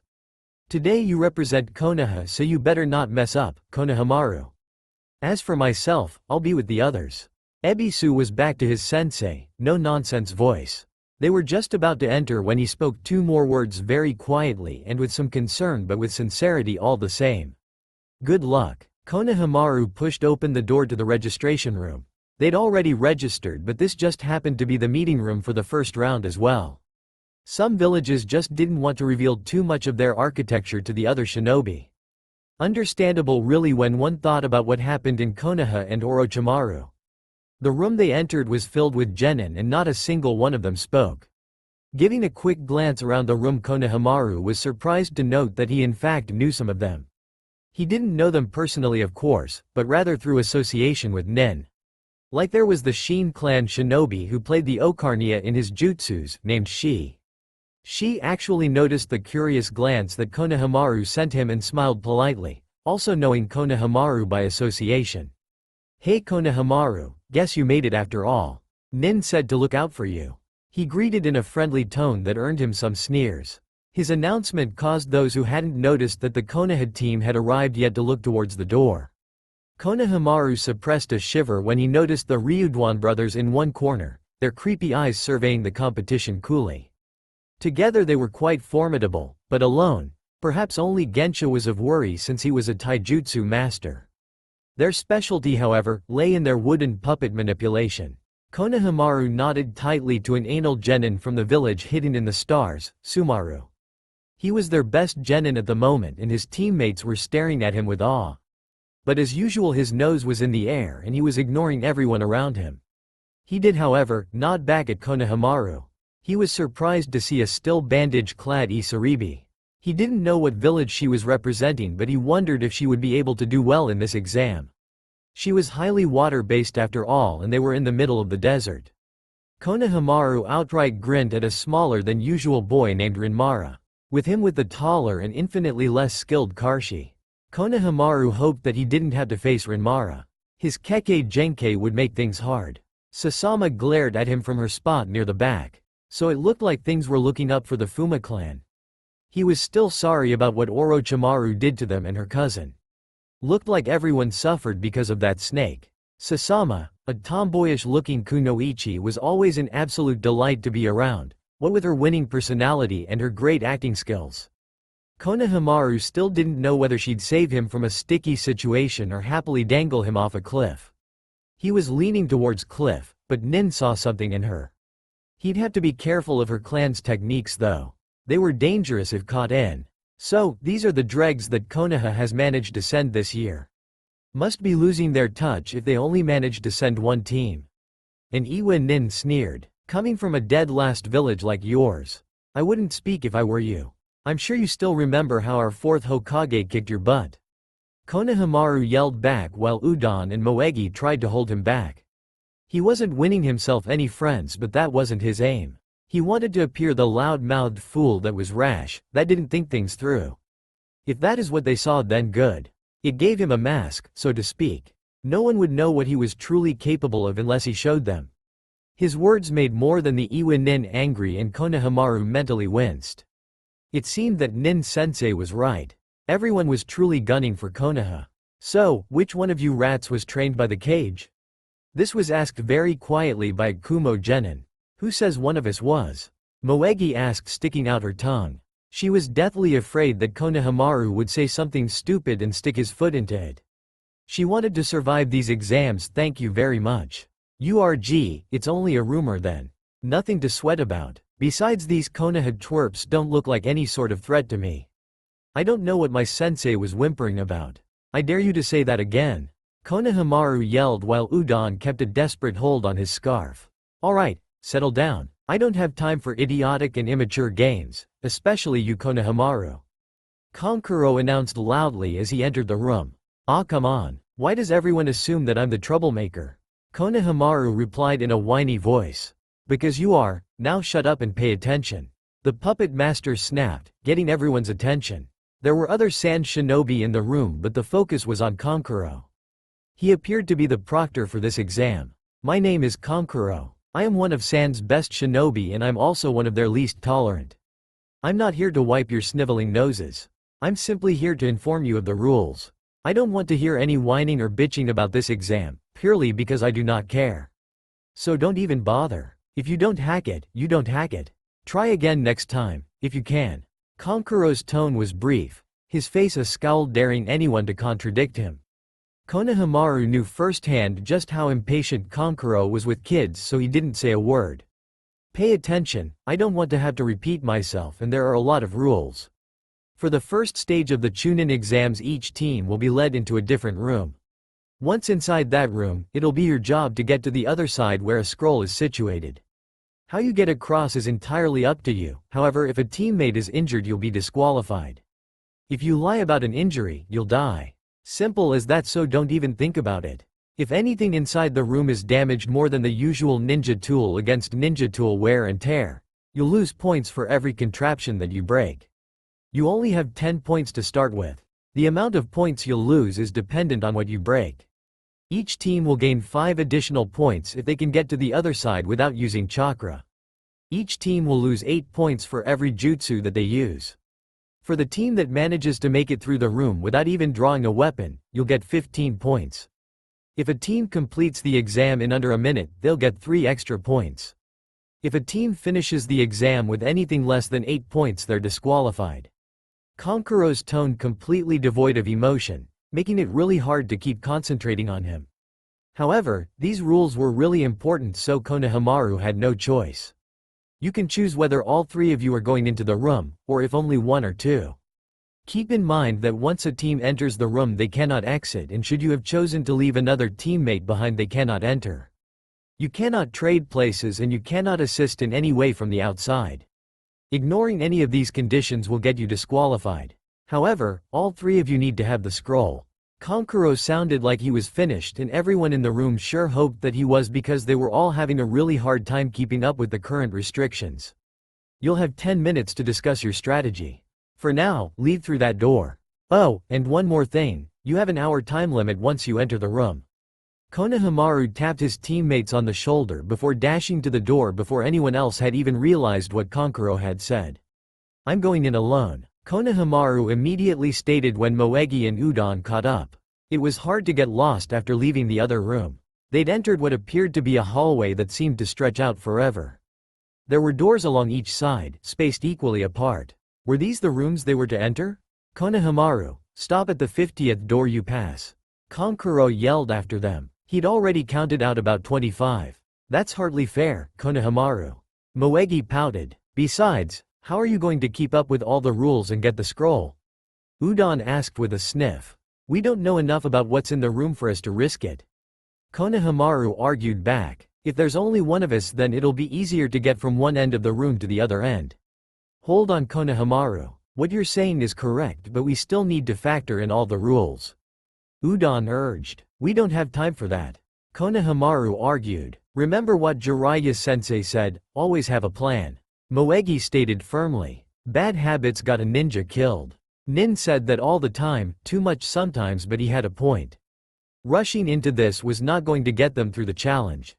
Today you represent Konoha, so you better not mess up, Konohamaru. As for myself, I'll be with the others. Ebisu was back to his sensei, no-nonsense voice. They were just about to enter when he spoke two more words very quietly and with some concern but with sincerity all the same. Good luck. Konohamaru pushed open the door to the registration room. They'd already registered, but this just happened to be the meeting room for the first round as well. Some villages just didn't want to reveal too much of their architecture to the other shinobi. Understandable really when one thought about what happened in Konoha and Orochimaru. The room they entered was filled with genin and not a single one of them spoke. Giving a quick glance around the room, Konohamaru was surprised to note that he in fact knew some of them. He didn't know them personally of course, but rather through association with nin. Like there was the Shin clan shinobi who played the Ocarina in his jutsus, named Shi. Shi actually noticed the curious glance that Konohamaru sent him and smiled politely, also knowing Konohamaru by association. "Hey Konohamaru, guess you made it after all. Nin said to look out for you." He greeted in a friendly tone that earned him some sneers. His announcement caused those who hadn't noticed that the Konoha team had arrived yet to look towards the door. Konohamaru suppressed a shiver when he noticed the Ryuduan brothers in one corner, their creepy eyes surveying the competition coolly. Together they were quite formidable, but alone, perhaps only Gensha was of worry since he was a taijutsu master. Their specialty however, lay in their wooden puppet manipulation. Konohamaru nodded tightly to an anal genin from the village hidden in the stars, Sumaru. He was their best genin at the moment and his teammates were staring at him with awe. But as usual his nose was in the air and he was ignoring everyone around him. He did however, nod back at Konohamaru. He was surprised to see a still bandage-clad Isaribi. He didn't know what village she was representing but he wondered if she would be able to do well in this exam. She was highly water-based after all and they were in the middle of the desert. Konohamaru outright grinned at a smaller than usual boy named Rinmara. With him with the taller and infinitely less skilled Karshi. Konohamaru hoped that he didn't have to face Rinmara. His Kekkei Genkei would make things hard. Sasama glared at him from her spot near the back. So it looked like things were looking up for the Fuma clan. He was still sorry about what Orochimaru did to them and her cousin. Looked like everyone suffered because of that snake. Sasama, a tomboyish-looking kunoichi, was always an absolute delight to be around, what with her winning personality and her great acting skills. Konohamaru still didn't know whether she'd save him from a sticky situation or happily dangle him off a cliff. He was leaning towards cliff, but Nin saw something in her. He'd have to be careful of her clan's techniques though. They were dangerous if caught in. So, these are the dregs that Konoha has managed to send this year. Must be losing their touch if they only managed to send one team. And Iwa Nin sneered. Coming from a dead last village like yours. I wouldn't speak if I were you. I'm sure you still remember how our fourth Hokage kicked your butt. Konohamaru yelled back while Udon and Moegi tried to hold him back. He wasn't winning himself any friends but that wasn't his aim. He wanted to appear the loud-mouthed fool that was rash, that didn't think things through. If that is what they saw then good. It gave him a mask, so to speak. No one would know what he was truly capable of unless he showed them. His words made more than the Iwa Nin angry and Konohamaru mentally winced. It seemed that Nin-sensei was right. Everyone was truly gunning for Konoha. So, which one of you rats was trained by the cage? This was asked very quietly by Kumo Genin. Who says one of us was? Moegi asked, sticking out her tongue. She was deathly afraid that Konohamaru would say something stupid and stick his foot into it. She wanted to survive these exams, thank you very much. URG, it's only a rumor then. Nothing to sweat about. Besides these Konoha twerps don't look like any sort of threat to me. I don't know what my sensei was whimpering about. I dare you to say that again. Konohamaru yelled while Udon kept a desperate hold on his scarf. Alright, settle down. I don't have time for idiotic and immature games, especially you Konohamaru. Kankuro announced loudly as he entered the room. Ah come on, why does everyone assume that I'm the troublemaker? Konohamaru replied in a whiny voice. Because you are, now shut up and pay attention. The puppet master snapped, getting everyone's attention. There were other Sand shinobi in the room but the focus was on Kankuro. He appeared to be the proctor for this exam. My name is Kankuro. I am one of Sand's best shinobi and I'm also one of their least tolerant. I'm not here to wipe your sniveling noses. I'm simply here to inform you of the rules. I don't want to hear any whining or bitching about this exam, purely because I do not care. So don't even bother. If you don't hack it, you don't hack it. Try again next time, if you can. Kankuro's tone was brief, his face a scowl daring anyone to contradict him. Konohamaru knew firsthand just how impatient Kankuro was with kids, so he didn't say a word. Pay attention, I don't want to have to repeat myself, and there are a lot of rules. For the first stage of the Chunin exams, each team will be led into a different room. Once inside that room, it'll be your job to get to the other side where a scroll is situated. How you get across is entirely up to you, however if a teammate is injured you'll be disqualified. If you lie about an injury, you'll die. Simple as that, so don't even think about it. If anything inside the room is damaged more than the usual ninja tool against ninja tool wear and tear, you'll lose points for every contraption that you break. You only have 10 points to start with. The amount of points you'll lose is dependent on what you break. Each team will gain 5 additional points if they can get to the other side without using chakra. Each team will lose 8 points for every jutsu that they use. For the team that manages to make it through the room without even drawing a weapon, you'll get 15 points. If a team completes the exam in under a minute, they'll get 3 extra points. If a team finishes the exam with anything less than 8 points, they're disqualified. Kankuro's tone completely devoid of emotion, making it really hard to keep concentrating on him. However, these rules were really important, so Konohamaru had no choice. You can choose whether all 3 of you are going into the room, or if only 1 or 2. Keep in mind that once a team enters the room they cannot exit, and should you have chosen to leave another teammate behind they cannot enter. You cannot trade places and you cannot assist in any way from the outside. Ignoring any of these conditions will get you disqualified. However, all 3 of you need to have the scroll. Kankuro sounded like he was finished, and everyone in the room sure hoped that he was, because they were all having a really hard time keeping up with the current restrictions. You'll have 10 minutes to discuss your strategy. For now, leave through that door. Oh, and one more thing, you have an hour time limit once you enter the room. Konohamaru tapped his teammates on the shoulder before dashing to the door before anyone else had even realized what Kankuro had said. I'm going in alone, Konohamaru immediately stated when Moegi and Udon caught up. It was hard to get lost after leaving the other room. They'd entered what appeared to be a hallway that seemed to stretch out forever. There were doors along each side, spaced equally apart. Were these the rooms they were to enter? Konohamaru, stop at the 50th door you pass. Kankuro yelled after them. He'd already counted out about 25. That's hardly fair, Konohamaru. Moegi pouted. Besides, how are you going to keep up with all the rules and get the scroll? Udon asked with a sniff. We don't know enough about what's in the room for us to risk it. Konohamaru argued back. If there's only one of us, then it'll be easier to get from one end of the room to the other end. Hold on, Konohamaru. What you're saying is correct, but we still need to factor in all the rules. Udon urged. We don't have time for that. Konohamaru argued. Remember what Jiraiya-sensei said, always have a plan. Moegi stated firmly. Bad habits got a ninja killed. Nin said that all the time, too much sometimes, but he had a point. Rushing into this was not going to get them through the challenge.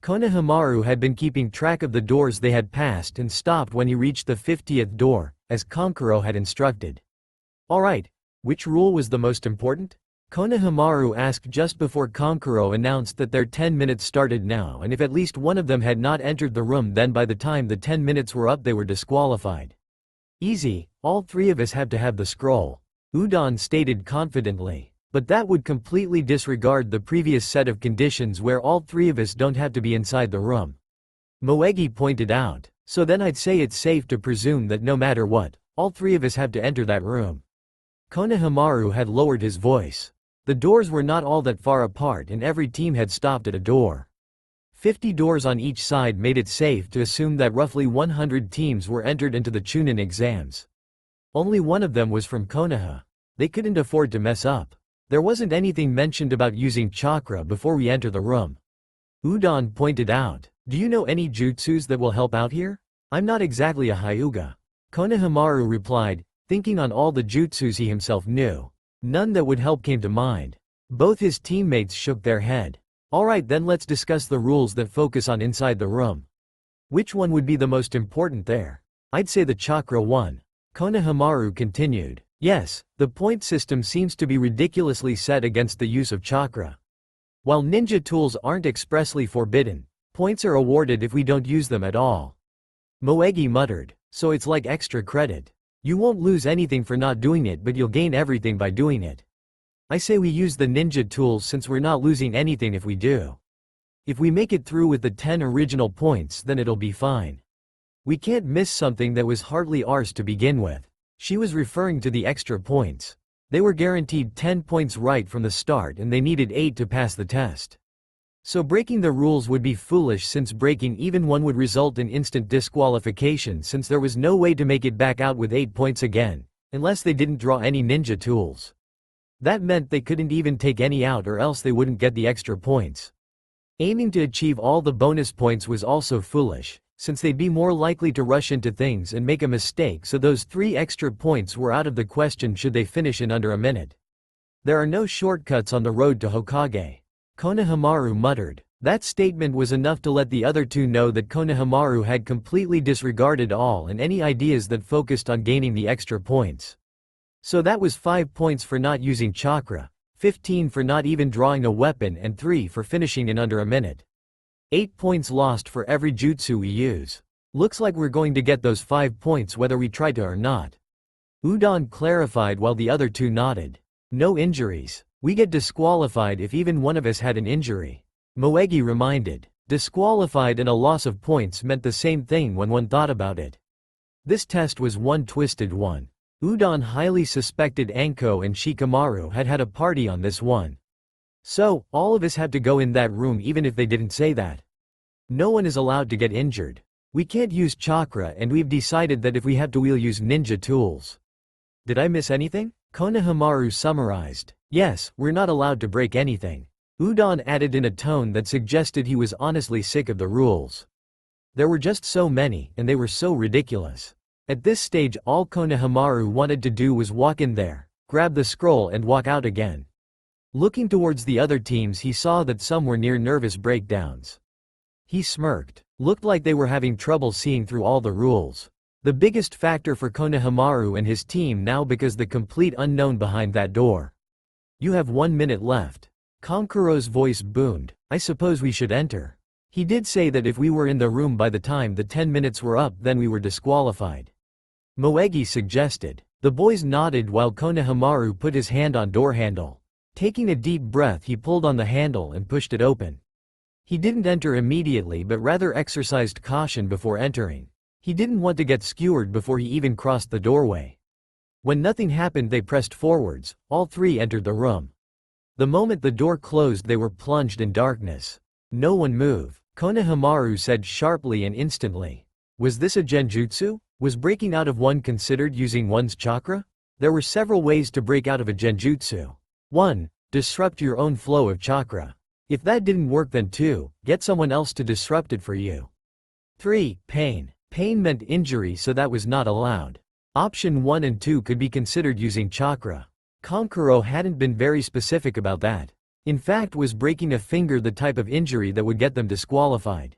Konohamaru had been keeping track of the doors they had passed and stopped when he reached the 50th door, as Kankuro had instructed. Alright, which rule was the most important? Konohamaru asked just before Kankuro announced that their 10 minutes started now, and if at least one of them had not entered the room, then by the time the 10 minutes were up they were disqualified. Easy, all 3 of us have to have the scroll, Udon stated confidently. But that would completely disregard the previous set of conditions where all 3 of us don't have to be inside the room. Moegi pointed out. So then I'd say it's safe to presume that no matter what, all 3 of us have to enter that room. Konohamaru had lowered his voice. The doors were not all that far apart and every team had stopped at a door. 50 doors on each side made it safe to assume that roughly 100 teams were entered into the Chunin exams. Only one of them was from Konoha. They couldn't afford to mess up. There wasn't anything mentioned about using chakra before we enter the room. Udon pointed out. Do you know any jutsus that will help out here? I'm not exactly a Hyuga. Konohamaru replied, thinking on all the jutsus he himself knew. None that would help came to mind. Both his teammates shook their head. Alright, then let's discuss the rules that focus on inside the room. Which one would be the most important there? I'd say the chakra one. Konohamaru continued. Yes, the point system seems to be ridiculously set against the use of chakra. While ninja tools aren't expressly forbidden, Points are awarded if we don't use them at all. Moegi muttered. So it's like extra credit. You won't lose anything for not doing it, but you'll gain everything by doing it. I say we use the ninja tools since we're not losing anything if we do. If we make it through with the 10 original points, then it'll be fine. We can't miss something that was hardly ours to begin with. She was referring to the extra points. They were guaranteed 10 points right from the start and they needed 8 to pass the test. So breaking the rules would be foolish since breaking even one would result in instant disqualification since there was no way to make it back out with 8 points again, unless they didn't draw any ninja tools. That meant they couldn't even take any out or else they wouldn't get the extra points. Aiming to achieve all the bonus points was also foolish, since they'd be more likely to rush into things and make a mistake, so those 3 extra points were out of the question should they finish in under a minute. There are no shortcuts on the road to Hokage. Konohamaru muttered. That statement was enough to let the other two know that Konohamaru had completely disregarded all and any ideas that focused on gaining the extra points. So that was 5 points for not using chakra, 15 for not even drawing a weapon and 3 for finishing in under a minute. 8 points lost for every jutsu we use. Looks like we're going to get those 5 points whether we try to or not. Udon clarified while the other two nodded. No injuries. We get disqualified if even one of us had an injury. Moegi reminded. Disqualified and a loss of points meant the same thing when one thought about it. This test was one twisted one. Udon highly suspected Anko and Shikamaru had had a party on this one. So, all of us had to go in that room even if they didn't say that. No one is allowed to get injured. We can't use chakra and we've decided that if we have to we'll use ninja tools. Did I miss anything? Konohamaru summarized. Yes, we're not allowed to break anything. Udon added in a tone that suggested he was honestly sick of the rules. There were just so many, and they were so ridiculous. At this stage all Konohamaru wanted to do was walk in there, grab the scroll and walk out again. Looking towards the other teams he saw that some were near nervous breakdowns. He smirked. Looked like they were having trouble seeing through all the rules. The biggest factor for Konohamaru and his team now because the complete unknown behind that door. You have 1 minute left. Kankuro's voice boomed. I suppose we should enter. He did say that if we were in the room by the time the 10 minutes were up then we were disqualified. Moegi suggested. The boys nodded while Konohamaru put his hand on door handle. Taking a deep breath he pulled on the handle and pushed it open. He didn't enter immediately but rather exercised caution before entering. He didn't want to get skewered before he even crossed the doorway. When nothing happened they pressed forwards, all 3 entered the room. The moment the door closed they were plunged in darkness. No one move, Konohamaru said sharply and instantly. Was this a genjutsu? Was breaking out of one considered using one's chakra? There were several ways to break out of a genjutsu. 1. Disrupt your own flow of chakra. If that didn't work then 2. Get someone else to disrupt it for you. 3. Pain. Pain meant injury so that was not allowed. Option 1 and 2 could be considered using chakra. Kankuro hadn't been very specific about that. In fact, was breaking a finger the type of injury that would get them disqualified?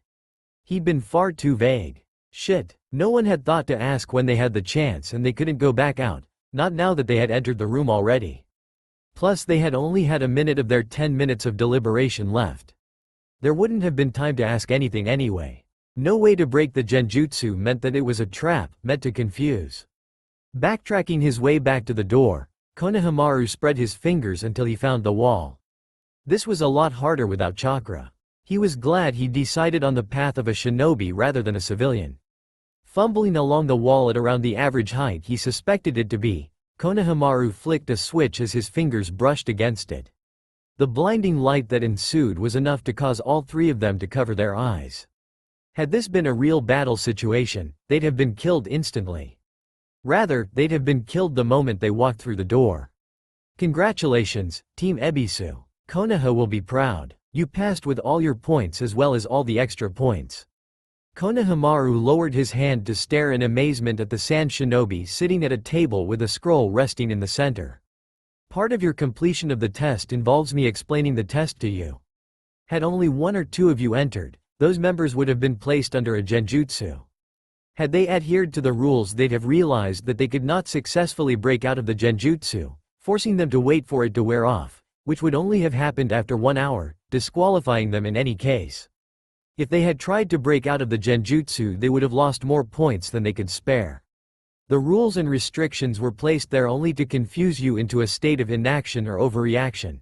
He'd been far too vague. Shit, no one had thought to ask when they had the chance and they couldn't go back out, not now that they had entered the room already. Plus they had only had a minute of their 10 minutes of deliberation left. There wouldn't have been time to ask anything anyway. No way to break the genjutsu meant that it was a trap, meant to confuse. Backtracking his way back to the door, Konohamaru spread his fingers until he found the wall. This was a lot harder without chakra. He was glad he decided on the path of a shinobi rather than a civilian. Fumbling along the wall at around the average height he suspected it to be, Konohamaru flicked a switch as his fingers brushed against it. The blinding light that ensued was enough to cause all 3 of them to cover their eyes. Had this been a real battle situation, they'd have been killed instantly. Rather, they'd have been killed the moment they walked through the door. Congratulations, Team Ebisu. Konoha will be proud. You passed with all your points as well as all the extra points. Konohamaru lowered his hand to stare in amazement at the sand shinobi sitting at a table with a scroll resting in the center. Part of your completion of the test involves me explaining the test to you. Had only 1 or 2 of you entered, those members would have been placed under a genjutsu. Had they adhered to the rules they'd have realized that they could not successfully break out of the genjutsu, forcing them to wait for it to wear off, which would only have happened after 1 hour, disqualifying them in any case. If they had tried to break out of the genjutsu, they would have lost more points than they could spare. The rules and restrictions were placed there only to confuse you into a state of inaction or overreaction.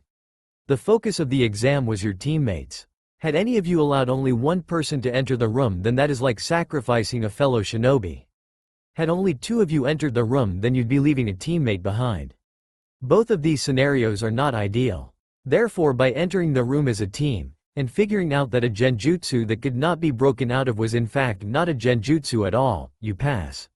The focus of the exam was your teammates. Had any of you allowed only one person to enter the room, then that is like sacrificing a fellow shinobi. Had only 2 of you entered the room, then you'd be leaving a teammate behind. Both of these scenarios are not ideal. Therefore, by entering the room as a team, and figuring out that a genjutsu that could not be broken out of was in fact not a genjutsu at all, you pass.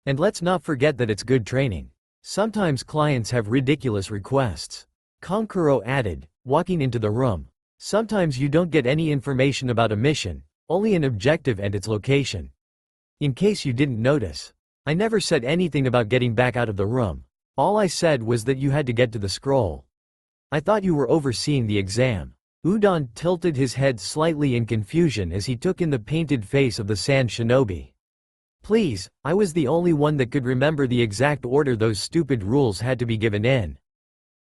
And let's not forget that it's good training. Sometimes clients have ridiculous requests. Kankuro added, walking into the room. Sometimes you don't get any information about a mission, only an objective and its location. In case you didn't notice, I never said anything about getting back out of the room. All I said was that you had to get to the scroll. I thought you were overseeing the exam. Udon tilted his head slightly in confusion as he took in the painted face of the Sand Shinobi. Please, I was the only one that could remember the exact order those stupid rules had to be given in.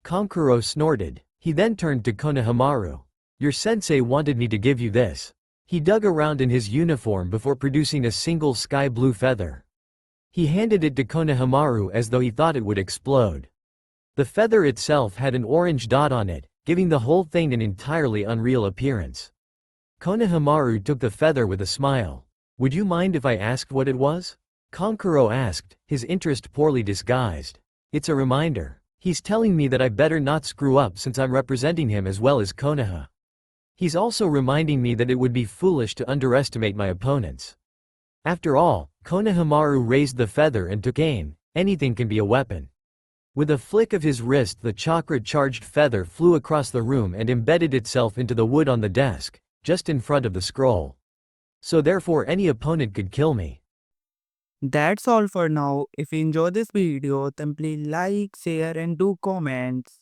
Kankuro snorted. He then turned to Konohamaru. Your sensei wanted me to give you this. He dug around in his uniform before producing a single sky blue feather. He handed it to Konohamaru as though he thought it would explode. The feather itself had an orange dot on it, giving the whole thing an entirely unreal appearance. Konohamaru took the feather with a smile. Would you mind if I asked what it was? Kankuro asked, his interest poorly disguised. It's a reminder. He's telling me that I better not screw up since I'm representing him as well as Konoha. He's also reminding me that it would be foolish to underestimate my opponents. After all, Konohamaru raised the feather and took aim. Anything can be a weapon. With a flick of his wrist, the chakra-charged feather flew across the room and embedded itself into the wood on the desk, just in front of the scroll. So therefore any opponent could kill me. That's all for now. If you enjoy this video, then please like, share and do comments.